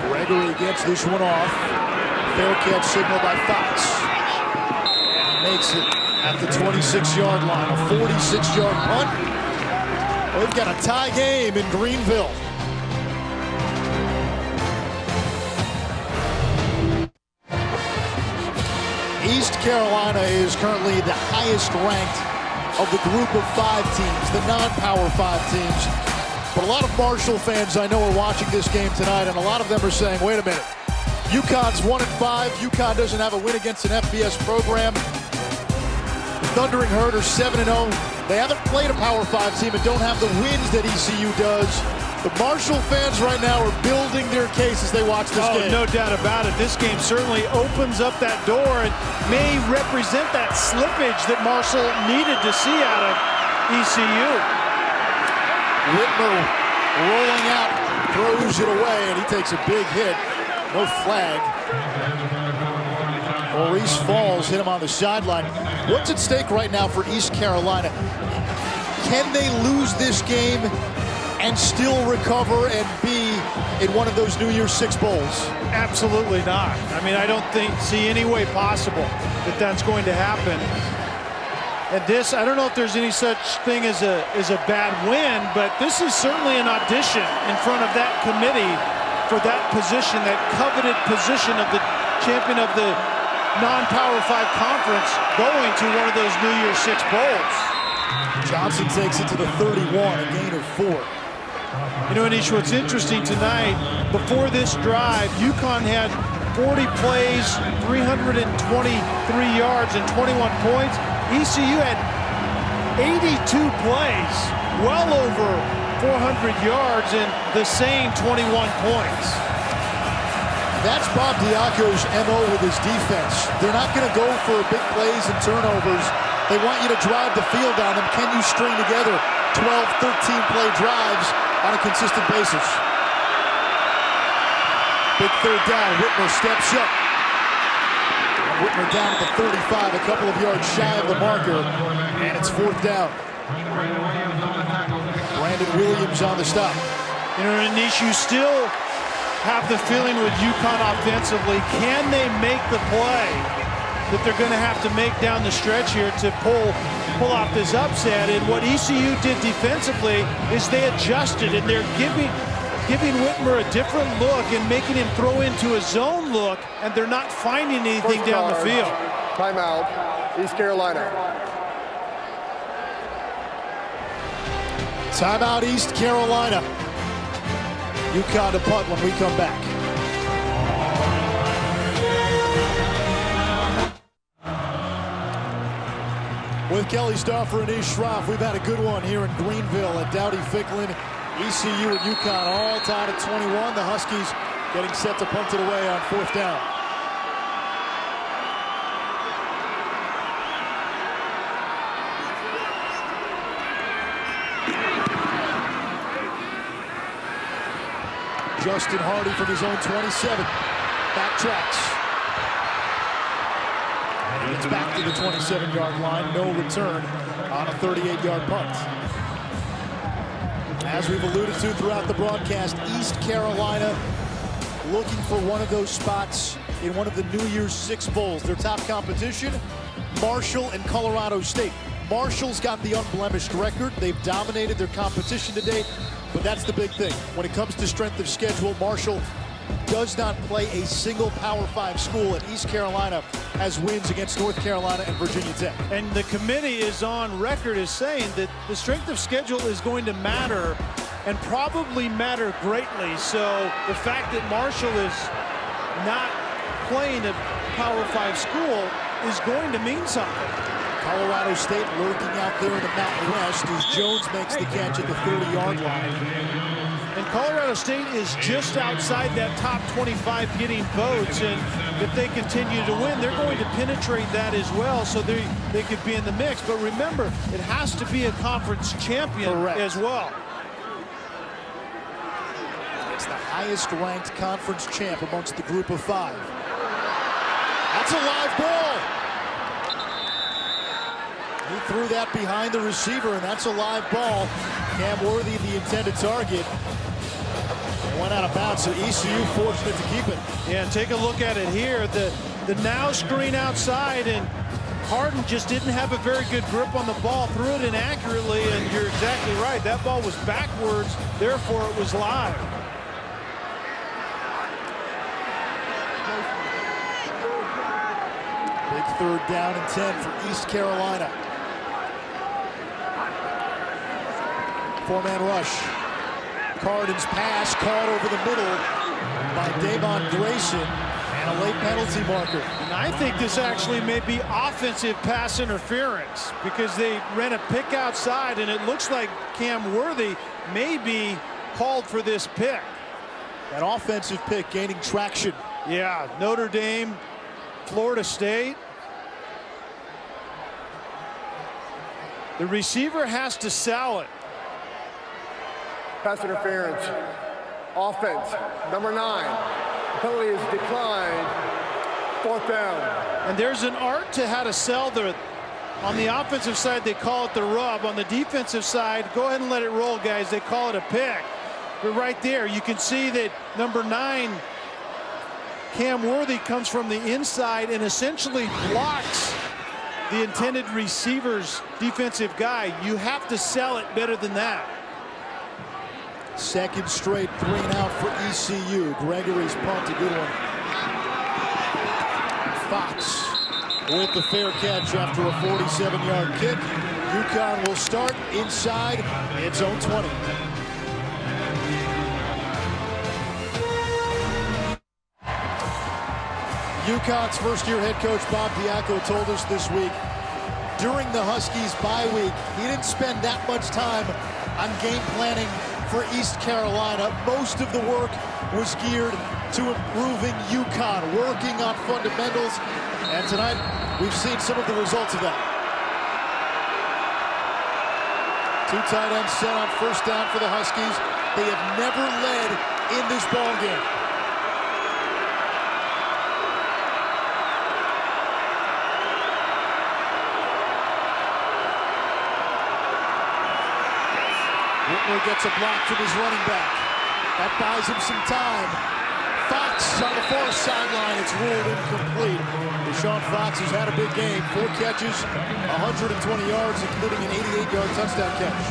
Gregory gets this one off. Fair catch signal by Fox. And makes it at the 26-yard line. A 46-yard punt. Well, we've got a tie game in Greenville. East Carolina is currently the highest ranked of the group of 5 teams, the non-Power 5 teams. But a lot of Marshall fans I know are watching this game tonight, and a lot of them are saying, wait a minute, UConn's 1-5. UConn doesn't have a win against an FBS program. The Thundering Herd are 7-0. They haven't played a Power 5 team and don't have the wins that ECU does. The Marshall fans right now are building their case as they watch this game. No doubt about it. This game certainly opens up that door and may represent that slippage that Marshall needed to see out of ECU. Whitmer rolling out, throws it away, and he takes a big hit. No flag. Maurice Falls hit him on the sideline. What's at stake right now for East Carolina? Can they lose this game and still recover and be in one of those New Year's Six bowls? Absolutely not. I mean, I don't see any way possible that that's going to happen. And this, I don't know if there's any such thing as a bad win, but this is certainly an audition in front of that committee for that position, that coveted position of the champion of the non-Power 5 conference, going to one of those New Year's Six bowls. Johnson takes it to the 31, a gain of 4. You know, Anish, what's interesting tonight, before this drive, UConn had 40 plays, 323 yards, and 21 points. ECU had 82 plays, well over 400 yards, and the same 21 points. That's Bob Diaco's MO with his defense. They're not going to go for big plays and turnovers. They want you to drive the field on them. Can you string together 12, 13-play drives on a consistent basis? Big 3rd down. Whitmer steps up. Whitmer down at the 35, a couple of yards shy of the marker, and it's 4th down. Brandon Williams on the stop. You know, Anish, you still have the feeling with UConn offensively, can they make the play that they're going to have to make down the stretch here to pull off this upset? And what ECU did defensively is they adjusted, and they're giving Whitmer a different look and making him throw into a zone look, and they're not finding anything down the field. Timeout, East Carolina. Timeout, East Carolina. UConn to punt when we come back. With Kelly Stauffer and Ish Schroff, we've had a good one here in Greenville at Dowdy-Ficklin. ECU and UConn all tied at 21. The Huskies getting set to punt it away on 4th down. Justin Hardy from his own 27. Backtracks. And it's back to the 27-yard line. No return on a 38-yard punt. As we've alluded to throughout the broadcast, East Carolina looking for one of those spots in one of the New Year's Six Bowls. Their top competition, Marshall and Colorado State. Marshall's got the unblemished record. They've dominated their competition today, but that's the big thing. When it comes to strength of schedule, Marshall does not play a single Power 5 school, and East Carolina has wins against North Carolina and Virginia Tech. And the committee is on record as saying that the strength of schedule is going to matter, and probably matter greatly. So the fact that Marshall is not playing a Power 5 school is going to mean something. Colorado State lurking out there in the Mountain West as Jones makes the catch at the 30-yard line. And Colorado State is just outside that top 25 getting votes, and if they continue to win, they're going to penetrate that as well, so they could be in the mix. But remember, it has to be a conference champion as well. It's the highest-ranked conference champ amongst the group of 5. That's a live ball. He threw that behind the receiver, and that's a live ball. Cam Worthy, the intended target. It went out of bounds, so ECU fortunate to keep it. Yeah, and take a look at it here. The now screen outside, and Harden just didn't have a very good grip on the ball, threw it inaccurately, and you're exactly right. That ball was backwards, therefore it was live. Big 3rd down and 10 for East Carolina. 4-man rush. Carden's pass caught over the middle by Davon Grayson, and a late penalty marker. And I think this actually may be offensive pass interference, because they ran a pick outside, and it looks like Cam Worthy may be called for this pick. That offensive pick gaining traction. Yeah, Notre Dame, Florida State. The receiver has to sell it. Pass interference. Offense, number 9. Penalty is declined. 4th down. And there's an art to how to sell the. On the offensive side, they call it the rub. On the defensive side, go ahead and let it roll, guys. They call it a pick. But right there, you can see that number 9, Cam Worthy, comes from the inside and essentially blocks the intended receiver's defensive guy. You have to sell it better than that. Second straight 3-and-out for ECU. Gregory's punt, a good one. Fox with the fair catch after a 47-yard kick. UConn will start inside its own 20. UConn's first-year head coach Bob Diaco told us this week, during the Huskies bye week, he didn't spend that much time on game planning for East Carolina. Most of the work was geared to improving UConn, working on fundamentals, and tonight we've seen some of the results of that. 2 tight ends set on 1st down for the Huskies. They have never led in this ball game. Whitmer gets a block from his running back. That buys him some time. Fox on the far sideline. It's ruled incomplete. Deshaun Fox has had a big game. 4 catches, 120 yards, including an 88-yard touchdown catch.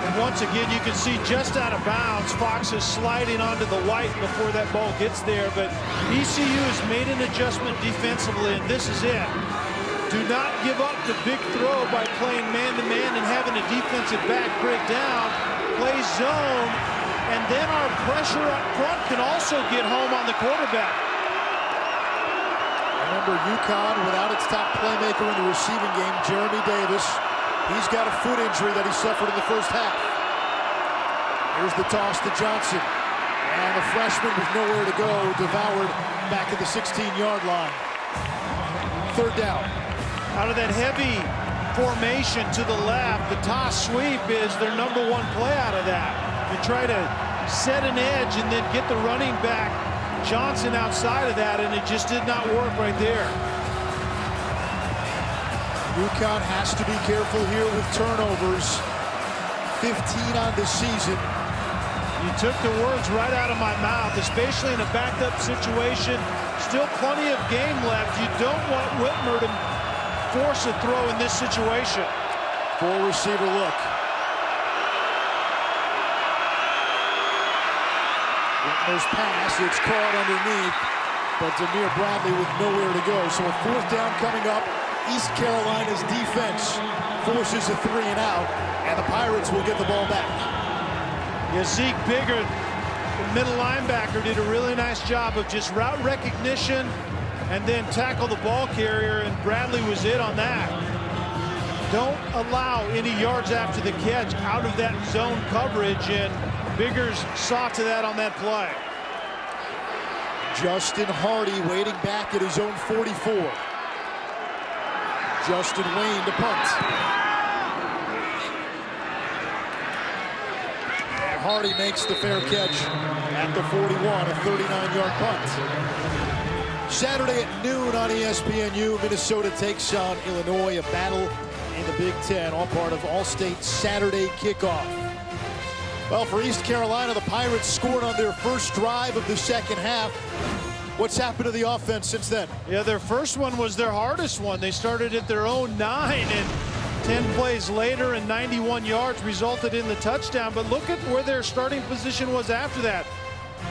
And once again, you can see just out of bounds, Fox is sliding onto the white before that ball gets there. But ECU has made an adjustment defensively, and this is it. Do not give up the big throw by playing man-to-man and having a defensive back break down. Play zone and then our pressure up front can also get home on the quarterback. Remember, UConn, without its top playmaker in the receiving game, Jeremy Davis, he's got a foot injury that he suffered in the first half. Here's the toss to Johnson. And the freshman with nowhere to go, devoured back at the 16-yard line. Third down. Out of that heavy formation to the left, the toss sweep is their #1 play out of that. You try to set an edge and then get the running back Johnson outside of that, and it just did not work right there. UConn has to be careful here with turnovers. 15 on the season. You took the words right out of my mouth, especially in a backed up situation. Still plenty of game left. You don't want Whitmer to force a throw in this situation. 4-receiver look. Whitmer's pass, it's caught underneath, but Demir Bradley with nowhere to go. So a 4th down coming up. East Carolina's defense forces a 3 and out, and the Pirates will get the ball back. Yeah, Zeke Biggert, the middle linebacker, did a really nice job of just route recognition and then tackle the ball carrier, and Bradley was it on that. Don't allow any yards after the catch out of that zone coverage, and Biggers saw to that on that play. Justin Hardy waiting back at his own 44. Justin Wayne to punt. And Hardy makes the fair catch at the 41, a 39-yard punt. Saturday at noon on ESPNU, Minnesota takes on Illinois, a battle in the Big Ten, all part of All-State Saturday kickoff. Well, for East Carolina, the Pirates scored on their first drive of the second half. What's happened to the offense since then? Yeah, their first one was their hardest one. They started at their own 9, and 10 plays later and 91 yards resulted in the touchdown. But look at where their starting position was after that.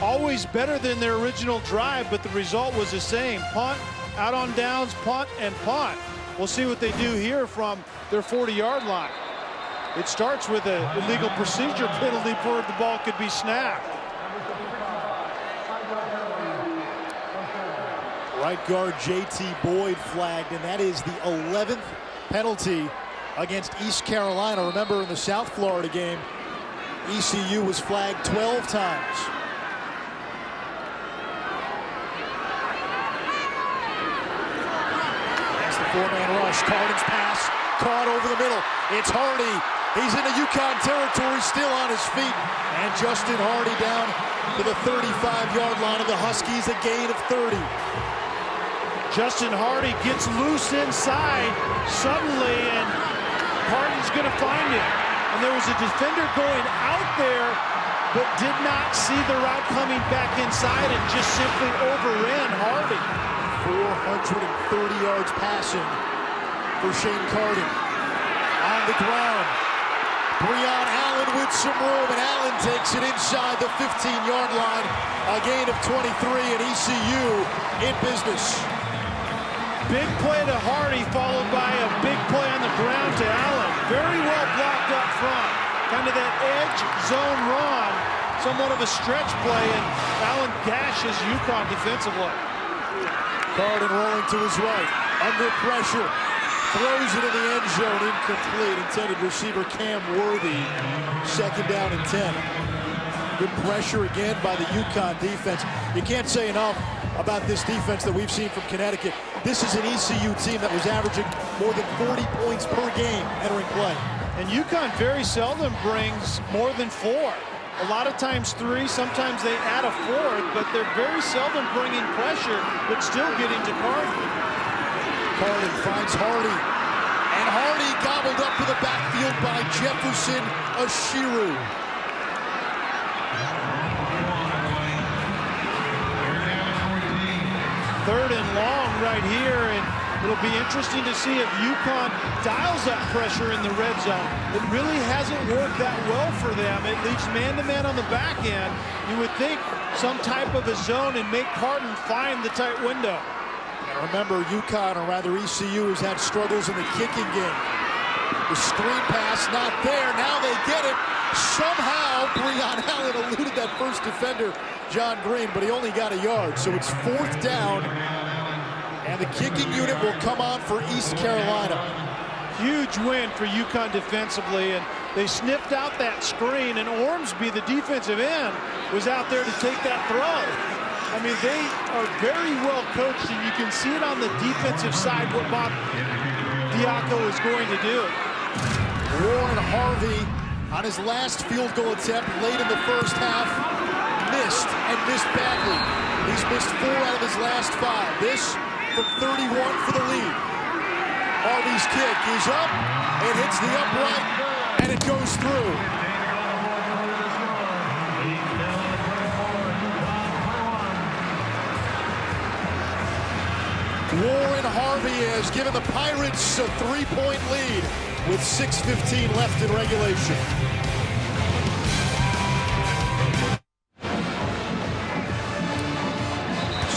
Always better than their original drive, but the result was the same. Punt, out on downs, punt, and punt. We'll see what they do here from their 40-yard line. It starts with an illegal procedure penalty before the ball could be snapped. Right guard J.T. Boyd flagged, and that is the 11th penalty against East Carolina. Remember, in the South Florida game, ECU was flagged 12 times. That's the 4-man rush. Carden's pass caught over the middle. It's Hardy. He's in the UConn territory, still on his feet. And Justin Hardy down to the 35-yard line of the Huskies, a gain of 30. Justin Hardy gets loose inside suddenly, and Harden's going to find him. And there was a defender going out there, but did not see the route coming back inside and just simply overran Hardy. 430 yards passing for Shane Carden. On the ground, Breon Allen with some room, and Allen takes it inside the 15-yard line. A gain of 23, and ECU in business. Big play to Hardy, followed by a big play on the ground to Allen. Very well blocked up front. Kind of that edge zone run, somewhat of a stretch play, and Allen gashes UConn defensively. Carden rolling to his right, under pressure, throws it in the end zone, incomplete. Intended receiver Cam Worthy, 2nd down and 10. Good pressure again by the UConn defense. You can't say enough about this defense that we've seen from Connecticut. This is an ECU team that was averaging more than 40 points per game entering play. And UConn very seldom brings more than 4. A lot of times 3, sometimes they add a 4th, but they're very seldom bringing pressure, but still getting to Carden. Carden finds Hardy, and Hardy gobbled up to the backfield by Jefferson Ashiru. Third and long right here, and it'll be interesting to see if UConn dials up pressure in the red zone. It really hasn't worked that well for them. It leaves man-to-man on the back end. You would think some type of a zone and make Carden find the tight window. Now remember, UConn, or rather ECU, has had struggles in the kicking game. The screen pass not there. Now they get it. Somehow, Breon Allen eluded that first defender, John Green, but he only got a yard. So it's 4th down, and the kicking unit will come on for East Carolina. Huge win for UConn defensively, and they sniffed out that screen, and Ormsby, the defensive end, was out there to take that throw. I mean, they are very well coached, and you can see it on the defensive side what Bob Diaco is going to do. Warren Harvey on his last field goal attempt late in the first half, missed and missed badly. He's missed 4 out of his last 5. This from 31 for the lead. Harvey's kick is up, it hits the upright, and it goes through. Warren Harvey has given the Pirates a 3-point lead with 6:15 left in regulation.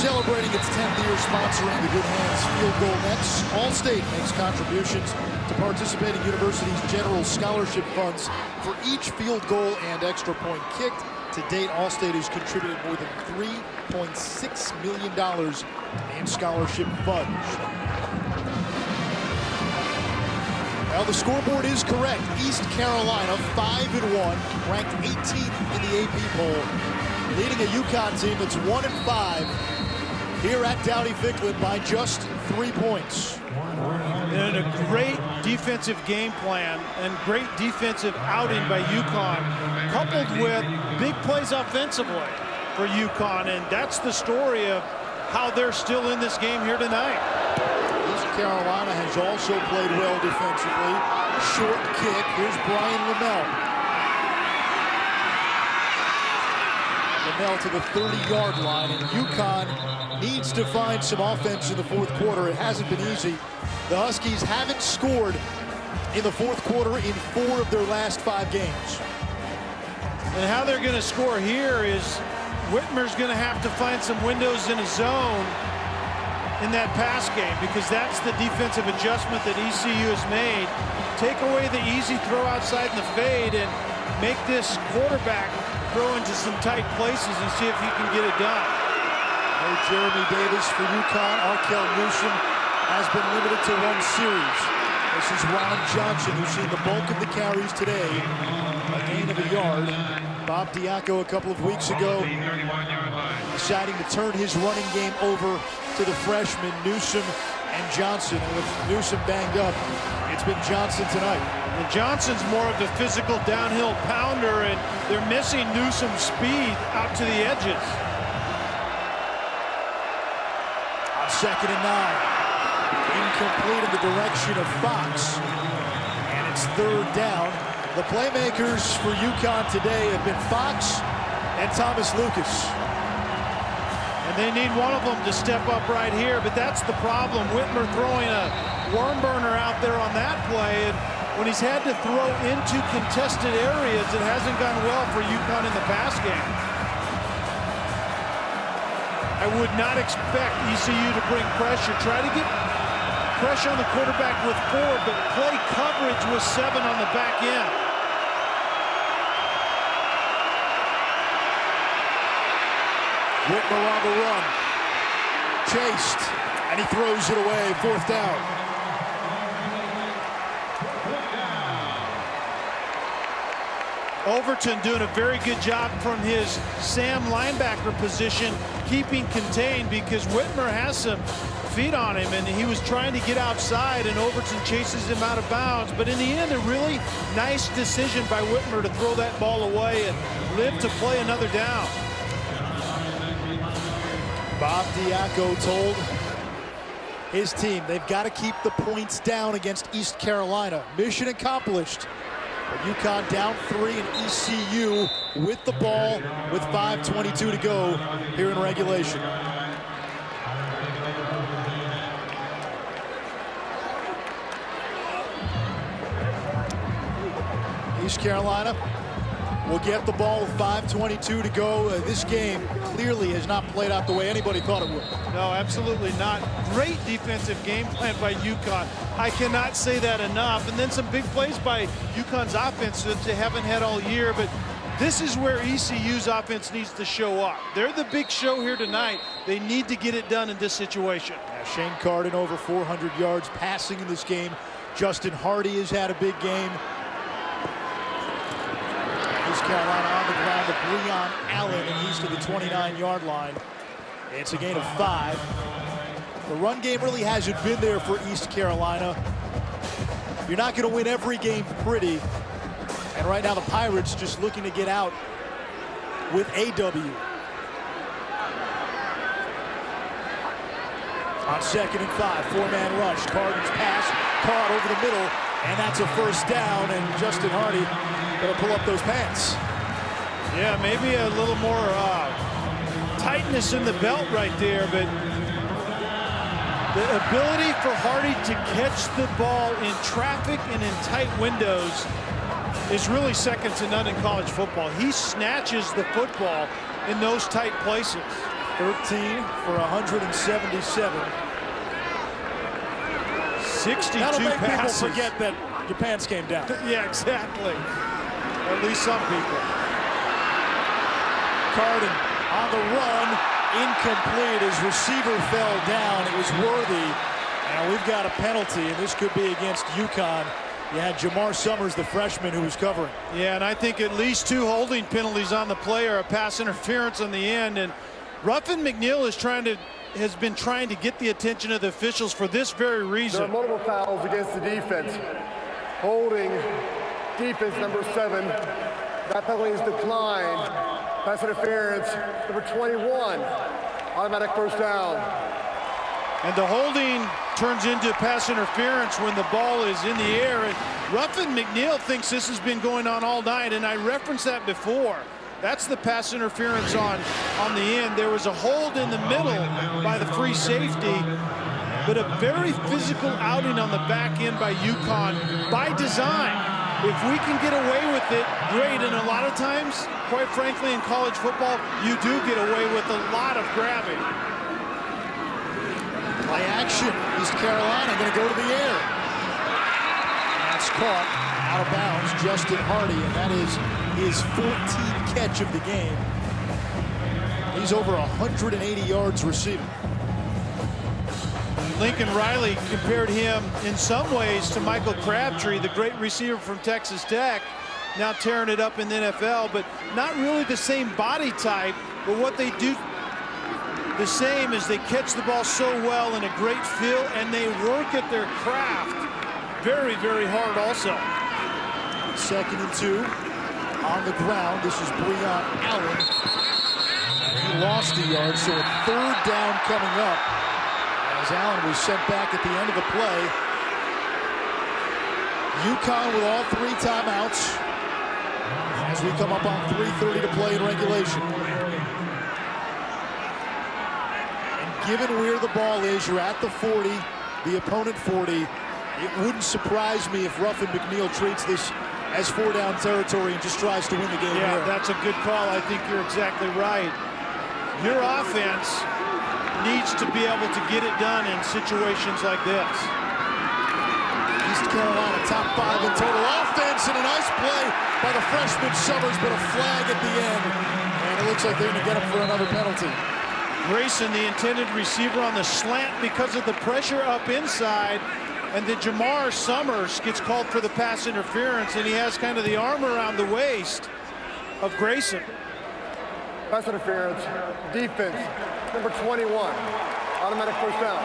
Celebrating its 10th year sponsoring the Good Hands Field Goal Nets, Allstate makes contributions to participating universities' general scholarship funds for each field goal and extra point kicked. To date, Allstate has contributed more than $3.6 million in scholarship funds. Well, the scoreboard is correct. East Carolina 5-1, ranked 18th in the AP poll, leading a UConn team that's 1-5 here at Dowdy-Ficklen by just 3 points. And a great defensive game plan and great defensive outing by UConn, coupled with big plays offensively for UConn, and that's the story of how they're still in this game here tonight. East Carolina has also played well defensively. Short kick. Here's Brian Lamel. Lamel to the 30-yard line, and UConn needs to find some offense in the 4th quarter. It hasn't been easy. The Huskies haven't scored in the 4th quarter in 4 of their last 5 games. And how they're going to score here is Whitmer's going to have to find some windows in a zone in that pass game, because that's the defensive adjustment that ECU has made. Take away the easy throw outside in the fade and make this quarterback throw into some tight places and see if he can get it done. No Jeremy Davis for UConn. Arkell Newsom has been limited to 1 series. This is Ron Johnson, who's seen the bulk of the carries today. A gain of a yard. Bob Diaco a couple of weeks ago deciding to turn his running game over to the freshmen Newsom and Johnson. And with Newsom banged up, it's been Johnson tonight. And Johnson's more of the physical downhill pounder, and they're missing Newsom's speed out to the edges. On 2nd and 9. Incomplete in the direction of Fox. And it's 3rd down. The playmakers for UConn today have been Fox and Thomas Lucas. And they need one of them to step up right here, but that's the problem. Whitmer throwing a worm burner out there on that play, and when he's had to throw into contested areas, it hasn't gone well for UConn in the pass game. I would not expect ECU to bring pressure. Try to get pressure on the quarterback with 4, but play coverage with 7 on the back end. Whitmer on the run. Chased, and he throws it away. 4th down. Overton doing a very good job from his Sam linebacker position, keeping contained, because Whitmer has some feet on him, and he was trying to get outside, and Overton chases him out of bounds. But in the end, a really nice decision by Whitmer to throw that ball away and live to play another down. Bob Diaco told his team they've got to keep the points down against East Carolina. Mission accomplished. But UConn down 3, and ECU with the ball with 5:22 to go here in regulation. East Carolina will get the ball with 5:22 to go. This game clearly has not played out the way anybody thought it would. No, absolutely not. Great defensive game plan by UConn. I cannot say that enough. And then some big plays by UConn's offense that they haven't had all year. But this is where ECU's offense needs to show up. They're the big show here tonight. They need to get it done in this situation. Shane Carden over 400 yards passing in this game. Justin Hardy has had a big game. East Carolina on the ground to Breon Allen and east of the 29-yard line. It's a gain of 5. The run game really hasn't been there for East Carolina. You're not going to win every game pretty. And right now the Pirates just looking to get out with a W. On 2nd and 5, 4-man rush. Carden's pass caught over the middle, and that's a first down. And Justin Hardy going to pull up those pants. Yeah, maybe a little more tightness in the belt right there, but the ability for Hardy to catch the ball in traffic and in tight windows is really second to none in college football. He snatches the football in those tight places. 13 for 177. 62 That'll make passes. people forget that your pants came down. Yeah, exactly. At least some people. Carden on the run, incomplete. His receiver fell down. It was Worthy. And we've got a penalty, and this could be against UConn. You had Jamar Summers, the freshman, who was covering. Yeah, and I think at least 2 holding penalties on the play or a pass interference on the end. And Ruffin McNeil has been trying to get the attention of the officials for this very reason. There are multiple fouls against the defense. Holding defense number 7. That penalty is declined. Pass interference number 21. Automatic first down. And the holding turns into pass interference when the ball is in the air. And Ruffin McNeil thinks this has been going on all night, and I referenced that before. That's the pass interference on the end. There was a hold in the middle by the free safety, but a very physical outing on the back end by UConn by design. If we can get away with it, great. And a lot of times, quite frankly, in college football, you do get away with a lot of grabbing. Play action. East Carolina going to go to the air. That's caught out of bounds. Justin Hardy, and that is his 14th catch of the game. He's over 180 yards receiving. Lincoln Riley compared him in some ways to Michael Crabtree, the great receiver from Texas Tech, now tearing it up in the NFL, but not really the same body type. But what they do the same is they catch the ball so well in a great feel, and they work at their craft very, very hard also. 2nd and 2 on the ground. This is Breon Allen. He lost a yard, so a 3rd down coming up as Allen was sent back at the end of the play. UConn with all 3 timeouts as we come up on 3:30 to play in regulation. And given where the ball is, you're at the 40, the opponent 40. It wouldn't surprise me if Ruffin McNeil treats this as 4-down territory and just tries to win the game. Yeah, here. that's a good call. I think you're exactly right. Your offense needs to be able to get it done in situations like this. East Carolina top 5 in total offense, and a nice play by the freshman Summers, but a flag at the end. And it looks like they're going to get him for another penalty. Grayson, the intended receiver, on the slant because of the pressure up inside. And then Jamar Summers gets called for the pass interference, and he has kind of the arm around the waist of Grayson. Pass interference, defense, number 21. Automatic first down.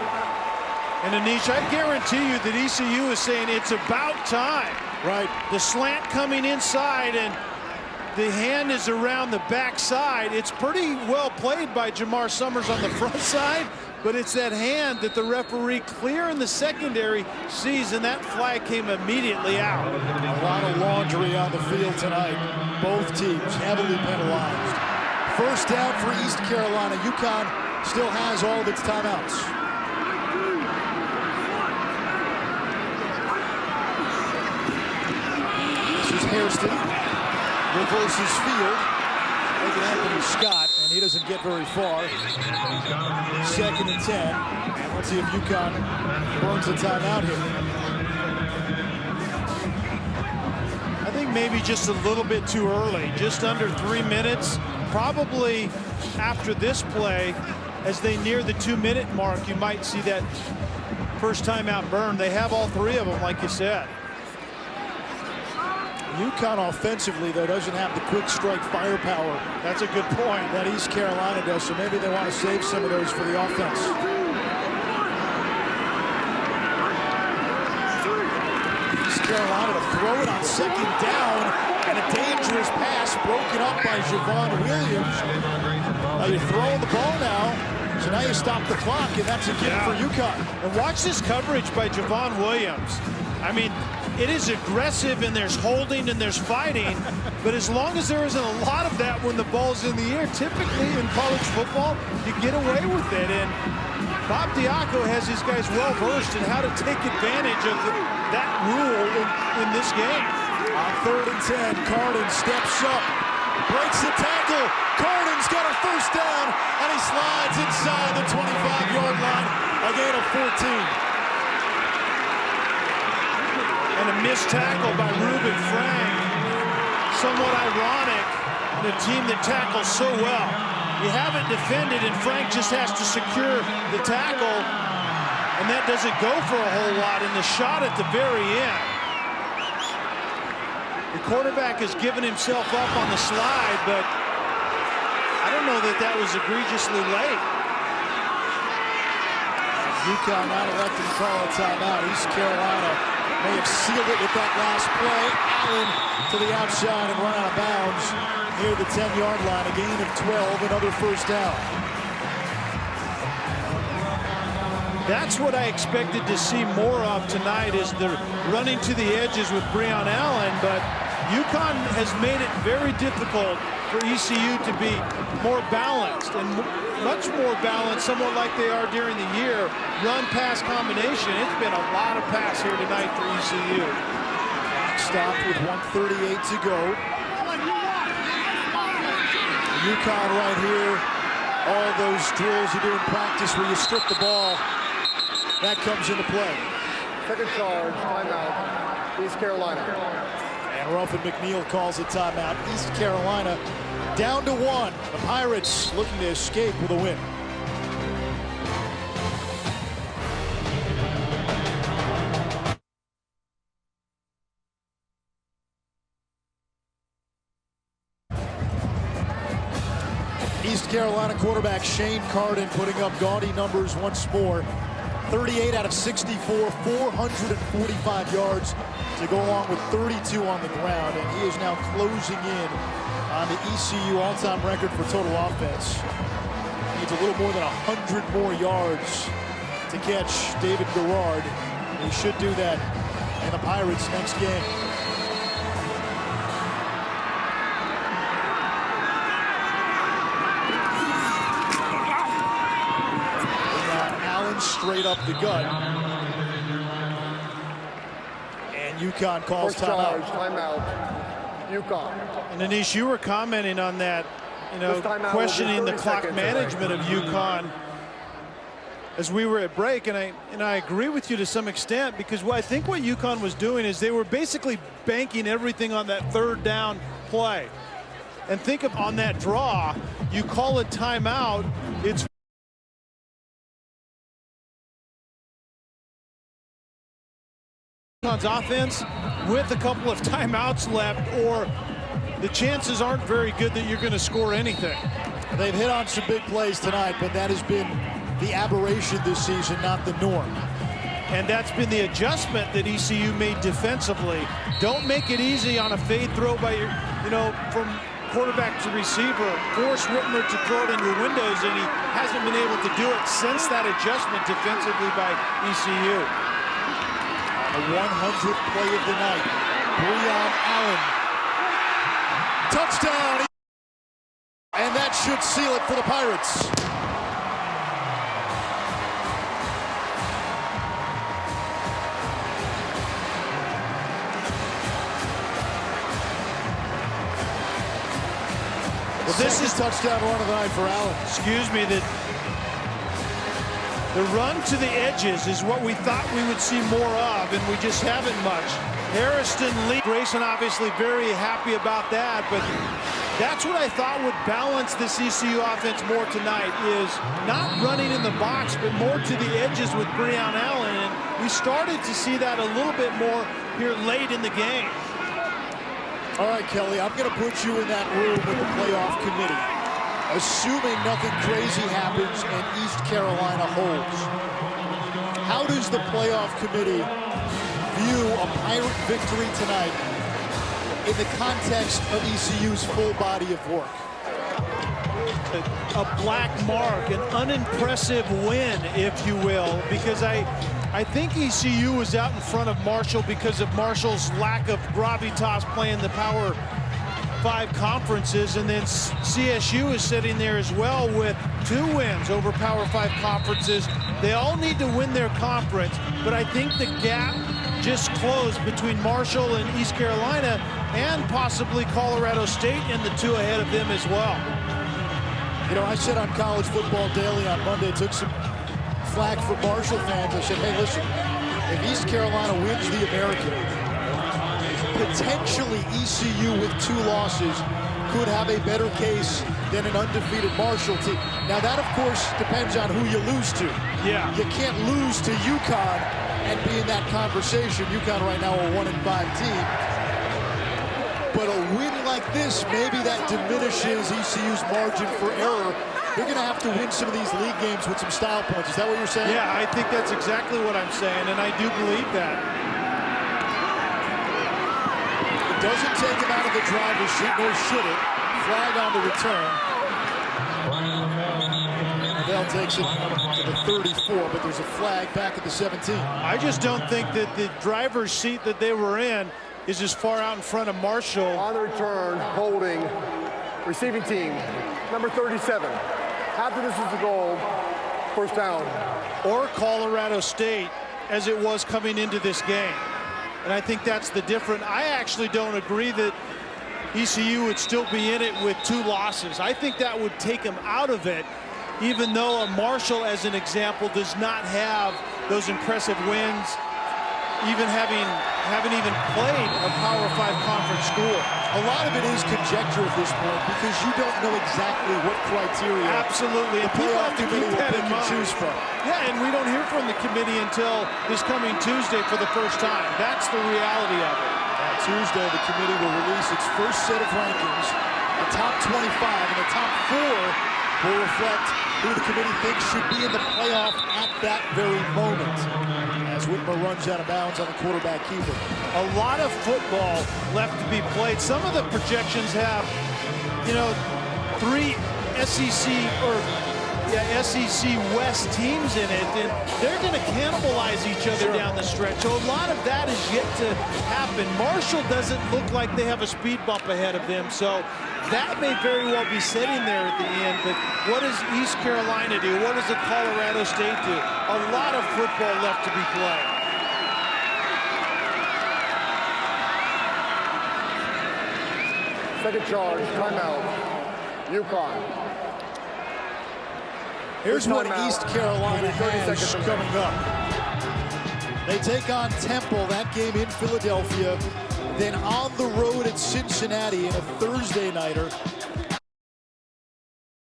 And Anish, I guarantee you that ECU is saying it's about time. Right. The slant coming inside, and the hand is around the backside. It's pretty well played by Jamar Summers on the front side, but it's that hand that the referee clear in the secondary sees, and that flag came immediately out. A lot of laundry on the field tonight. Both teams heavily penalized. First down for East Carolina. UConn still has all of its timeouts. This is Hairston. reverses field. Look at Anthony Scott, and he doesn't get very far. 2nd and 10. And let's see if UConn burns a timeout here. I think maybe just a little bit too early, just under 3 minutes. Probably after this play, as they near the 2-minute mark, you might see that first timeout burn. They have all 3 of them, like you said. UConn offensively, though, doesn't have the quick strike firepower. That's a good point. That East Carolina does, so maybe they want to save some of those for the offense. East Carolina to throw it on 2nd down, and a dangerous pass broken up by Javon Williams. Now you're throwing the ball now, so now you stop the clock, and that's a gift for UConn. And watch this coverage by Javon Williams. I mean, it is aggressive, and there's holding and there's fighting, but as long as there isn't a lot of that when the ball's in the air, typically in college football, you get away with it. And Bob Diaco has his guys well versed in how to take advantage of that rule in this game. On 3rd and 10, Carden steps up, breaks the tackle. Carden's got a first down, and he slides inside the 25-yard line, a gain of 14. And a missed tackle by Ruben Frank. Somewhat ironic in a team that tackles so well. You haven't defended, and Frank just has to secure the tackle, and that doesn't go for a whole lot in the shot at the very end. The quarterback has given himself up on the slide, but I don't know that that was egregiously late. UConn not electing to call a timeout. East Carolina may have sealed it with that last play. Allen to the outside and run out of bounds near the 10-yard line. A gain of 12, another first down. That's what I expected to see more of tonight, is the running to the edges with Breon Allen, but UConn has made it very difficult for ECU to be more balanced, and much more balanced, somewhat like they are during the year. Run-pass combination. It's been a lot of pass here tonight for ECU. Stopped with 1:38 to go. UConn right here. All those drills you do in practice where you strip the ball, that comes into play. 2nd charge, timeout, East Carolina. And Ruffin McNeil calls a timeout. East Carolina down to 1. The Pirates looking to escape with a win. East Carolina quarterback Shane Carden putting up gaudy numbers once more. 38 out of 64, 445 yards to go along with 32 on the ground, and he is now closing in on the ECU all-time record for total offense. Needs a little more than 100 more yards to catch David Garrard. He should do that in the Pirates' next game. Straight up the gut. And UConn calls timeout. UConn. And Anish, you were commenting on that, questioning the clock management of UConn as we were at break, and I agree with you to some extent, because I think what UConn was doing is they were basically banking everything on that 3rd down play. And think of on that draw, you call a timeout, it's offense with a couple of timeouts left, or the chances aren't very good that you're going to score anything. They've hit on some big plays tonight, but that has been the aberration this season, not the norm. And that's been the adjustment that ECU made defensively. Don't make it easy on a fade throw by your, from quarterback to receiver. Force Whitmer to throw it in your windows, and he hasn't been able to do it since that adjustment defensively by ECU. The 100th play of the night. Breon Allen. Touchdown! And that should seal it for the Pirates. this is touchdown run of the night for Allen. Excuse me, the run to the edges is what we thought we would see more of, and we just haven't much. Harrison Lee, Grayson obviously very happy about that, but that's what I thought would balance this ECU offense more tonight, is not running in the box, but more to the edges with Breon Allen, and we started to see that a little bit more here late in the game. All right, Kelly, I'm going to put you in that room with the playoff committee. Assuming nothing crazy happens and East Carolina holds, how does the playoff committee view a Pirate victory tonight in the context of ECU's full body of work? A black mark, an unimpressive win, if you will, because I think ECU was out in front of Marshall because of Marshall's lack of gravitas playing the Power 5 conferences, and then CSU is sitting there as well with 2 wins over Power 5 conferences. They all need to win their conference, but I think the gap just closed between Marshall and East Carolina and possibly Colorado State and the 2 ahead of them as well. You know, I said on College Football Daily on Monday, took some flack for Marshall fans. I said, hey, listen, if East Carolina wins the American, potentially ECU with 2 losses could have a better case than an undefeated Marshall team. Now that, of course, depends on who you lose to. Yeah. You can't lose to UConn and be in that conversation. UConn right now a 1-5 team. But a win like this, maybe that diminishes ECU's margin for error. They're going to have to win some of these league games with some style points. Is that what you're saying? Yeah, I think that's exactly what I'm saying, and I do believe that. It doesn't take him out of the driver's seat, nor should it. Flag on the return. Bell takes it to the 34, but there's a flag back at the 17. I just don't think that the driver's seat that they were in is as far out in front of Marshall. On the return, holding, receiving team, number 37. After this is the goal, first down. Or Colorado State, as it was coming into this game. And I think that's the difference. I actually don't agree that ECU would still be in it with 2 losses. I think that would take them out of it, even though a Marshall, as an example, does not have those impressive wins, even haven't even played a Power 5 conference school. A lot of it is conjecture at this point because you don't know exactly what criteria Absolutely. the playoff committee will pick and choose from. Yeah, and we don't hear from the committee until this coming Tuesday for the first time. That's the reality of it. On Tuesday, the committee will release its first set of rankings. The top 25 and the top 4 will reflect who the committee thinks should be in the playoff at that very moment. As Whitmer runs out of bounds on the quarterback keeper. A lot of football left to be played. Some of the projections have, 3 SEC West teams in it, and they're going to cannibalize each other down the stretch. So a lot of that is yet to happen. Marshall doesn't look like they have a speed bump ahead of them, so that may very well be sitting there at the end. But what does East Carolina do? What does the Colorado State do? A lot of football left to be played. Second charge, timeout, UConn. Here's what Timeout. East Carolina 30 has seconds coming up. They take on Temple, that game in Philadelphia. Then on the road at Cincinnati in a Thursday nighter.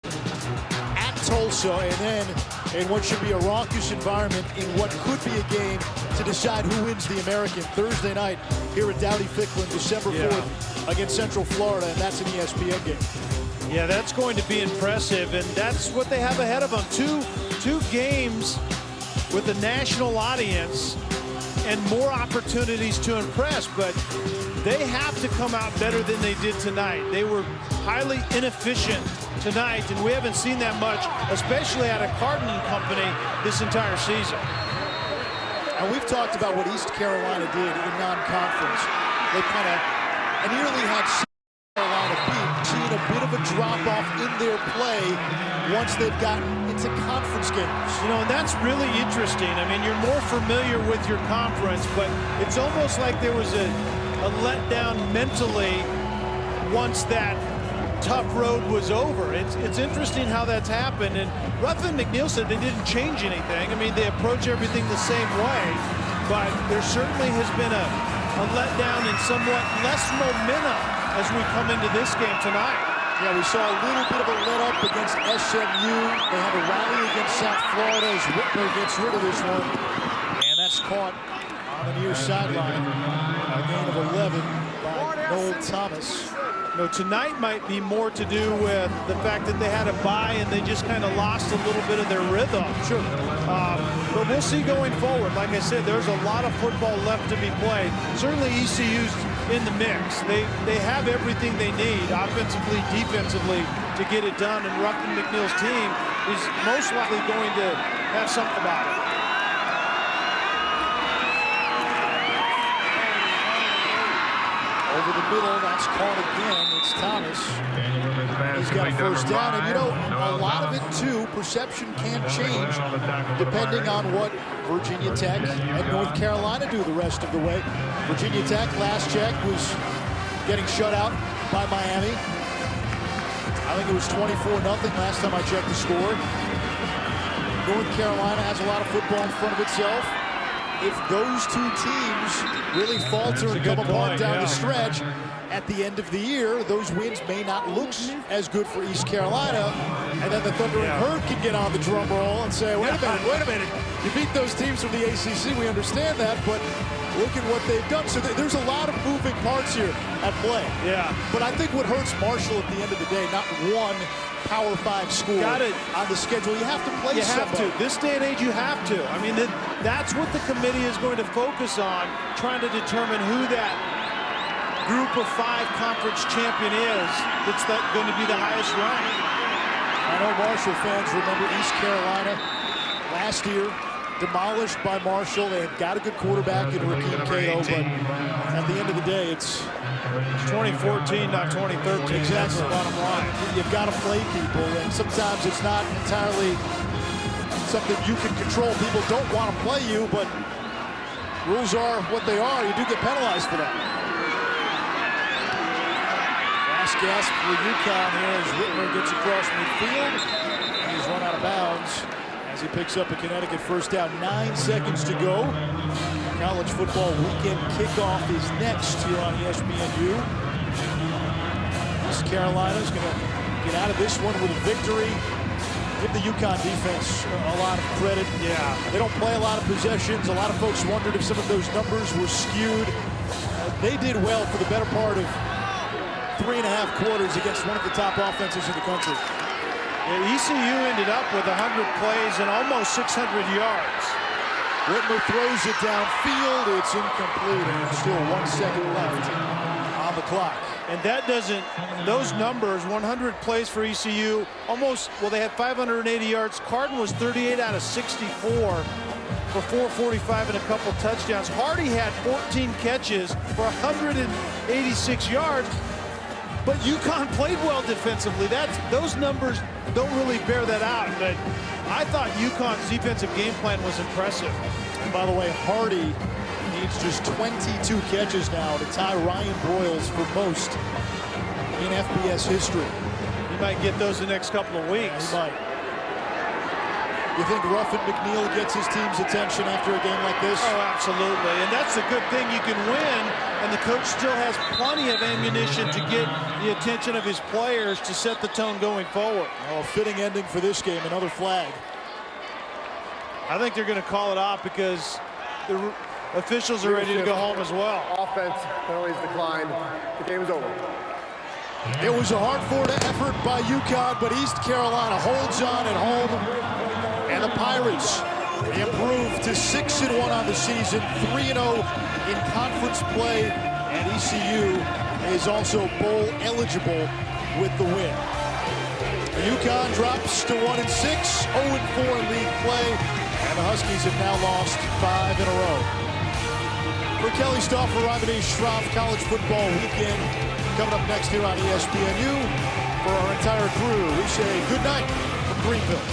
At Tulsa, and then in what should be a raucous environment in what could be a game to decide who wins the American. Thursday night here at Dowdy-Ficklin, December 4th against Central Florida, and that's an ESPN game. Yeah, that's going to be impressive, and that's what they have ahead of them. Two games with a national audience and more opportunities to impress, but they have to come out better than they did tonight. They were highly inefficient tonight, and we haven't seen that much, especially out of Carton and company this entire season. And we've talked about what East Carolina did in non-conference. They kind of nearly had Carolina beat, seeing a bit of a drop-off in their play once they've gotten into conference games. And that's really interesting. I mean, you're more familiar with your conference, but it's almost like there was a letdown mentally once that tough road was over. It's interesting how that's happened. And Ruffin McNeil said they didn't change anything. I mean, they approach everything the same way, but there certainly has been a letdown and somewhat less momentum as we come into this game tonight. Yeah, we saw a little bit of a let-up against SMU. They had a rally against South Florida as Whitmer gets rid of this one. And that's caught on the near sideline. A gain of 11 by Noel Thomas. You know, tonight might be more to do with the fact that they had a bye and they just kind of lost a little bit of their rhythm. Sure. But we'll see going forward. Like I said, there's a lot of football left to be played. Certainly ECU's in the mix. They have everything they need, offensively, defensively, to get it done. And Ruffin McNeil's team is most likely going to have something about it. Over the middle, that's caught again. It's Thomas. He's got a first down. And, you know, a lot of it, too, perception can change depending on what Virginia Tech and North Carolina do the rest of the way. Virginia Tech, last check, was getting shut out by Miami. I think it was 24-0 last time I checked the score. North Carolina has a lot of football in front of itself. If those two teams really falter and come apart down the stretch at the end of the year, those wins may not look as good for East Carolina. And then the Thunder and Herd can get on the drum roll and say, wait a minute. You beat those teams from the ACC, we understand that, but look at what they've done. So there's a lot of moving parts here at play. Yeah. But I think what hurts Marshall at the end of the day, not one Power 5 school on the schedule. You have to play somebody. You have to. This day and age, you have to. I mean, that's what the committee is going to focus on, trying to determine who that group of 5 conference champion is that's going to be the highest ranked. I know Marshall fans remember East Carolina last year, demolished by Marshall. They have got a good quarterback in Rakeem Cato, but at the end of the day, it's 2014, not 2013. Exactly. That's the bottom line. You've got to play people, and sometimes it's not entirely something you can control. People don't want to play you, but rules are what they are. You do get penalized for that. Last gasp for UConn here as Whitmer gets across midfield. He's run out of bounds as he picks up a Connecticut first down. 9 seconds to go. College football weekend kickoff is next here on ESPNU. East Carolina is going to get out of this one with a victory. Give the UConn defense a lot of credit. Yeah. They don't play a lot of possessions. A lot of folks wondered if some of those numbers were skewed. They did well for the better part of 3.5 quarters against one of the top offenses in the country. Yeah, ECU ended up with 100 plays and almost 600 yards. Whitmer throws it downfield. It's incomplete, and still 1 second left on the clock. And that doesn't, those numbers, 100 plays for ECU, almost, well, they had 580 yards. Cardin was 38 out of 64 for 445 and a couple touchdowns. Hardy had 14 catches for 186 yards. But UConn played well defensively. Those numbers don't really bear that out. But I thought UConn's defensive game plan was impressive. And by the way, Hardy needs just 22 catches now to tie Ryan Broyles for most in FBS history. He might get those the next couple of weeks. He might. You think Ruffin McNeil gets his team's attention after a game like this? Oh, absolutely. And that's the good thing. You can win, and the coach still has plenty of ammunition to get the attention of his players to set the tone going forward. Oh, a fitting ending for this game. Another flag. I think they're going to call it off because the officials are ready to go home as well. Offense, penalties declined. The game is over. It was a hard-fought effort by UConn, but East Carolina holds on at home. And the Pirates improved to 6-1 on the season, 3-0 in conference play. And ECU is also bowl eligible with the win. UConn drops to 1-6, 0-4 in league play. And the Huskies have now lost 5 in a row. For Kelly Stauffer, I'm Anish Shroff. College football weekend coming up next here on ESPNU. For our entire crew, we say good night from Greenville.